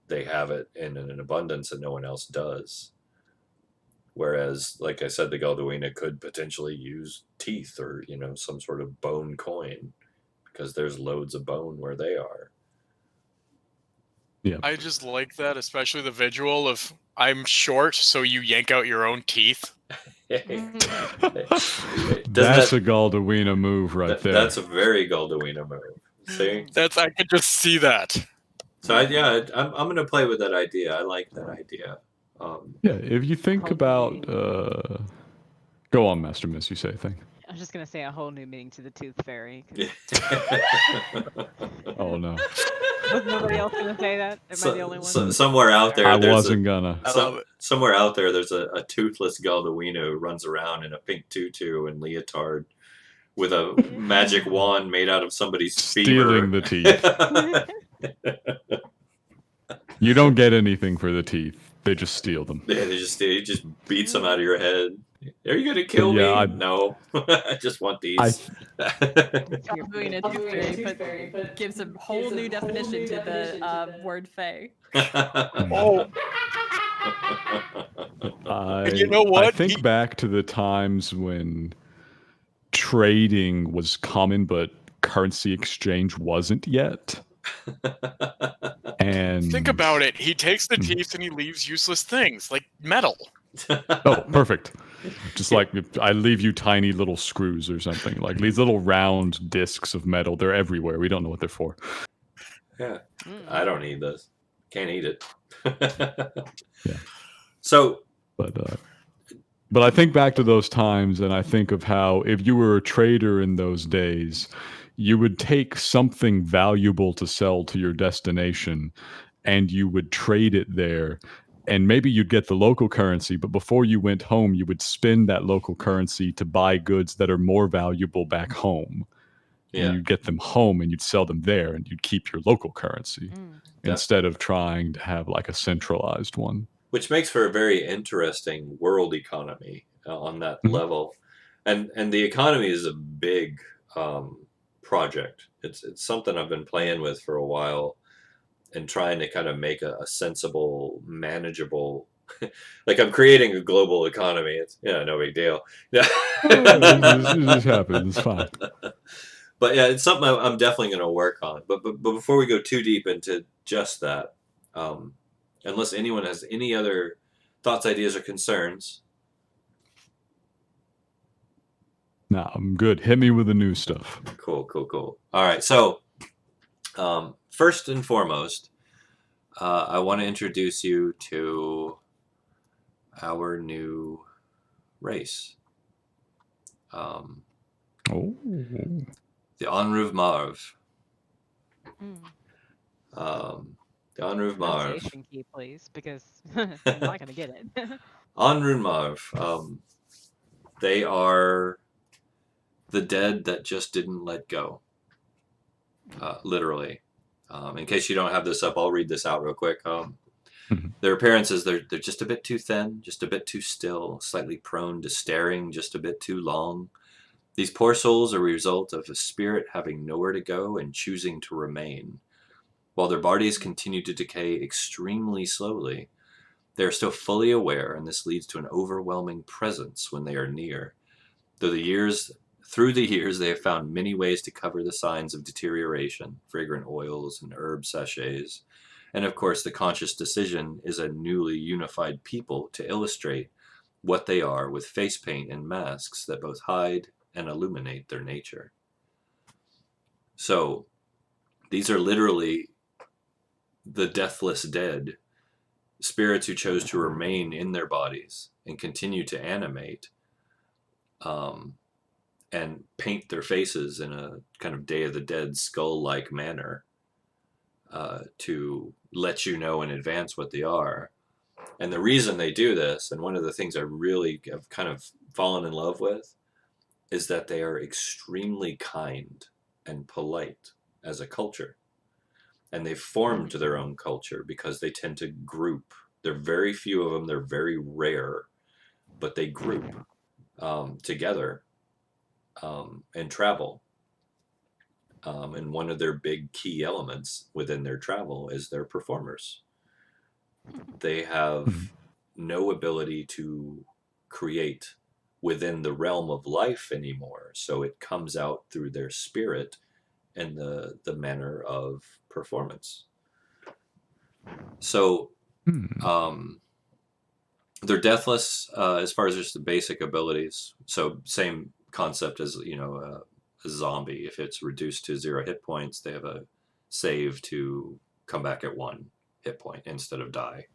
they have it in an abundance that no one else does. Whereas, like I said, the Galdawina could potentially use teeth or, some sort of bone coin, because there's loads of bone where they are. Yeah. I just like that, especially the visual of I'm short, so you yank out your own teeth. That's a Galdawina move right there. That's a very Galdawina move. See? I could just see that. So I'm going to play with that idea. I like that idea. Yeah, if you think about, go on, Master Miss, you say a thing. I was just gonna say a whole new meaning to the tooth fairy. Oh no! Was nobody else gonna say that? Am I the only one? Somewhere out there, I wasn't gonna. I love it. Somewhere out there, there's a toothless Galdawina who runs around in a pink tutu and leotard with a magic wand made out of somebody's stealing femur. the teeth. You don't get anything for the teeth. They just steal them. Yeah, he just beats them out of your head. Are you gonna kill me? No, I just want these. Doing a tooth fairy, but gives a whole new definition to the word "fey." And you know what? I think back to the times when trading was common, but currency exchange wasn't yet. And think about it. He takes the teeth and he leaves useless things like metal. Oh, perfect. Just like I leave you tiny little screws or something, like these little round discs of metal. They're everywhere. We don't know what they're for. Yeah, I don't need this. Can't eat it. Yeah. So, but I think back to those times, and I think of how if you were a trader in those days, you would take something valuable to sell to your destination, and you would trade it there. And maybe you'd get the local currency, but before you went home, you would spend that local currency to buy goods that are more valuable back home. Yeah. And you'd get them home and you'd sell them there, and you'd keep your local currency instead of trying to have like a centralized one. Which makes for a very interesting world economy on that level. And the economy is a big project. It's something I've been playing with for a while, and trying to kind of make a sensible, manageable, like I'm creating a global economy. It's no big deal. It just happens. It's fine. But yeah, it's something I'm definitely going to work on. But before we go too deep into just that, unless anyone has any other thoughts, ideas, or concerns. No, I'm good. Hit me with the new stuff. Cool. All right, so First and foremost, I want to introduce you to our new race. Um, Oh. the Enruv Marv. Mm. The Enruv Marv. Pronunciation key, please, because I'm not gonna get it. Enruv Marv. They are the dead that just didn't let go. Literally. In case you don't have this up, I'll read this out real quick. Their appearances, they're just a bit too thin, just a bit too still, slightly prone to staring just a bit too long. These poor souls are a result of a spirit having nowhere to go and choosing to remain. While their bodies continue to decay extremely slowly, they are still fully aware, and this leads to an overwhelming presence when they are near. Through the years, they have found many ways to cover the signs of deterioration, fragrant oils and herb sachets. And of course, the conscious decision is a newly unified people to illustrate what they are with face paint and masks that both hide and illuminate their nature. So, these are literally the deathless dead, spirits who chose to remain in their bodies and continue to animate and paint their faces in a kind of Day of the Dead skull-like manner to let you know in advance what they are. And the reason they do this, and one of the things I really have kind of fallen in love with, is that they are extremely kind and polite as a culture. And they've formed their own culture because they tend to group. There are very few of them, they're very rare, but they group together and travel. And one of their big key elements within their travel is their performers. They have no ability to create within the realm of life anymore, so it comes out through their spirit and the manner of performance. So they're deathless as far as just the basic abilities. So same concept as a zombie. If it's reduced to 0 hit points, they have a save to come back at 1 hit point instead of die.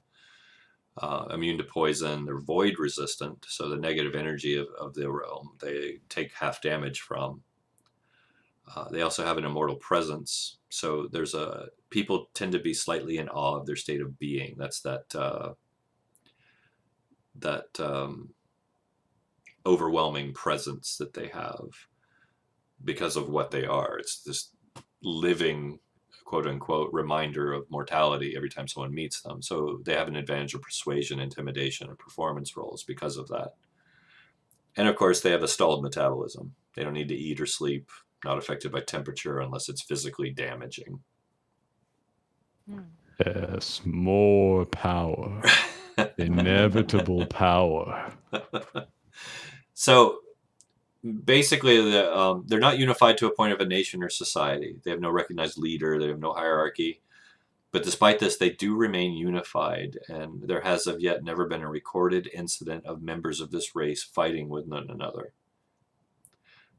Immune to poison. They're void resistant, so the negative energy of the realm they take half damage from. They also have an immortal presence, so people tend to be slightly in awe of their state of being. That's that overwhelming presence that they have because of what they are. It's this living, quote unquote, reminder of mortality every time someone meets them. So they have an advantage of persuasion, intimidation, and performance rolls because of that. And of course, they have a stalled metabolism. They don't need to eat or sleep, not affected by temperature unless it's physically damaging. Yes, more power. Inevitable power. So basically, they're not unified to a point of a nation or society. They have no recognized leader. They have no hierarchy. But despite this, they do remain unified, and there has of yet never been a recorded incident of members of this race fighting with one another.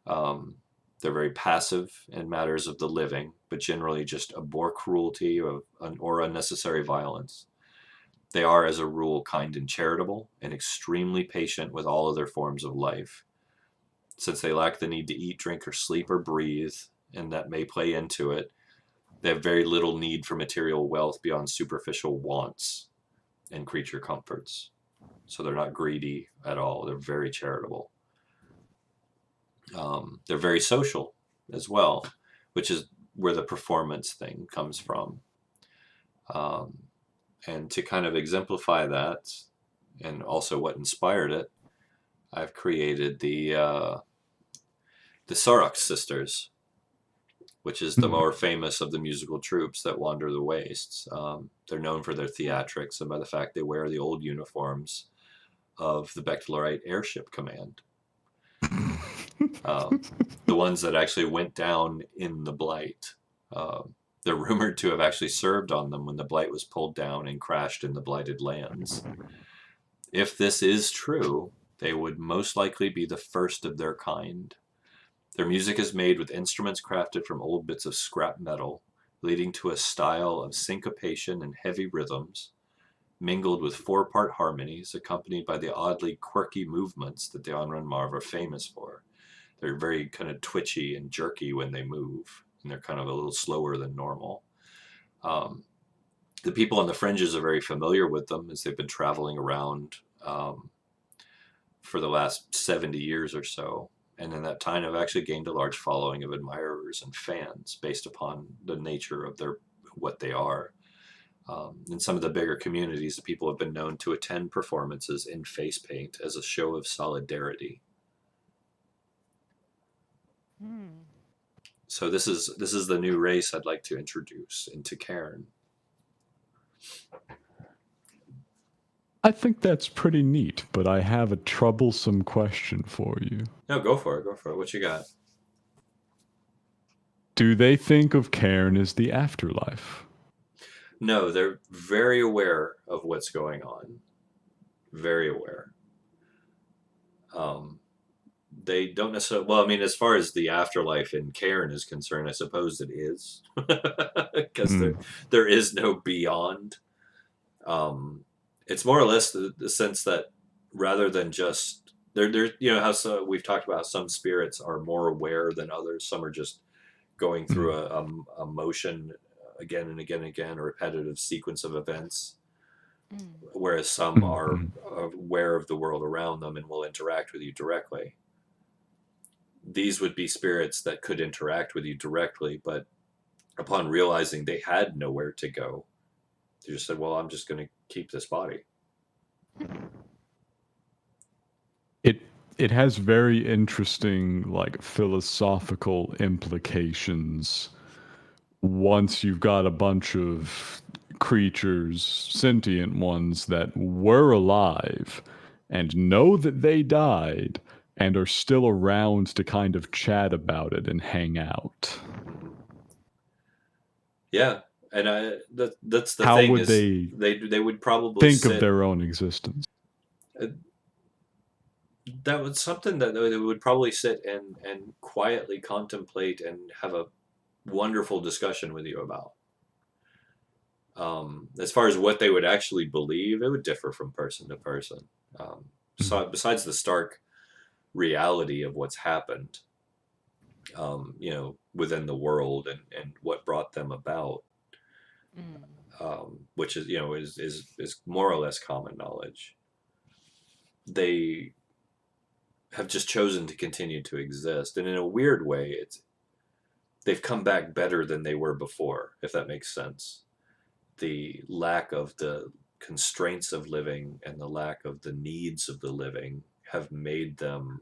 They're very passive in matters of the living, but generally just abhor cruelty or unnecessary violence. They are, as a rule, kind and charitable, and extremely patient with all other forms of life. Since they lack the need to eat, drink, or sleep, or breathe, and that may play into it, they have very little need for material wealth beyond superficial wants and creature comforts. So they're not greedy at all. They're very charitable. They're very social as well, which is where the performance thing comes from. And to kind of exemplify that, and also what inspired it, I've created the Sorok sisters, which is the more famous of the musical troupes that wander the wastes. They're known for their theatrics and by the fact they wear the old uniforms of the Bechtelorite Airship Command. The ones that actually went down in the Blight. They're rumored to have actually served on them when the Blight was pulled down and crashed in the Blighted Lands. If this is true, they would most likely be the first of their kind. Their music is made with instruments crafted from old bits of scrap metal, leading to a style of syncopation and heavy rhythms, mingled with four-part harmonies, accompanied by the oddly quirky movements that the Onrunmarv are famous for. They're very kind of twitchy and jerky when they move, and they're kind of a little slower than normal. The people on the fringes are very familiar with them as they've been traveling around for the last 70 years or so. And in that time, have actually gained a large following of admirers and fans based upon the nature of what they are. In some of the bigger communities, the people have been known to attend performances in face paint as a show of solidarity. So this is the new race I'd like to introduce into Cairne. I think that's pretty neat, but I have a troublesome question for you. No, go for it. Go for it. What you got? Do they think of Cairne as the afterlife? No, they're very aware of what's going on. Very aware. They don't necessarily. Well, I mean, as far as the afterlife in Cairne is concerned, I suppose it is, because there is no beyond. It's more or less the sense that rather than just there, you know how we've talked about how some spirits are more aware than others. Some are just going through a motion again and again and again, a repetitive sequence of events, whereas some are aware of the world around them and will interact with you directly. These would be spirits that could interact with you directly, but upon realizing they had nowhere to go, they just said, well, I'm just going to keep this body. It has very interesting, like, philosophical implications once you've got a bunch of creatures, sentient ones, that were alive and know that they died and are still around to kind of chat about it and hang out. Yeah, and that's the How thing would is they would probably think of their own existence? That was something that they would probably sit and quietly contemplate and have a wonderful discussion with you about. As far as what they would actually believe, it would differ from person to person. So besides the stark reality of what's happened, within the world and what brought them about, which is more or less common knowledge. They have just chosen to continue to exist, and in a weird way, they've come back better than they were before, if that makes sense. The lack of the constraints of living and the lack of the needs of the living have made them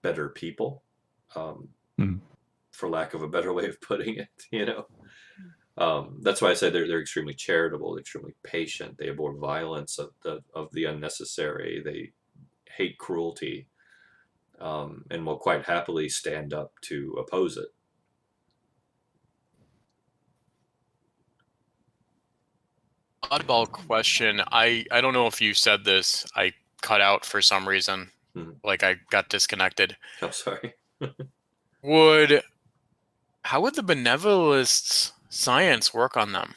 better people, for lack of a better way of putting it. That's why I say they're extremely charitable, extremely patient. They abhor violence of the unnecessary. They hate cruelty, and will quite happily stand up to oppose it. Oddball question. I don't know if you said this. I cut out for some reason. Like I got disconnected. I'm sorry. How would the benevolist science work on them?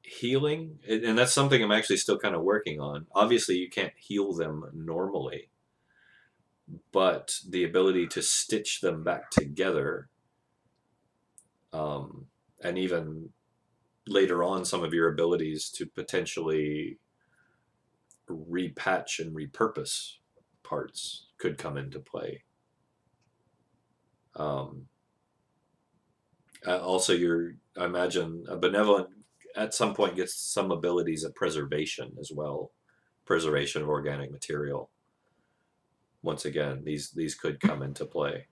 Healing, and that's something I'm actually still kind of working on. Obviously, you can't heal them normally, but the ability to stitch them back together, and even later on, some of your abilities to potentially repatch and repurpose parts could come into play. Also, I imagine a benevolent at some point gets some abilities at preservation as well, preservation of organic material. Once again, these could come into play.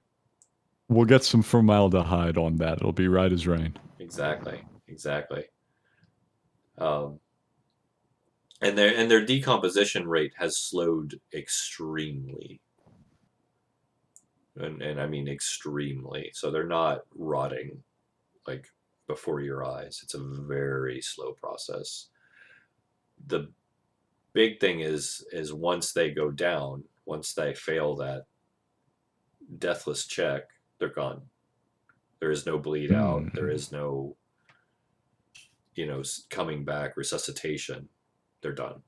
We'll get some formaldehyde on that. It'll be right as rain. Exactly. And their decomposition rate has slowed extremely. And I mean extremely. So they're not rotting like before your eyes. It's a very slow process. The big thing is once they go down, once they fail that deathless check, they're gone. There is no bleed out. There is no, coming back, resuscitation. They're done.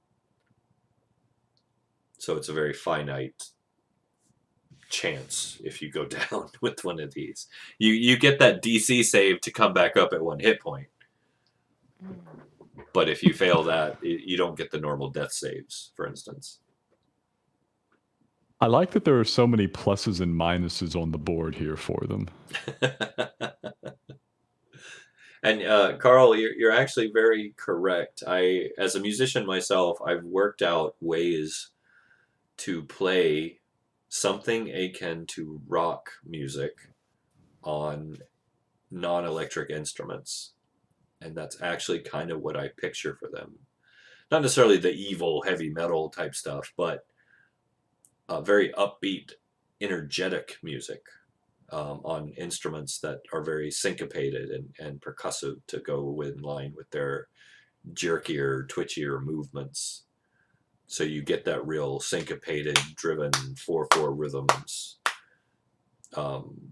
So it's a very finite chance if you go down with one of these. You get that DC save to come back up at 1 hit point. But if you fail that, you don't get the normal death saves, for instance. I like that there are so many pluses and minuses on the board here for them. And Carl, you're actually very correct. As a musician myself, I've worked out ways to play something akin to rock music on non-electric instruments. And that's actually kind of what I picture for them. Not necessarily the evil heavy metal type stuff, but very upbeat, energetic music on instruments that are very syncopated and percussive to go in line with their jerkier, twitchier movements. So you get that real syncopated, driven 4/4 rhythms.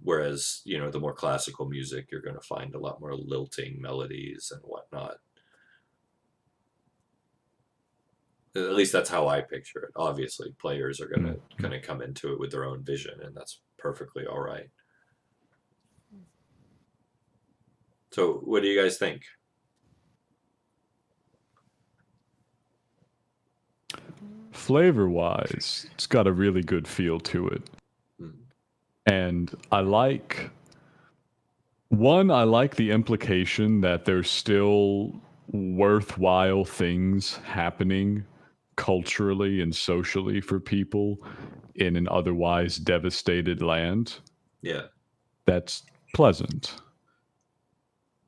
Whereas, the more classical music, you're going to find a lot more lilting melodies and whatnot. At least that's how I picture it. Obviously, players are going to come into it with their own vision, and that's perfectly all right. So, what do you guys think? Flavor-wise, it's got a really good feel to it. And I like the implication that there's still worthwhile things happening culturally and socially for people in an otherwise devastated land. Yeah. That's pleasant.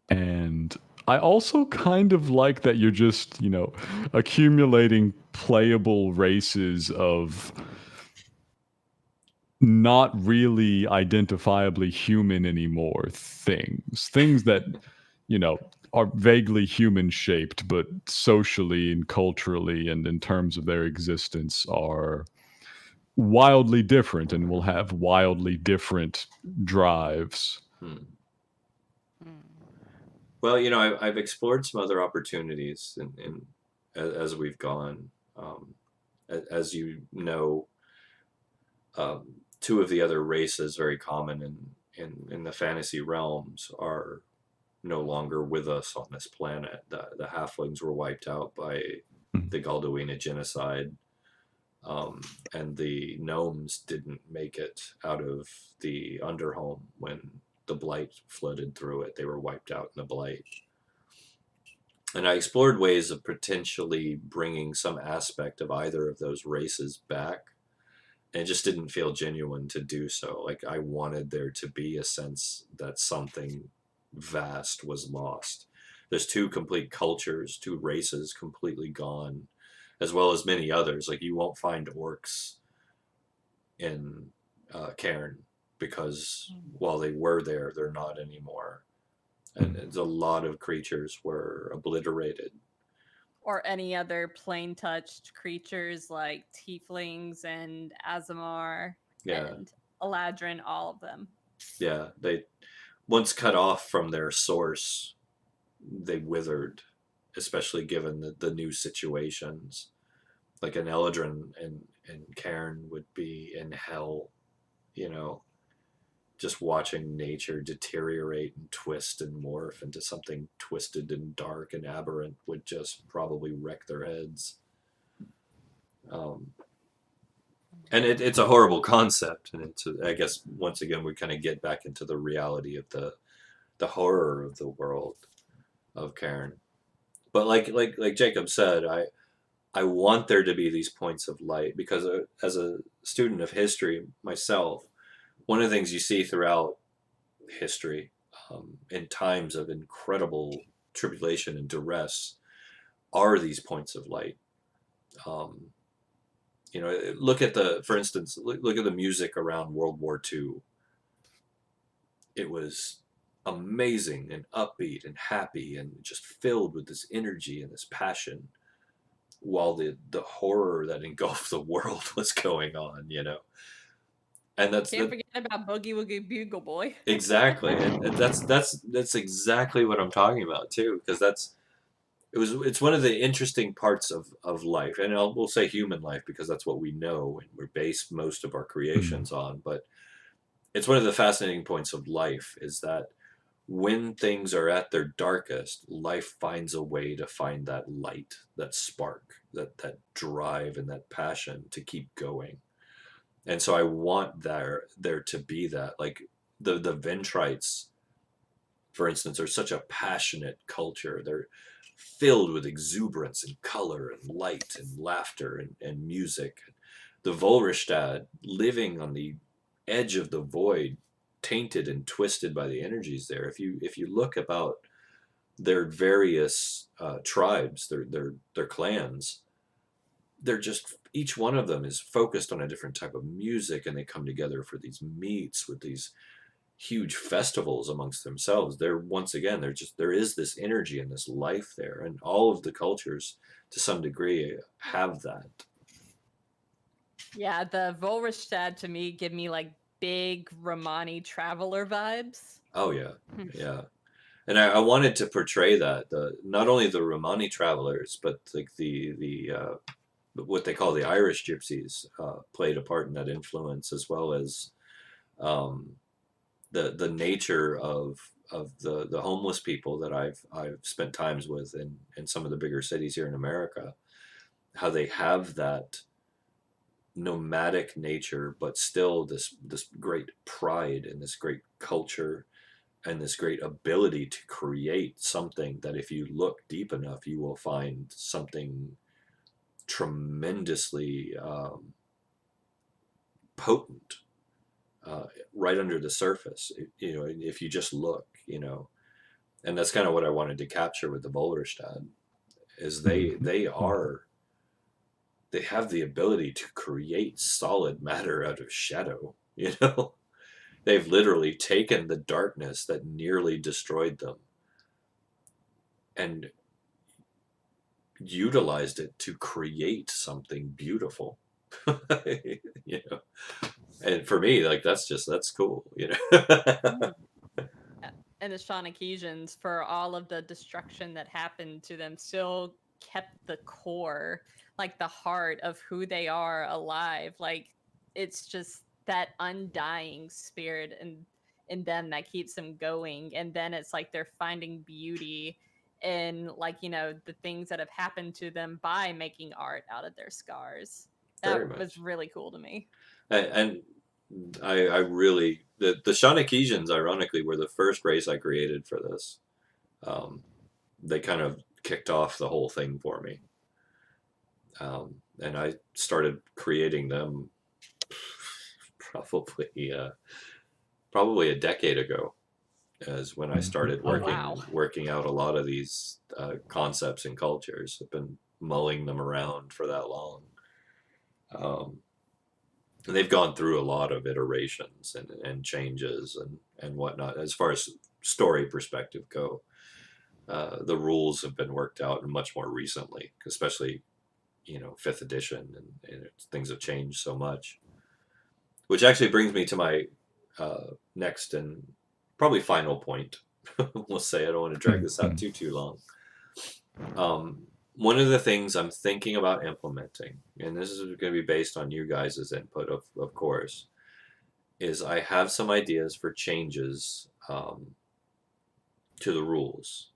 And I also kind of like that you're just, accumulating playable races of not really identifiably human anymore things that, are vaguely human shaped, but socially and culturally and in terms of their existence are wildly different and will have wildly different drives. Well, I've explored some other opportunities as we've gone. As you know, two of the other races very common in the fantasy realms are no longer with us on this planet. The halflings were wiped out by the Galduina genocide, and the gnomes didn't make it out of the Underhome when the blight flooded through it. They were wiped out in the blight. And I explored ways of potentially bringing some aspect of either of those races back, and it just didn't feel genuine to do so. Like, I wanted there to be a sense that something vast was lost. There's two complete cultures, two races completely gone, as well as many others. Like, you won't find orcs in Cairne because while they were there, they're not anymore. And a lot of creatures were obliterated. Or any other plane touched creatures like tieflings and Azamar and Eladrin, all of them. Yeah, they once cut off from their source, they withered, especially given the new situations. Like an Eladrin and Cairne would be in hell, just watching nature deteriorate and twist and morph into something twisted and dark and aberrant would just probably wreck their heads. And it's a horrible concept, and I guess once again we kind of get back into the reality of the horror of the world of Cairne. But like Jacob said, I want there to be these points of light because as a student of history myself, one of the things you see throughout history in times of incredible tribulation and duress are these points of light. Look at for instance, look at the music around World War II. It was amazing and upbeat and happy and just filled with this energy and this passion, while the horror that engulfed the world was going on, And that's Can't forget about Boogie Woogie Bugle Boy. exactly, and that's exactly what I'm talking about too, because it's one of the interesting parts of life, and we'll say human life because that's what we know and we're based most of our creations on. But it's one of the fascinating points of life is that when things are at their darkest, life finds a way to find that light, that spark, that drive, and that passion to keep going. And so I want there to be that, like the Ventrites, for instance, are such a passionate culture. They're filled with exuberance and color and light and laughter and music. The Volristad, living on the edge of the void, tainted and twisted by the energies there. If you look about their various tribes, their clans, they're just, each one of them is focused on a different type of music, and they come together for these meets with these huge festivals amongst themselves. Once again, there is this energy and this life there, and all of the cultures to some degree have that. Yeah, the Volristad to me give me like big Romani traveler vibes. Oh yeah, yeah. And I wanted to portray that not only the Romani travelers, but like the what they call the Irish gypsies played a part in that influence, as well as um, the nature of the homeless people that I've spent times with in some of the bigger cities here in America, how they have that nomadic nature, but still this great pride and this great culture and this great ability to create something that if you look deep enough, you will find something tremendously potent right under the surface. If you just look, and that's kind of what I wanted to capture with the Boulderstad, is they have the ability to create solid matter out of shadow. They've literally taken the darkness that nearly destroyed them and utilized it to create something beautiful. you know and for me, like, that's cool. And the Shawneesians, for all of the destruction that happened to them, still kept the core, like the heart of who they are alive. Like it's just that undying spirit in them that keeps them going. And then it's like they're finding beauty in, like, the things that have happened to them by making art out of their scars. Very That was much. really cool to me. And I really, the Shawneesians ironically were the first race I created for this. They kind of kicked off the whole thing for me. And I started creating them probably probably a decade ago, as when I started Oh, wow. working out a lot of these concepts and cultures. I've been mulling them around for that long. And they've gone through a lot of iterations and changes and whatnot as far as story perspective go. The rules have been worked out much more recently, especially fifth edition, and things have changed so much. Which actually brings me to my next and probably final point. We'll say, I don't want to drag this out too long. One of the things I'm thinking about implementing, and this is going to be based on you guys' input, of course, is I have some ideas for changes to the rules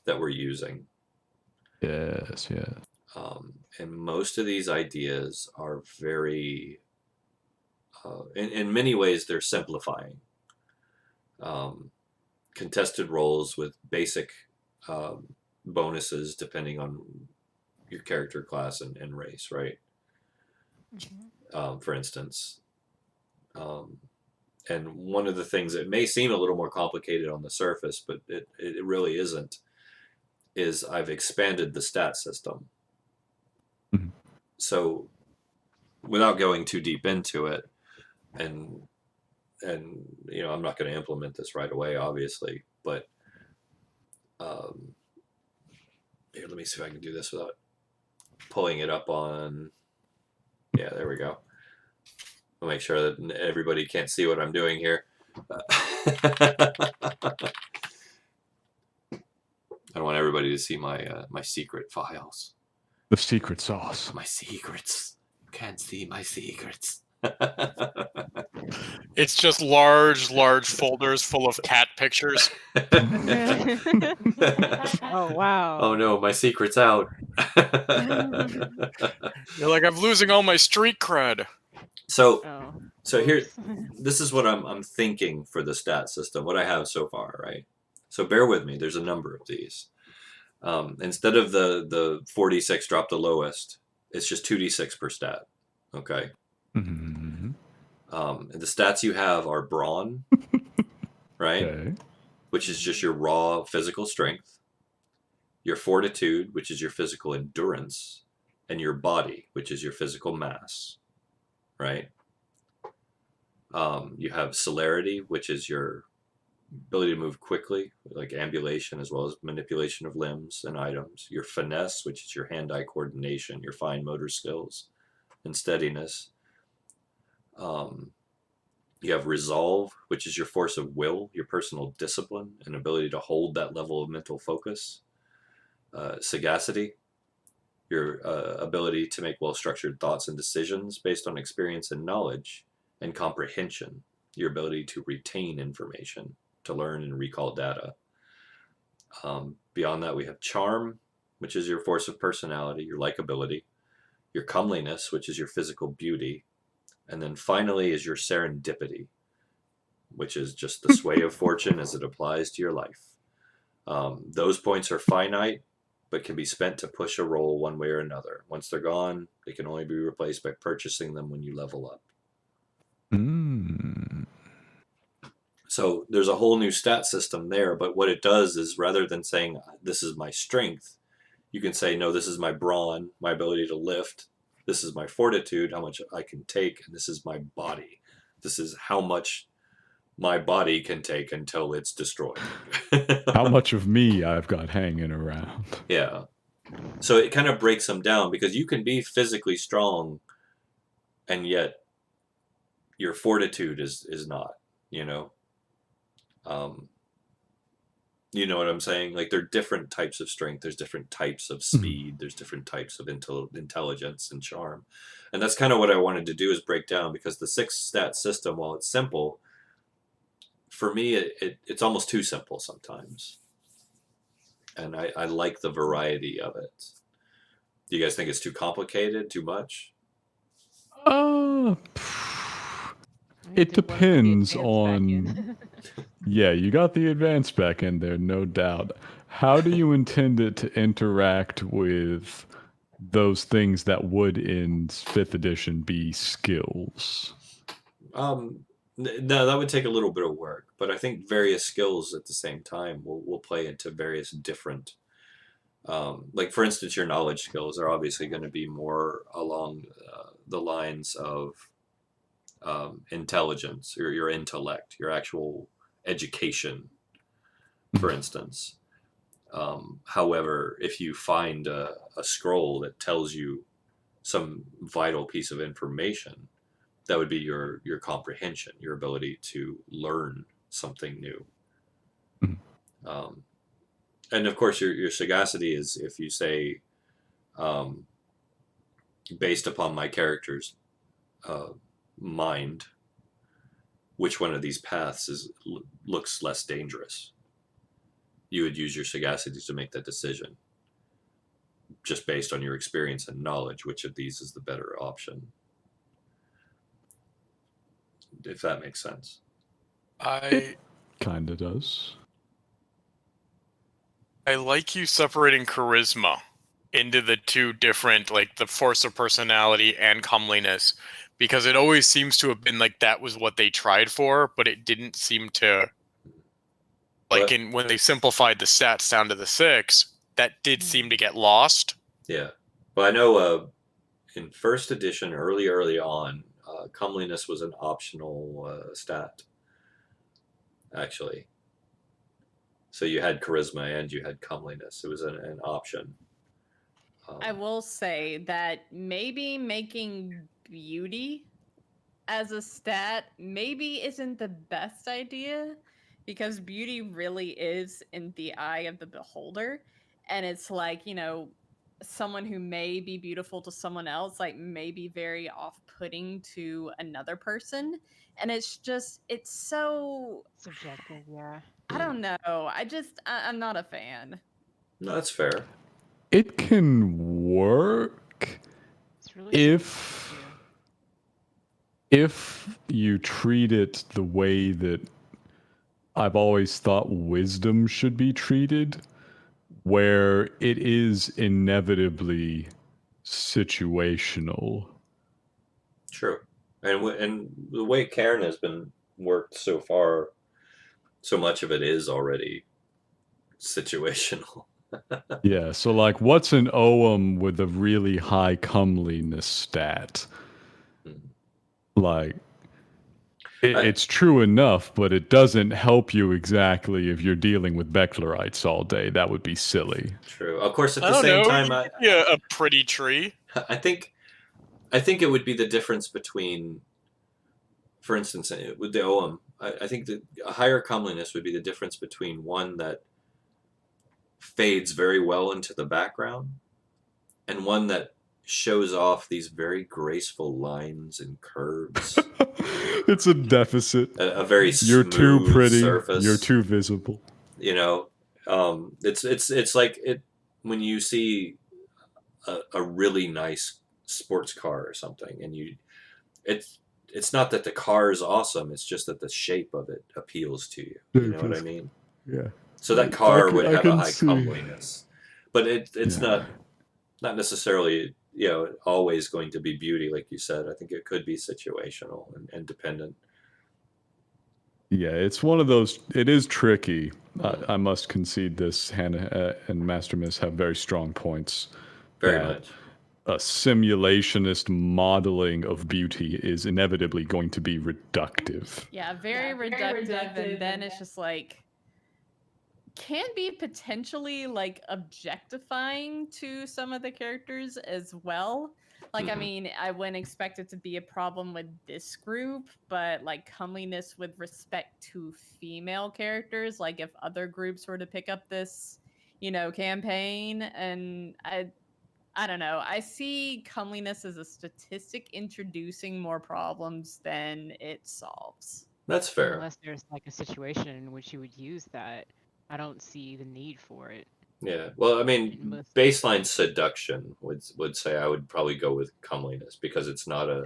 that we're using. Yes. And most of these ideas are very, in many ways, they're simplifying. Contested roles with basic bonuses depending on your character class and race, right? For instance. And one of the things that may seem a little more complicated on the surface, but it really isn't, is I've expanded the stat system. Mhm. So without going too deep into it, and I'm not going to implement this right away, obviously, but here, let me see if I can do this without pulling it up on. Yeah, there we go. I'll make sure that everybody can't see what I'm doing here. I don't want everybody to see my my secret files. The secret sauce. My secrets. You can't see my secrets. It's just large folders full of cat pictures. Oh wow. Oh no, my secret's out. You're like, I'm losing all my street cred. So Oh. here, Oops. this is what I'm thinking for the stat system. What I have so far, right? So bear with me. There's a number of these. Instead of the 46 drop the lowest, it's just 2d6 per stat. Okay. Mhm. And the stats you have are brawn, right? Okay. Which is just your raw physical strength. Your fortitude, which is your physical endurance, and your body, which is your physical mass, right? You have celerity, which is your ability to move quickly, like ambulation, as well as manipulation of limbs and items. Your finesse, which is your hand-eye coordination, your fine motor skills, and steadiness. You have resolve, which is your force of will, your personal discipline, and ability to hold that level of mental focus. Sagacity, your ability to make well-structured thoughts and decisions based on experience and knowledge. And comprehension, your ability to retain information, to learn and recall data. Beyond that, we have charm, which is your force of personality, your likability, your comeliness, which is your physical beauty, and then finally is your serendipity, which is just the sway of fortune as it applies to your life. Those points are finite, but can be spent to push a roll one way or another. Once they're gone, they can only be replaced by purchasing them when you level up. Mm. So there's a whole new stat system there, but what it does is rather than saying this is my strength, you can say, no, this is my brawn, my ability to lift. This is my fortitude, how much I can take, and this is my body. This is how much my body can take until it's destroyed. How much of me I've got hanging around. Yeah. So it kind of breaks them down because you can be physically strong and yet your fortitude is not, you know. You know what I'm saying? Like there are different types of strength. There's different types of speed. There's different types of intelligence and charm. And that's kind of what I wanted to do is break down because the 6 stat system, while it's simple, for me, it's almost too simple sometimes. And I like the variety of it. Do you guys think it's too complicated, too much? It Did want to put the depends advanced back on. in. Yeah, you got the advanced back in there, no doubt. How do you intend it to interact with those things that would in 5th edition be skills? No, that would take a little bit of work, but I think various skills at the same time will play into various different. Like for instance, your knowledge skills are obviously going to be more along the lines of intelligence, your intellect, your actual education, for instance. However, if you find a scroll that tells you some vital piece of information, that would be your comprehension, your ability to learn something new. And of course, your sagacity is if you say, based upon my character's mind, which one of these paths looks less dangerous. You would use your sagacity to make that decision, just based on your experience and knowledge, which of these is the better option. If that makes sense. Kinda does. I like you separating charisma into the two different, like the force of personality and comeliness, because it always seems to have been like that was what they tried for, but it didn't seem to. Like when they simplified the stats down to the 6, that did seem to get lost. Yeah. Well, I know in 1st edition, early on, comeliness was an optional stat, actually. So you had charisma and you had comeliness. It was an option. I will say that maybe making beauty as a stat maybe isn't the best idea, because beauty really is in the eye of the beholder. And it's like, someone who may be beautiful to someone else, like, may be very off-putting to another person. And it's so Subjective, yeah. I don't know. I'm not a fan. No, that's fair. It can work It's really if subjective, if you treat it the way that I've always thought wisdom should be treated, where it is inevitably situational. True. And the way Cairne has been worked so far, so much of it is already situational. Yeah, so like what's an Ogham with a really high comeliness stat? Mhm. Like I- it's true enough, but it doesn't help you exactly if you're dealing with Becklerites all day. That would be silly. True. Of course, at I the don't same know. time, Yeah, a pretty tree. I think it would be the difference between, for instance, with the Ogham, I think that a higher comeliness would be the difference between one that fades very well into the background and one that shows off these very graceful lines and curves. It's a deficit. A very You're smooth too pretty. surface. You're too visible. You know, it's like it when you see a really nice sports car or something, and it's not that the car is awesome. It's just that the shape of it appeals to you. You know what I mean? Yeah. So that car would I have a can high see. comeliness, but it's Yeah. not necessarily always going to be beauty, like you said. I think it could be situational and dependent. Yeah, it's one of those. It is tricky. I must concede this. Hannah and Master Miss have very strong points. Very that much. A simulationist modeling of beauty is inevitably going to be reductive. Yeah, very reductive, and then it's just like can be potentially like objectifying to some of the characters as well. Like, I Mhm. mean, I wouldn't expect it to be a problem with this group, but like comeliness with respect to female characters, like if other groups were to pick up this, campaign, and I don't know. I see comeliness as a statistic introducing more problems than it solves. That's fair. unless there's like a situation in which you would use that. I don't see the need for it. Yeah. Well, I in mean, most baseline seduction would say I would probably go with comeliness because it's not a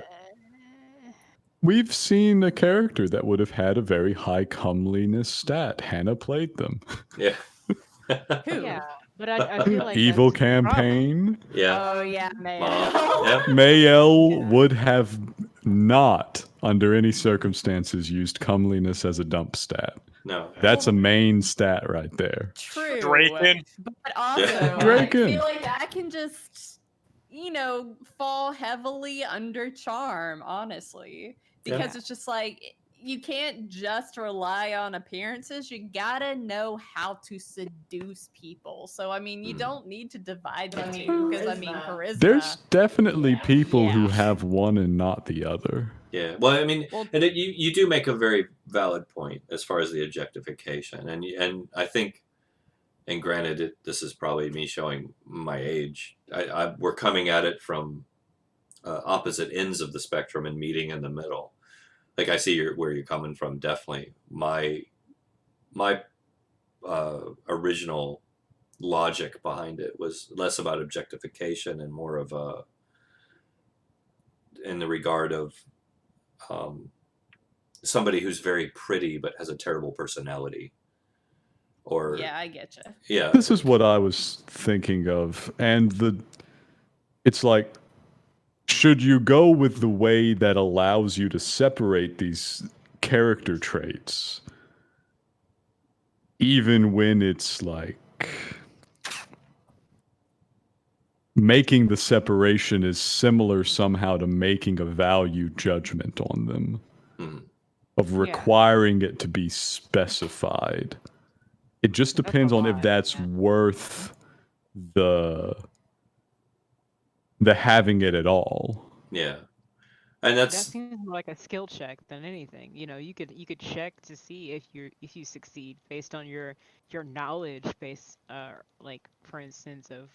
We've seen a character that would have had a very high comeliness stat. Hannah played them. yeah. Who? Yeah, but I feel like Evil that's the problem. campaign. Yeah. Oh yeah, man. Yep. Mayel Yeah. would have not, under any circumstances, used comeliness as a dump stat. No. That's a main stat right there. True. Draken. But also, Yeah. I Draken. feel like that can just, fall heavily under charm, honestly. Because Yeah. it's just like, you can't just rely on appearances. You gotta know how to seduce people. So, I mean, you Mhm. don't need to divide the two, because, I mean, charisma. There's definitely Yeah. people who Yeah. have one and not the other. Yeah. Well, I mean, Well, and you do make a very valid point as far as the objectification, and I think, and granted, this is probably me showing my age. We're coming at it from opposite ends of the spectrum and meeting in the middle. Like I see where you're coming from. Definitely, my original logic behind it was less about objectification and more of in the regard of somebody who's very pretty but has a terrible personality. Or yeah, I get you. yeah, This is what I was thinking of. And it's like, should you go with the way that allows you to separate these character traits? Even when it's like making the separation is similar somehow to making a value judgment on them, Mhm. of Yeah. requiring it to be specified. It just That's a depends on if lot, that's yeah. worth the having it at all. yeah. And That that's seems more like a skill check than anything. You could check to see if you succeed based on your knowledge base, like for instance of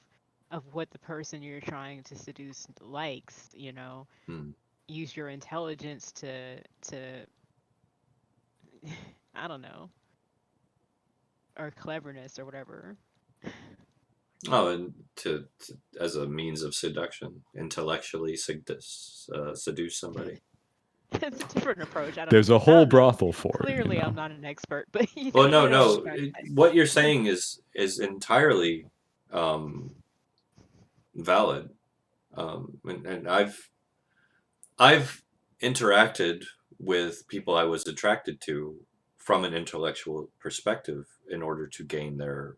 what the person you're trying to seduce likes. hmm. Use your intelligence to I don't know, or cleverness or whatever. Oh, and to as a means of seduction, intellectually seduce somebody. It's a different approach. There's a I whole don't know. brothel for it, Clearly, I'm not an expert, but Well, no, you know what I'm no. trying to say. What you're saying is entirely um, valid, and I've interacted with people I was attracted to from an intellectual perspective in order to gain their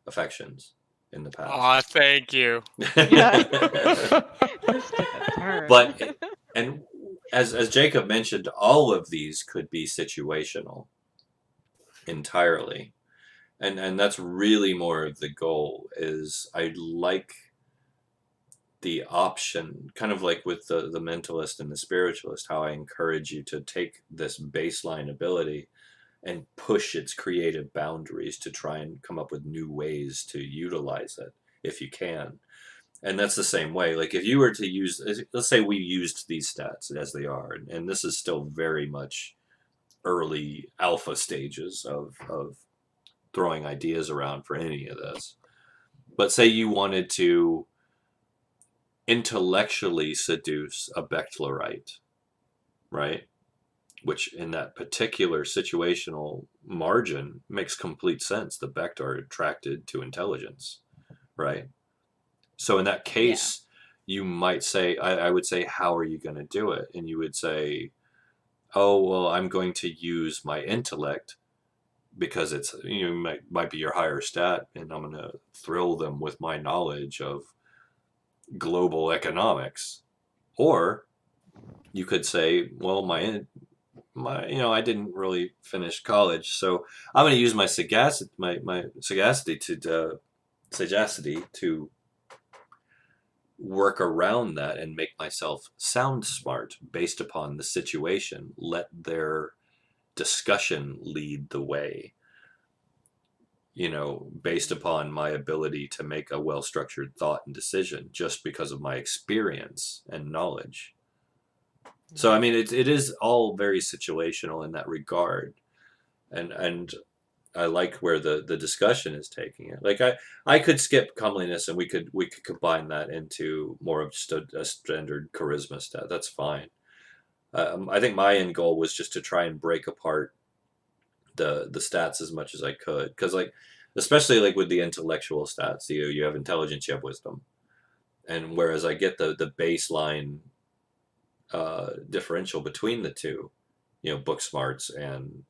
affections in the Aw, past. thank you. Yeah. This took a turn. But and as Jacob mentioned, all of these could be situational entirely. And that's really more of the goal is I like the option, kind of like with the mentalist and the spiritualist, how I encourage you to take this baseline ability and push its creative boundaries to try and come up with new ways to utilize it if you can. And that's the same way. Like if you were to use, let's say we used these stats as they are, and this is still very much early alpha stages of throwing ideas around for any of this. But say you wanted to intellectually seduce a Bechtelite, right? Which in that particular situational margin makes complete sense. The Becht are attracted to intelligence, right? So in that Yeah. case, you might say, I would say, how are you going to do it? And you would say, oh, well, I'm going to use my intellect because it's, might be your higher stat, and I'm going to thrill them with my knowledge of global economics. Or you could say, well, I didn't really finish college, so I'm going to use my sagacity, my sagacity to work around that and make myself sound smart based upon the situation. Let their discussion lead the way, based upon my ability to make a well structured thought and decision just because of my experience and knowledge. So I mean, it is all very situational in that regard, and I like where the discussion is taking it. Like I could skip comeliness, and we could combine that into more of just a standard charisma stat. That's fine. I think my end goal was just to try and break apart the stats as much as I could, because like especially like with the intellectual stats, you have intelligence, you have wisdom, and whereas I get the baseline differential between the two, book smarts and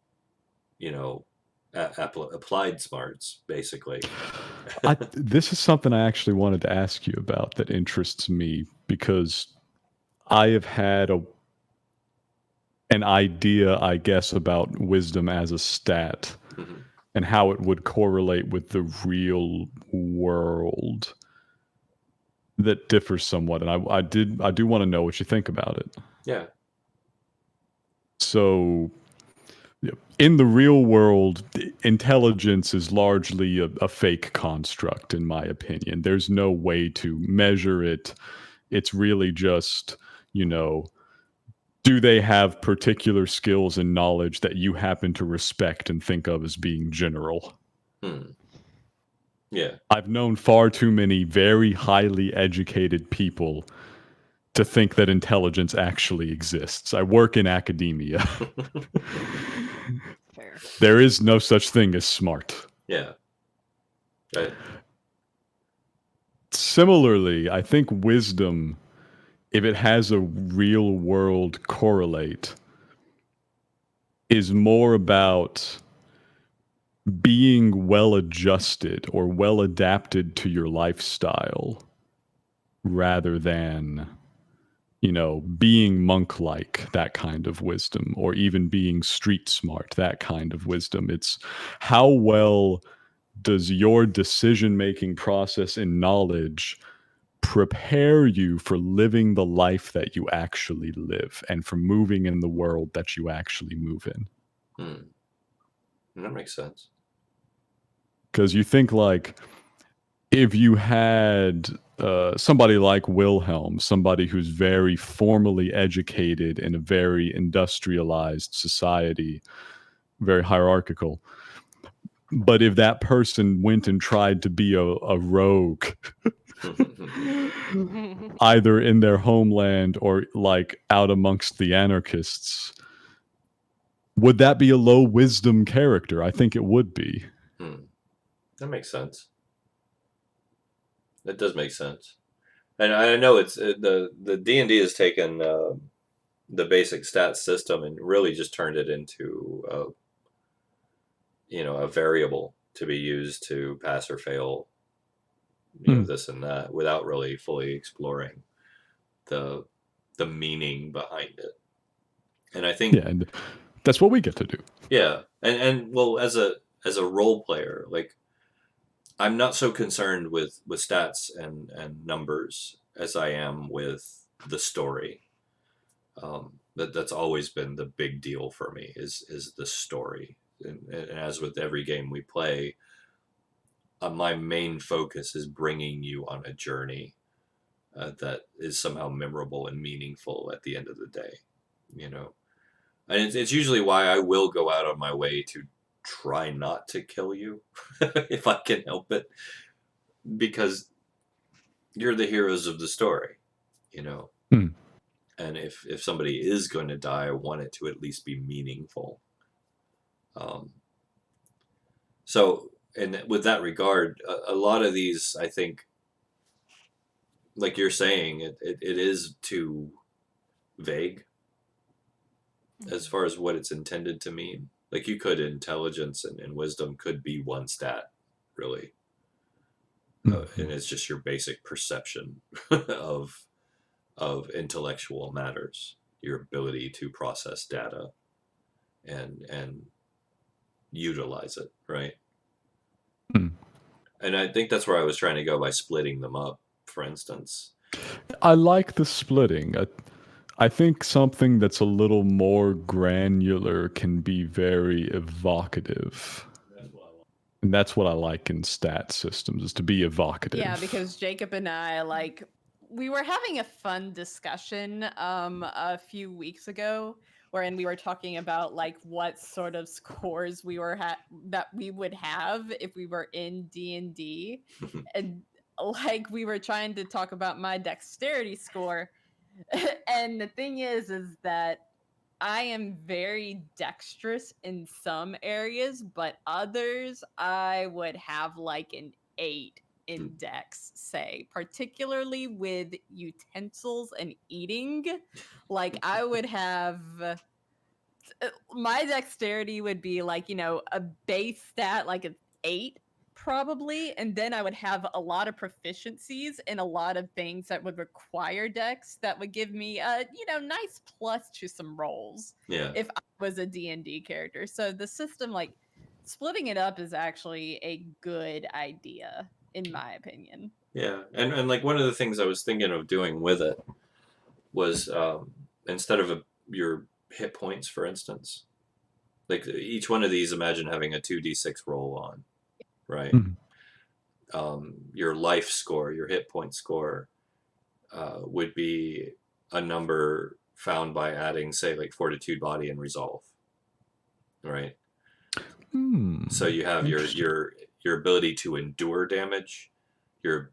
you know applied smarts, basically. This is something I actually wanted to ask you about that interests me because I have had an idea, I guess, about wisdom as a stat Mhm. and how it would correlate with the real world that differs somewhat. And I do want to know what you think about it. Yeah. So, in the real world, intelligence is largely a fake construct, in my opinion. There's no way to measure it. It's really just, you know, do they have particular skills and knowledge that you happen to respect and think of as being general? Hmm. Yeah. I've known far too many very highly educated people to think that intelligence actually exists. I work in academia. Fair. There is no such thing as smart. Yeah. Right. Similarly, I think wisdom, if it has a real world correlate, is more about being well adjusted or well adapted to your lifestyle rather than, being monk like, that kind of wisdom, or even being street smart, that kind of wisdom. It's how well does your decision making process and knowledge prepare you for living the life that you actually live and for moving in the world that you actually move in. That makes sense. Because you think like if you had somebody like Wilhelm, somebody who's very formally educated in a very industrialized society, very hierarchical, but if that person went and tried to be a rogue, either in their homeland or like out amongst the anarchists, would that be a low wisdom character? I think it would be. That makes sense. That does make sense. And I know it's the D&D has taken the basic stats system and really just turned it into a variable to be used to pass or fail, this and that, without really fully exploring the meaning behind it. And I think and that's what we get to do. Yeah, and well, as a role player, like I'm not so concerned with stats and numbers as I am with the story. That's always been the big deal for me is the story, and as with every game we play, my main focus is bringing you on a journey that is somehow memorable and meaningful at the end of the day, and it's usually why I will go out of my way to try not to kill you if I can help it, because you're the heroes of the story, and if somebody is going to die, I want it to at least be meaningful. So, and with that regard, a lot of these, I think, like you're saying, it is too vague as far as what it's intended to mean. Like intelligence and wisdom could be one stat, really. And it's just your basic perception of intellectual matters, your ability to process data and utilize it, right? And I think that's where I was trying to go by splitting them up, for instance. I like the splitting. I think something that's a little more granular can be very evocative. And that's what I like in stat systems, is to be evocative. Yeah, because Jacob and I, we were having a fun discussion a few weeks ago, wherein we were talking about what sort of scores we were that we would have if we were in D&D, and we were trying to talk about my dexterity score, and the thing is that I am very dexterous in some areas, but others I would have an 8 in dex, say, particularly with utensils and eating. I would have my dexterity would be a base stat an 8 probably, and then I would have a lot of proficiencies in a lot of things that would require dex that would give me a nice plus to some rolls if I was a D&D character. So the system, splitting it up, is actually a good idea in my opinion. Yeah, and one of the things I was thinking of doing with it was instead of your hit points, for instance, each one of these, imagine having a 2d6 roll on, right? Your life score, your hit point score, would be a number found by adding, say, fortitude, body, and resolve, right? So you have your ability to endure damage, your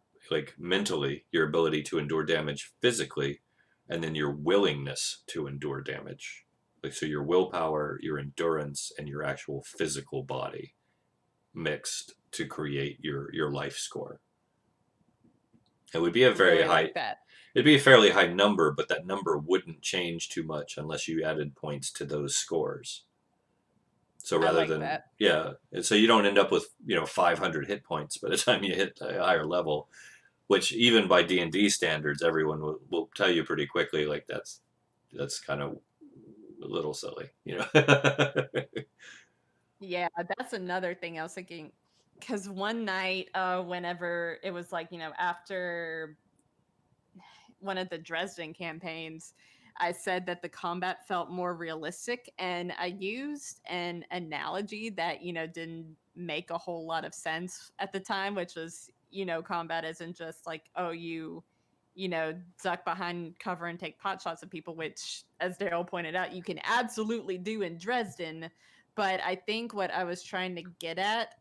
mentally, your ability to endure damage physically, and then your willingness to endure damage. So your willpower, your endurance, and your actual physical body mixed to create your life score. It would be a very high. It'd be a fairly high number, but that number wouldn't change too much unless you added points to those scores. So rather than so you don't end up with 500 hit points by the time you hit a higher level, which even by D&D standards, everyone will tell you pretty quickly that's kind of a little silly, Yeah, that's another thing I was thinking, because one night, whenever it was after one of the Dresden campaigns, I said that the combat felt more realistic, and I used an analogy that, didn't make a whole lot of sense at the time, which was, combat isn't just like, oh, duck behind cover and take pot shots at people, which, as Daryl pointed out, you can absolutely do in Dresden. But I think what I was trying to get at,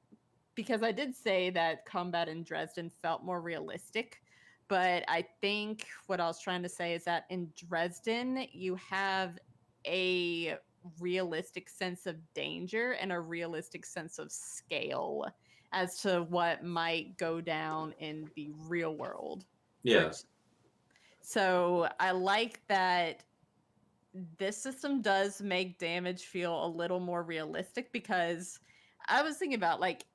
because I did say that combat in Dresden felt more realistic, but I think what I was trying to say is that in Dresden, you have a realistic sense of danger and a realistic sense of scale as to what might go down in the real world. Yeah. So I like that this system does make damage feel a little more realistic, because I was thinking about, like,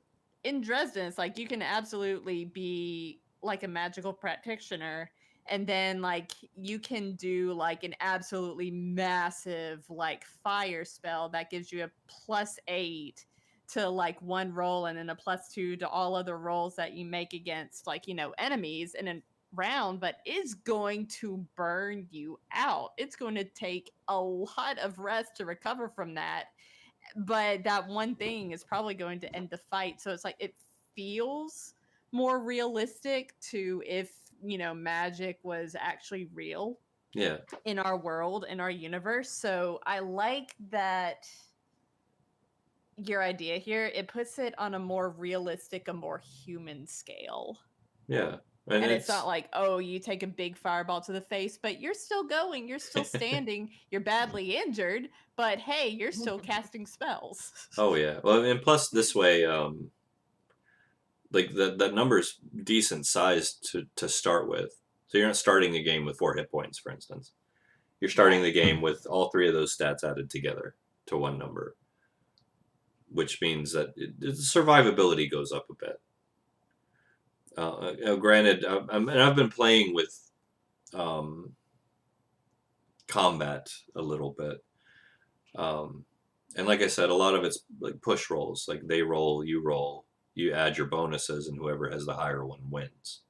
in Dresden, it's like you can absolutely be like a magical practitioner, and then like you can do like an absolutely massive like fire spell that gives you a +8 to like one roll, and then a +2 to all other rolls that you make against, like, enemies in a round, but is going to burn you out. It's going to take a lot of rest to recover from that, but that one thing is probably going to end the fight. So it's like it feels more realistic to if, magic was actually real Yeah. in our world, in our universe. So I like that your idea here. It puts it on a more realistic, a more human scale. Yeah. And it's not like, oh, you take a big fireball to the face, but you're still going, you're still standing, you're badly injured, but hey, you're still casting spells. Oh yeah. Well, and plus this way, like that number's decent size to start with. So you're not starting the game with 4 hit points, for instance. You're starting the game with all 3 of those stats added together to one number, which means that the survivability goes up a bit. Granted, I've been playing with combat a little bit, and like I said, a lot of it's like push rolls. Like they roll, you add your bonuses, and whoever has the higher one wins.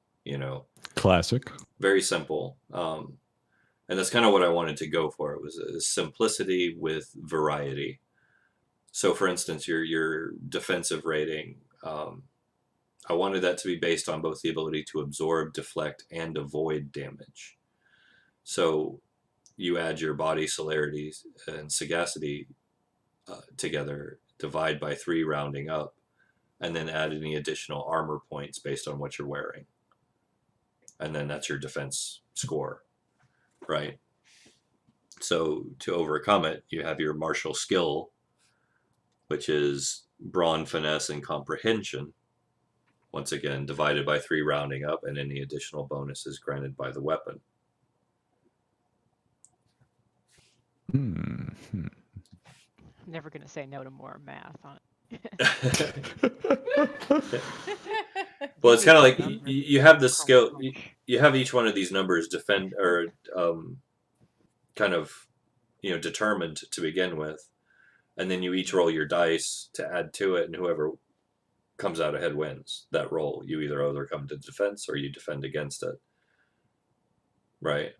Classic. Very simple. And that's kind of what I wanted to go for. It was a simplicity with variety. So, for instance, your defensive rating, I wanted that to be based on both the ability to absorb, deflect, and avoid damage. So you add your body celerity and sagacity together, divide by 3 rounding up, and then add any additional armor points based on what you're wearing. And then that's your defense score, right? So to overcome it, you have your martial skill, which is brawn, finesse, and comprehension. Once again, divided by 3 rounding up, and any additional bonuses granted by the weapon. Hmm. I'm never going to say no to more math on Well, it's kind of like you have the skill. You have each one of these numbers defend or kind of determined to begin with, and then you each roll your dice to add to it, and whoever comes out ahead wins that roll. You either overcome the defense or you defend against it, right?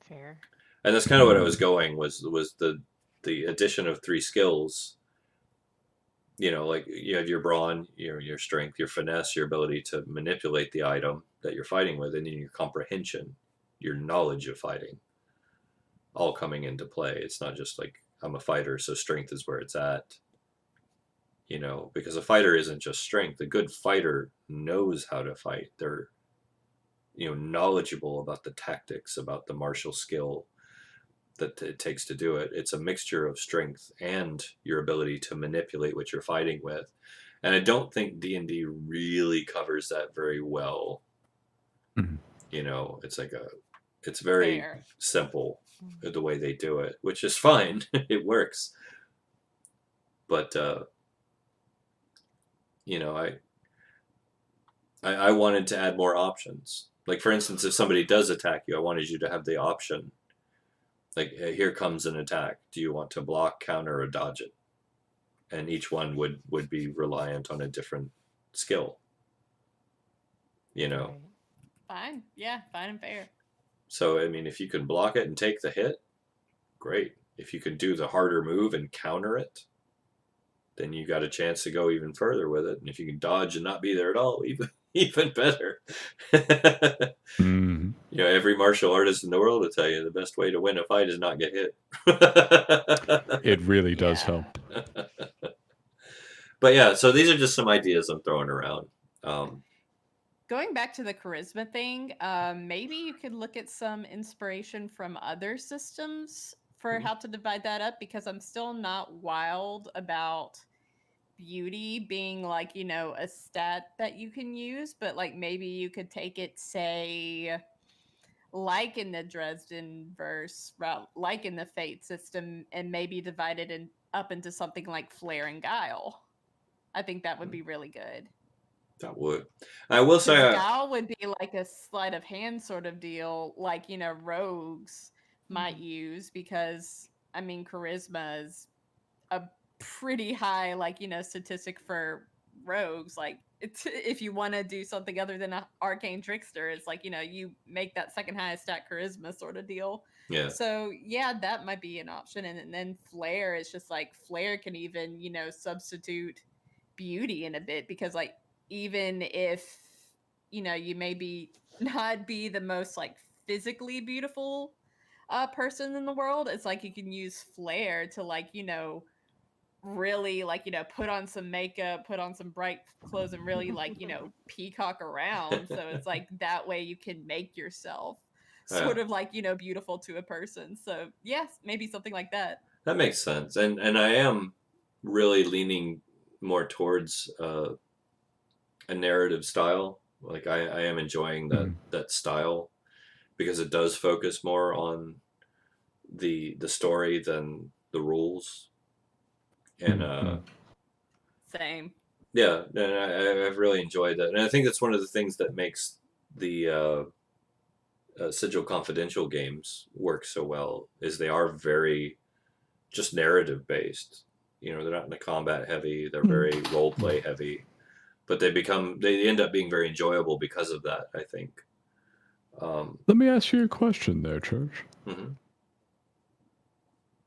Fair. And that's kind of what I was going was the addition of 3 skills. Like you have your brawn, your strength, your finesse, your ability to manipulate the item that you're fighting with, and then your comprehension, your knowledge of fighting, all coming into play. It's not just like I'm a fighter, so strength is where it's at. Because a fighter isn't just strength. A good fighter knows how to fight. They're knowledgeable about the tactics, about the martial skill that it takes to do it. It's a mixture of strength and your ability to manipulate what you're fighting with. And I don't think D&D really covers that very well. Mhm. It's very Fair. simple the way they do it, which is fine. It works. But I wanted to add more options. Like, for instance, if somebody does attack you, I wanted you to have the option. Like, hey, here comes an attack. Do you want to block, counter, or dodge it? And each one would be reliant on a different skill. Right. Fine. Yeah, fine and fair. So, I mean, if you can block it and take the hit, great. If you can do the harder move and counter it, then you got a chance to go even further with it. And if you can dodge and not be there at all, even better. Mhm. You know, every martial artist in the world will tell you the best way to win a fight is not get hit. It really does Yeah. help. But yeah, so these are just some ideas I'm throwing around. Going back to the charisma thing, maybe you could look at some inspiration from other systems for how to divide that up, because I'm still not wild about beauty being like, you know, a stat that you can use, but like maybe you could take it, say, like in the Dresden verse, like in the Fate system, and maybe divide it up into something like Flair and Guile. I think that would be really good. That would. I will say, Because Guile would be like a sleight of hand sort of deal, like, you know, rogues might use, because, I mean, charisma is a pretty high, like, you know, statistic for rogues. Like, if you want to do something other than an arcane trickster, it's like, you know, you make that second highest stat charisma sort of deal. yeah. So yeah, that might be an option. And then Flair is just like, Flair can even, you know, substitute beauty in a bit, because like, even if, you know, you maybe not be the most like physically beautiful person in the world, it's like you can use Flair to, like, you know, really, like, you know, put on some makeup, put on some bright clothes, and really, like, you know, peacock around. So it's like that way you can make yourself sort Yeah. of like, you know, beautiful to a person. So yes, maybe something like that. That makes sense. And I am really leaning more towards a narrative style. Like I am enjoying that style because it does focus more on the story than the rules. And Same. yeah, and I've really enjoyed that. And I think that's one of the things that makes the Sigil Confidential games work so well is they are very just narrative based. You know, they're not in the combat heavy. They're very role play heavy, but they end up being very enjoyable because of that. I think. Let me ask you a question there, Church. Mhm.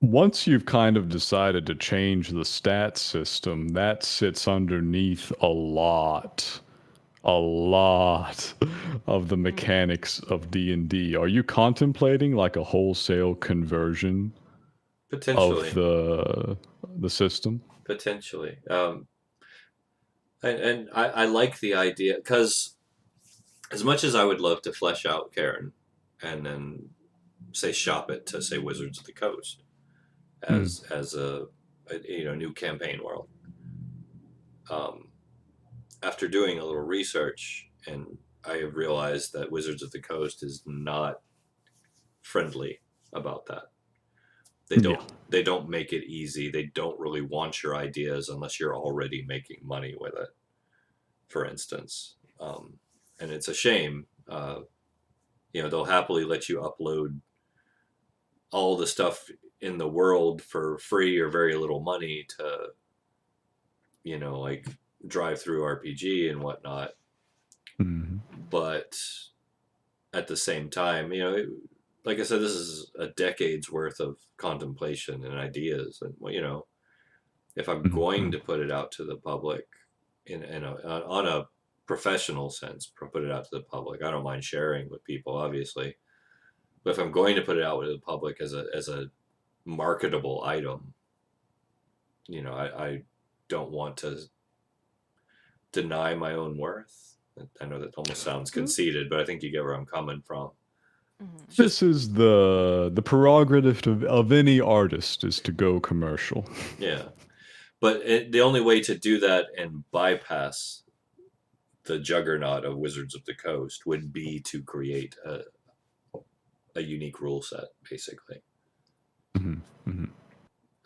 Once you've kind of decided to change the stat system, that sits underneath a lot of the mechanics of D&D. Are you contemplating like a wholesale conversion of Potentially, the system? potentially, and I like the idea because as much as I would love to flesh out Cairne and then say shop it to say Wizards of the Coast as a new campaign world. After doing a little research, and I have realized that Wizards of the Coast is not friendly about that. Yeah. They don't make it easy. They don't really want your ideas unless you're already making money with it. For instance, and it's a shame. They'll happily let you upload all the stuff in the world for free or very little money to, like drive through RPG and whatnot. Mhm. But at the same time, like I said, this is a decade's worth of contemplation and ideas, and if I'm going to put it out to the public on a professional sense, put it out to the public, I don't mind sharing with people, obviously. But if I'm going to put it out to the public as a marketable item, I don't want to deny my own worth. I know that almost sounds conceited, but I think you get where I'm coming from. It's This just, is the prerogative of any artist is to go commercial. yeah. But the only way to do that and bypass the juggernaut of Wizards of the Coast would be to create a unique rule set, basically. Mhm, mhm.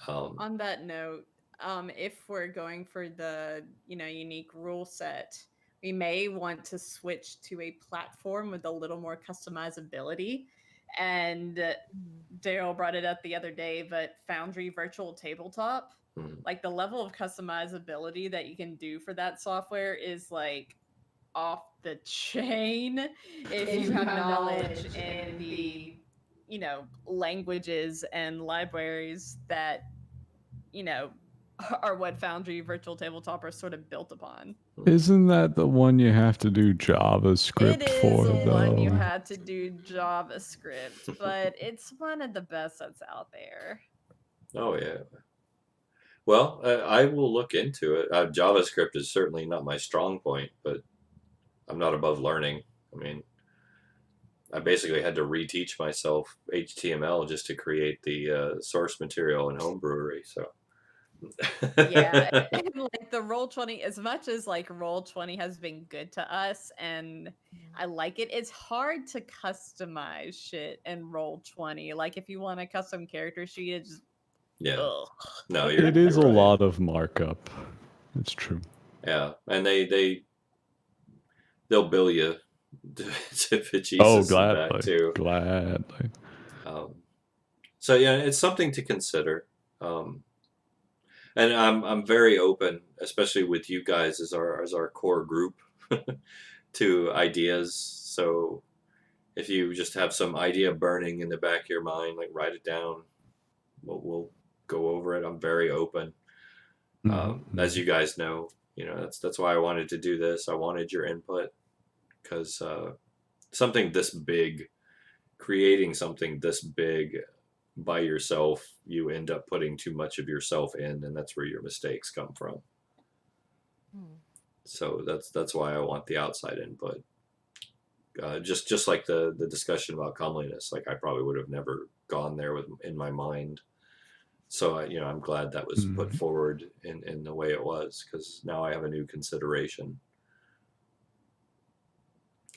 On that note, if we're going for the, you know, unique rule set, we may want to switch to a platform with a little more customizability. And Daryl brought it up the other day, but Foundry Virtual Tabletop, Mhm. like the level of customizability that you can do for that software is like off the chain if you have knowledge in the, languages and libraries that, are what Foundry Virtual Tabletop are sort of built upon. Isn't that the one you have to do It JavaScript is for, the one you though? had to do JavaScript, but it's one of the best that's out there. Oh yeah. Well, I will look into it. JavaScript is certainly not my strong point, but I'm not above learning. I mean, I basically had to reteach myself HTML just to create the source material in Homebrewery. So Yeah, and like the Roll20, as much as like Roll20 has been good to us and I like it, it's hard to customize shit in Roll20. Like if you want a custom character sheet, it's just yeah, ugh. no, It is you're a right. lot of markup. It's true. Yeah, and they'll bill you to Jesus Oh, and back gladly. too. Gladly. So yeah, it's something to consider. And I'm very open, especially with you guys as our core group, to ideas. So if you just have some idea burning in the back of your mind, like write it down. We'll go over it. I'm very open. As you guys know, that's why I wanted to do this. I wanted your input because something this big, creating something this big by yourself, you end up putting too much of yourself in, and that's where your mistakes come from. So that's why I want the outside input. Just like the discussion about comeliness, like I probably would have never gone there in my mind. So I'm glad that was put forward in the way it was, because now I have a new consideration.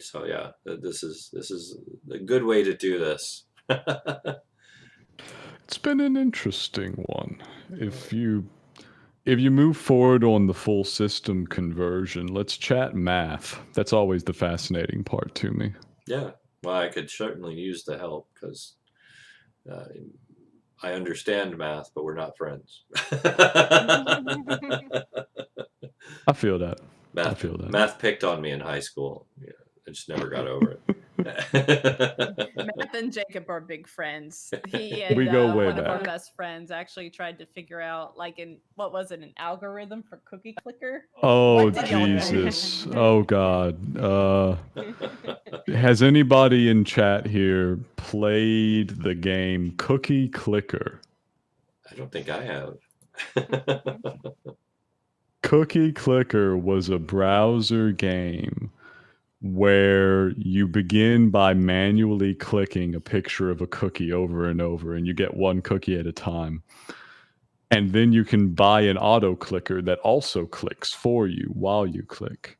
So yeah, this is a good way to do this. It's been an interesting one. If you move forward on the full system conversion, let's chat math. That's always the fascinating part to me. Yeah, well, I could certainly use the help because I understand math, but we're not friends. I feel that. Math picked on me in high school. Yeah, I just never got over it. Matt and Jacob are big friends. He and We go way one of our back. best friends actually tried to figure out, like, what was it, an algorithm for cookie clicker? Oh, What did y'all do? Jesus. Oh, God. Has anybody in chat here played the game Cookie Clicker? I don't think I have. Cookie Clicker was a browser game where you begin by manually clicking a picture of a cookie over and over, and you get one cookie at a time. And then you can buy an auto clicker that also clicks for you while you click.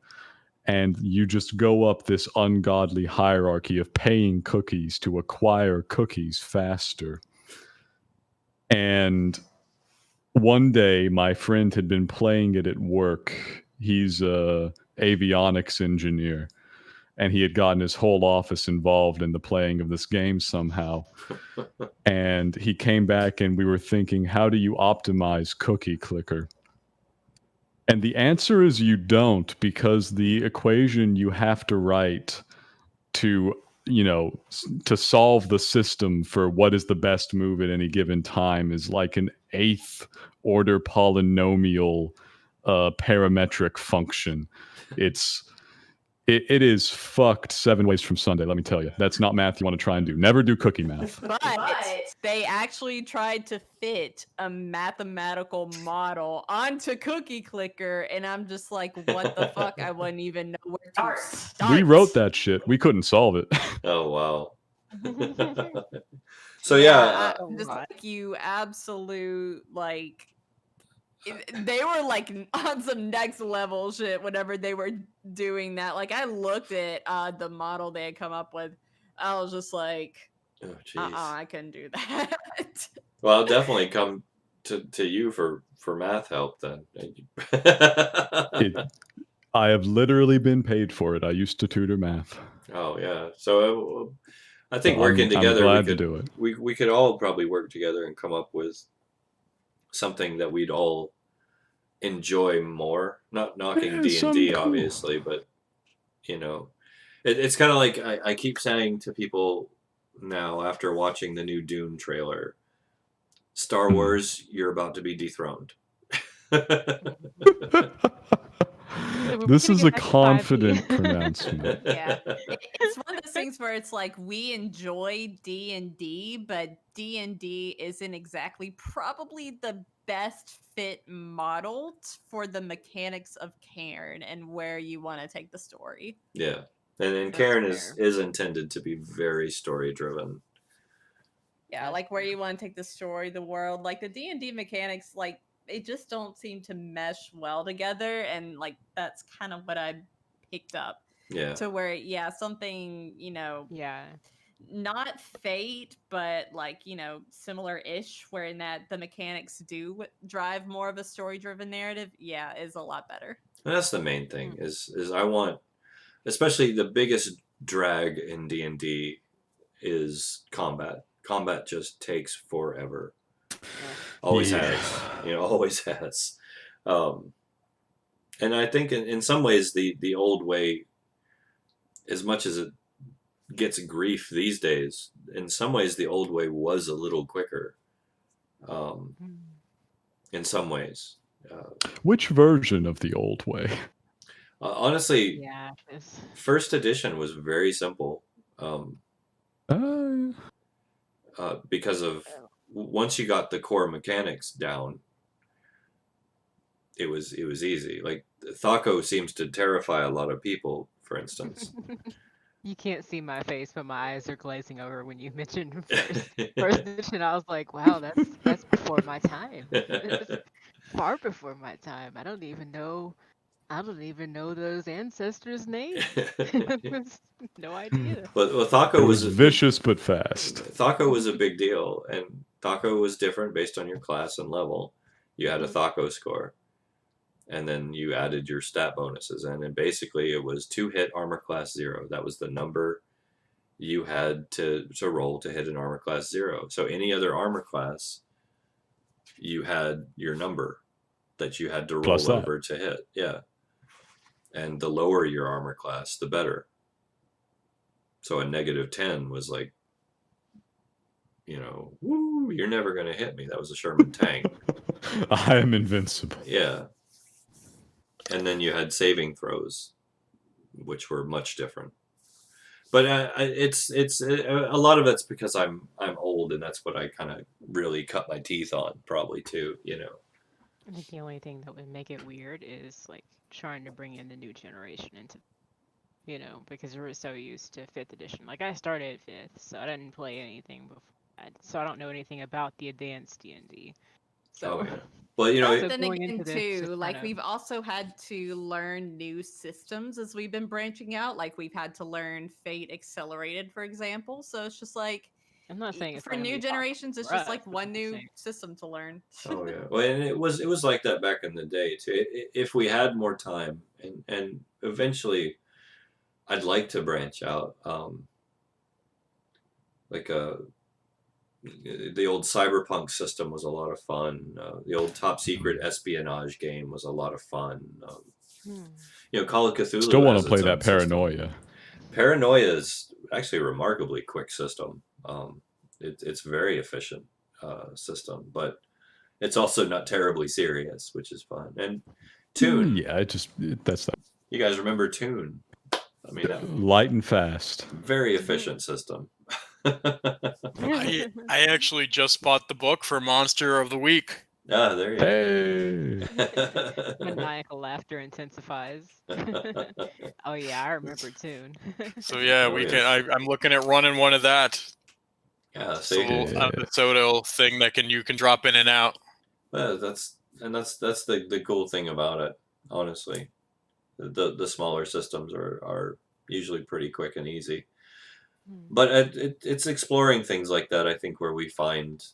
And you just go up this ungodly hierarchy of paying cookies to acquire cookies faster. And one day, my friend had been playing it at work. He's a avionics engineer, and he had gotten his whole office involved in the playing of this game somehow. And he came back, and we were thinking, how do you optimize Cookie Clicker? And the answer is you don't, because the equation you have to write to to solve the system for what is the best move at any given time is like an 8th order polynomial parametric function. It is fucked 7 ways from Sunday, let me tell you. That's not math you want to try and do. Never do cookie math. But they actually tried to fit a mathematical model onto Cookie Clicker, and I'm just like, what the fuck? I wouldn't even know where to start. We wrote that shit. We couldn't solve it. Oh wow. So yeah, I'm just like, you absolute, like, they were like on some next level shit whenever they were doing that. Like, I looked at the model they had come up with. I was just like, oh jeez. I couldn't do that. Well, I'll definitely come to you for math help then. I have literally been paid for it. I used to tutor math. Oh yeah. So I think So working together, I'm glad to do it. We could all probably work together and come up with something that we'd all enjoy more. Not knocking D&D, obviously, but You know, it's kind of like I keep saying to people now after watching the new Dune trailer, Star Hmm. Wars, you're about to be dethroned. So we're This gonna is get a back to 5e. confident pronouncement. Yeah, it's one of those things where it's like we enjoy D&D, but D&D isn't exactly probably the best fit model for the mechanics of Cairn and where you want to take the story. Yeah, and That's Cairn fair. is intended to be very story driven. Yeah, That's like where fair. you want to take the story, the world, like the D&D mechanics, like they just don't seem to mesh well together, and like that's kind of what I picked up. Yeah, To where, yeah, something, you know, Yeah. not Fate, but like, you know, similar-ish, where in that the mechanics do drive more of a story-driven narrative, yeah, is a lot better. and that's the main thing. Mm. Is I want, especially the biggest drag in D&D is combat. Combat just takes forever. Ugh. Always Yeah. has. Always has. Um, and I think in some ways the old way, as much as it gets grief these days, in some ways the old way was a little quicker. Um, Mm. in some ways. Which version of the old way? Honestly, Yeah. It's, first edition was very simple um, Uh, because of once you got the core mechanics down, it was easy. Like Thaco seems to terrify a lot of people, for instance. you can't see my face, but my eyes are glazing over when you mentioned first edition. I was like, wow, that's before my time. It's far before my time. I don't even know those ancestors' names. No idea. Well, it Thaco was was vicious but fast. Thaco was a big deal, and Thaco was different based on your class and level. You had a Mhm. Thaco score, and then you added your stat bonuses, and then basically it was 2-hit armor class 0. That was the number you had to roll to hit an armor class 0. So any other armor class, you had your number that you had to Plus roll that. over to hit. Yeah, and the lower your armor class, the better. So a -10 was like, woo, you're never going to hit me. That was a Sherman tank. I am invincible. Yeah. And then you had saving throws, which were much different. But it's a lot of it's because I'm old, and that's what I kind of really cut my teeth on, probably too. I think the only thing that would make it weird is like trying to bring in the new generation into, because we're so used to fifth edition. Like I started at fifth, so I didn't play anything before that, so I don't know anything about the advanced D&D. Oh So, yeah. Well, But so then going again, into this, too, just kind like of, we've also had to learn new systems as we've been branching out. Like we've had to learn Fate Accelerated, for example. So it's just like I'm not saying it's for not gonna new be possible generations, it's for just us, like but one I'm just new saying, system to learn. oh yeah. Well, and it was like that back in the day too. If we had more time, and eventually, I'd like to branch out. Like the old cyberpunk system was a lot of fun. The old top secret espionage game was a lot of fun. hmm. Call of Still Cthulhu want to has play its that own system. paranoia. Paranoia is actually a remarkably quick system. It's very efficient system, but it's also not terribly serious, which is fun. And Tune, Yeah, that's that. you guys remember Tune? I mean, that Light and fast. very efficient system. I actually just bought the book for Monster of the Week. Ah, there you Hey. go. Maniacal laughter intensifies. Oh yeah, I remember Tune. So yeah, Oh we yeah, can. I'm looking at running one of that. yeah. It's a See, little Yeah. episodal thing that you can drop in and out. that's the cool thing about it. Honestly, the smaller systems are usually pretty quick and easy. Hmm. But it's exploring things like that, I think, where we find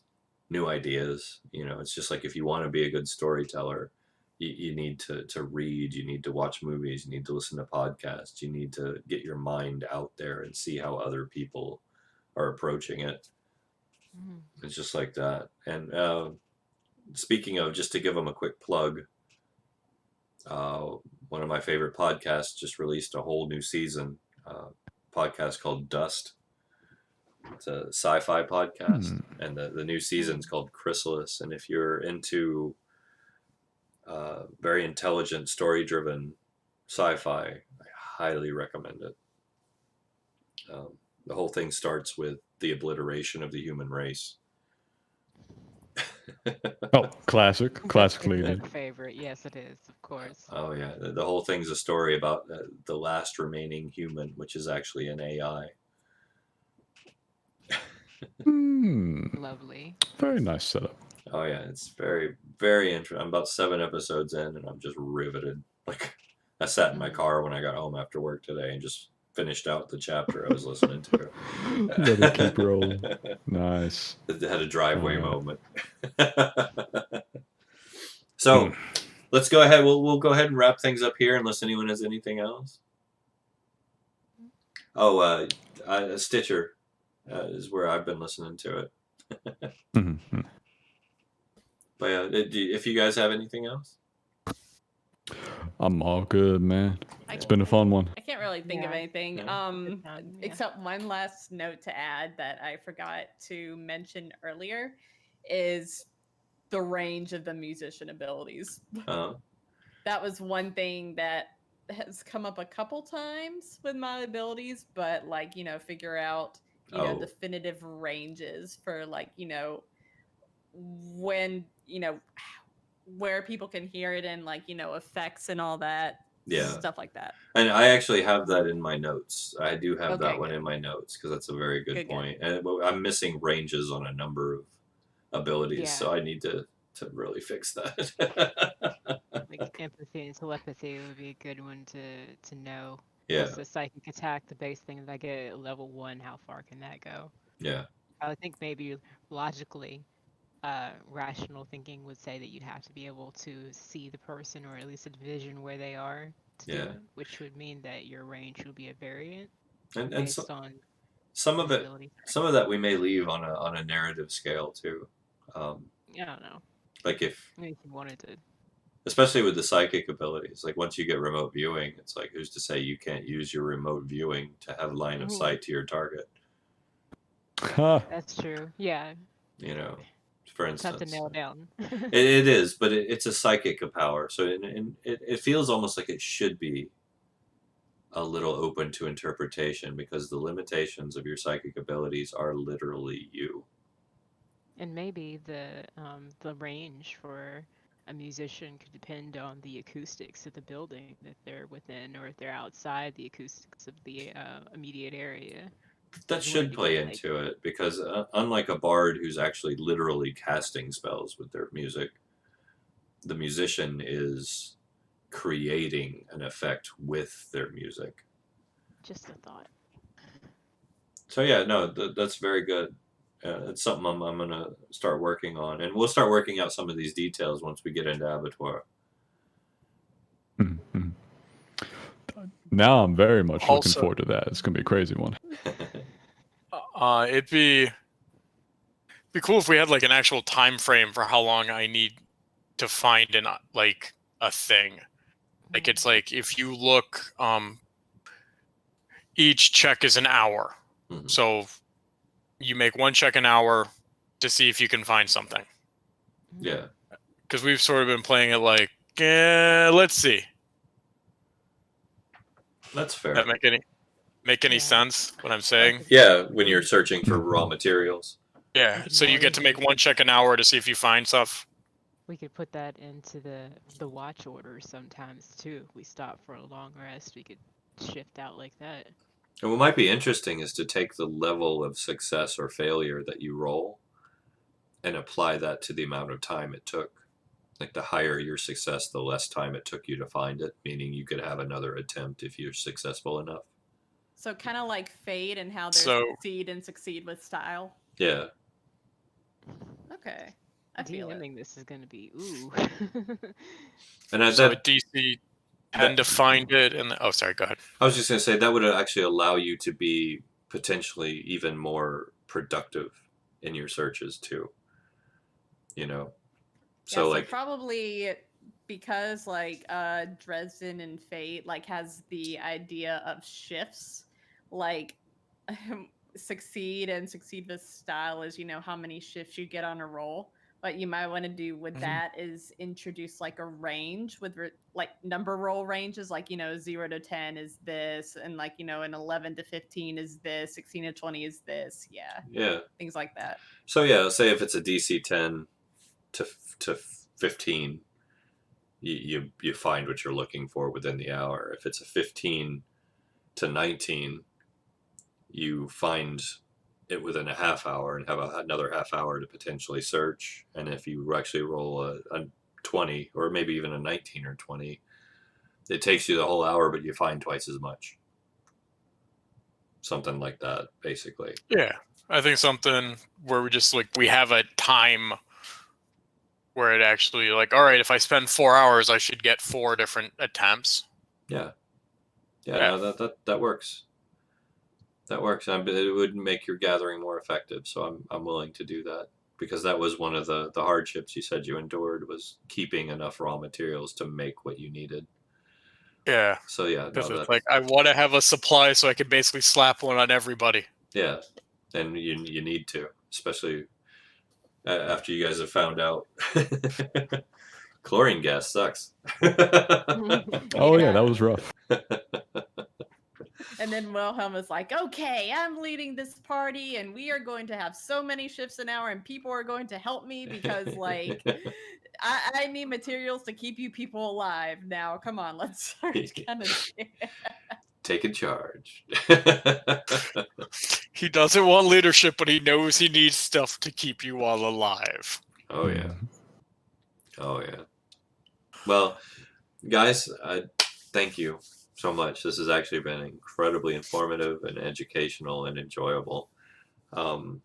new ideas. It's just like if you want to be a good storyteller, you need to read, you need to watch movies, you need to listen to podcasts, you need to get your mind out there and see how other people are approaching it. Hmm. It's just like that. And speaking of, just to give them a quick plug, uh, one of my favorite podcasts just released a whole new season. Podcast called Dust. It's a sci-fi podcast, and the new season's called Chrysalis. And if you're into very intelligent, story-driven sci-fi, I highly recommend it. The whole thing starts with the obliteration of the human race. Oh, classically. It's then. a favorite. Yes, it is, of course. Oh yeah, the whole thing's a story about the last remaining human, which is actually an AI. Lovely. Very nice setup. Oh yeah, it's very, very interesting. I'm about 7 episodes in, and I'm just riveted. Like, I sat in my car when I got home after work today and just finished out the chapter I was listening to. Let it keep rolling. Nice. It had a driveway Alright. moment. So, let's go ahead. We'll go ahead and wrap things up here, unless anyone has anything else. Oh, Stitcher is where I've been listening to it. Mhm. But yeah, if you guys have anything else, I'm all good, man. It's been a fun one. I can't really think of Yeah. anything. Yeah. Except one last note to add that I forgot to mention earlier is the range of the musician abilities. That was one thing that has come up a couple times with my abilities, but like, figure out, definitive ranges for like, when, where people can hear it and like, effects and all that. Yeah. Stuff like that. And I actually have that in my notes. I do have Okay, that one good. in my notes because that's a very good Good. point. And I'm missing ranges on a number of abilities, Yeah. so I need to really fix that. Like empathy and telepathy would be a good one to know. Yeah, What's the psychic attack, the base thing that I get at level 1? How far can that go? yeah, I would think maybe logically, rational thinking would say that you'd have to be able to see the person or at least envision where they are to do Yeah. it, which would mean that your range would be a variant and based so, on some of it, visibility. some of that we may leave on a narrative scale too. I don't know. Like if I mean, if you wanted to. especially with the psychic abilities, like once you get remote viewing, it's like who's to say you can't use your remote viewing to have line of Ooh. sight to your target? That's true. Yeah. You know, for It's tough instance, to nail down. it is, but it's a psychic power, so it feels almost like it should be a little open to interpretation because the limitations of your psychic abilities are literally you. And maybe the range for a musician could depend on the acoustics of the building that they're within, or if they're outside the acoustics of the immediate area. That You want it should to play be like- into it because unlike a bard who's actually literally casting spells with their music, the musician is creating an effect with their music. Just a thought. So yeah, no, that's very good. It's something I'm gonna start working on, and we'll start working out some of these details once we get into Abattoir. Mhm. Now I'm very much looking Also- forward to that. It's gonna be a crazy one. It'd be cool if we had like an actual time frame for how long I need to find a thing. Like it's like if you look, each check is an hour, Mhm. so you make one check an hour to see if you can find something. Yeah, Because we've sort of been playing it like, let's see. that's fair. That make any Yeah. sense? What I'm saying? Yeah, when you're searching for raw materials. Yeah. So you get to make one check an hour to see if you find stuff. We could put that into the watch orders sometimes too. If we stop for a long rest, we could shift out like that. And what might be interesting is to take the level of success or failure that you roll and apply that to the amount of time it took. Like the higher your success, the less time it took you to find it, meaning you could have another attempt if you're successful enough. So kind of like Fade and how there's So- succeed and succeed with style. Yeah. Okay. I feel it. DMing this is gonna be ooh. And So that, at DC, then to find it, and oh, sorry, go ahead. I was just going to say that would actually allow you to be potentially even more productive in your searches too. You know? So So like probably because like Dresden and Fate like has the idea of shifts, like succeed and succeed with style is, you know, how many shifts you get on a roll. What you might want to do with that is introduce like a range with like number roll ranges, like, you know, 0 to 10 is this, and like, you know, an 11 to 15 is this, 16 to 20 is this. Yeah. Yeah. Things like that. So yeah, say if it's a DC 10 to 15, you find what you're looking for within the hour. If it's a 15 to 19, you find it within a half hour and have another half hour to potentially search. And if you actually roll a 20 or maybe even a 19 or 20, it takes you the whole hour, but you find twice as much. Something like that, basically. Yeah, I think something where we just like we have a time where it actually like, all right, if I spend 4 hours, I should get 4 different attempts. Yeah. Yeah. No, that works. That works. It would make your gathering more effective. So I'm willing to do that, because that was one of the hardships you said you endured, was keeping enough raw materials to make what you needed. Yeah. So yeah, Because no, it's like I want to have a supply so I can basically slap one on everybody. yeah, and you need to, especially after you guys have found out chlorine gas sucks. Oh yeah, that was rough. And then Wilhelm is like, okay, I'm leading this party and we are going to have so many shifts an hour and people are going to help me because, like, I need materials to keep you people alive. Now, come on, let's start kind of... Taking charge. He doesn't want leadership, but he knows he needs stuff to keep you all alive. Oh, yeah. Oh, yeah. Well, guys, thank you so much. This has actually been incredibly informative and educational and enjoyable. We'll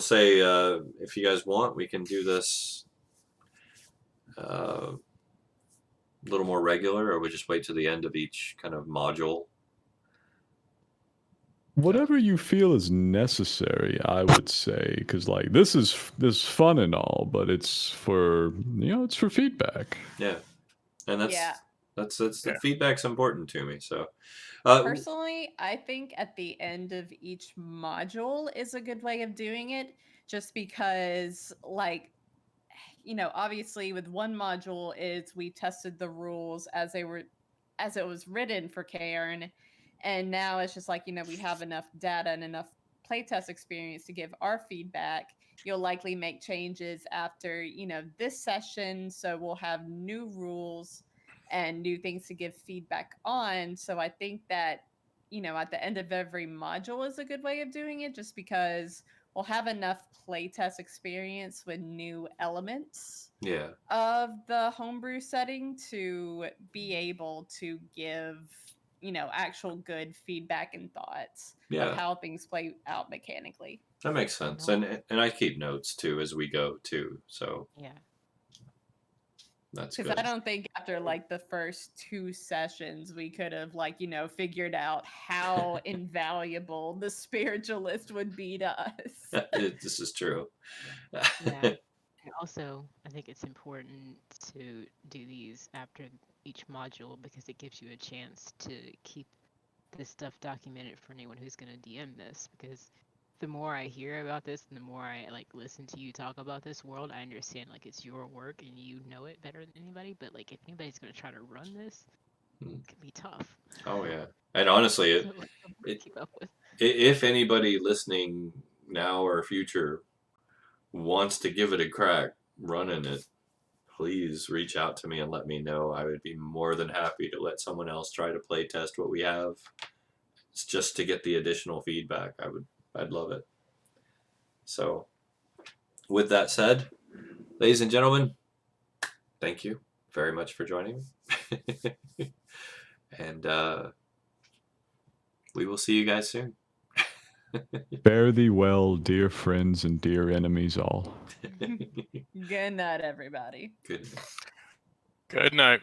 say, if you guys want, we can do this a little more regular, or we just wait to the end of each kind of module. Whatever you feel is necessary, I would say, because like this is fun and all, but it's for it's for feedback. Yeah, and that's Yeah. the feedback's important to me. So Personally, I think at the end of each module is a good way of doing it, just because, like, you know, obviously with one module is we tested the rules as it was written for Cairne, and now it's just like, you know, we have enough data and enough playtest experience to give our feedback. You'll likely make changes after, you know, this session, so we'll have new rules and new things to give feedback on. So I think that, you know, at the end of every module is a good way of doing it, just because we'll have enough playtest experience with new elements of the homebrew setting to be able to give, you know, actual good feedback and thoughts of how things play out mechanically. That makes sense. And I keep notes too as we go too. So yeah. That's good. Because I don't think after like the first 2 sessions we could have, like, you know, figured out how invaluable the spiritualist would be to us. This is true. Yeah. And also, I think it's important to do these after each module because it gives you a chance to keep this stuff documented for anyone who's going to DM this. Because the more I hear about this and the more I like listen to you talk about this world, I understand like it's your work and you know it better than anybody. But like if anybody's going to try to run this, it can be tough. Oh yeah, and honestly, keep up with. If anybody listening now or future wants to give it a crack running it, please reach out to me and let me know. I would be more than happy to let someone else try to play test what we have. It's just to get the additional feedback. I'd love it. So, with that said, ladies and gentlemen, thank you very much for joining me. And we will see you guys soon. Fare thee well, dear friends and dear enemies all. Good night, everybody. Good. Good night.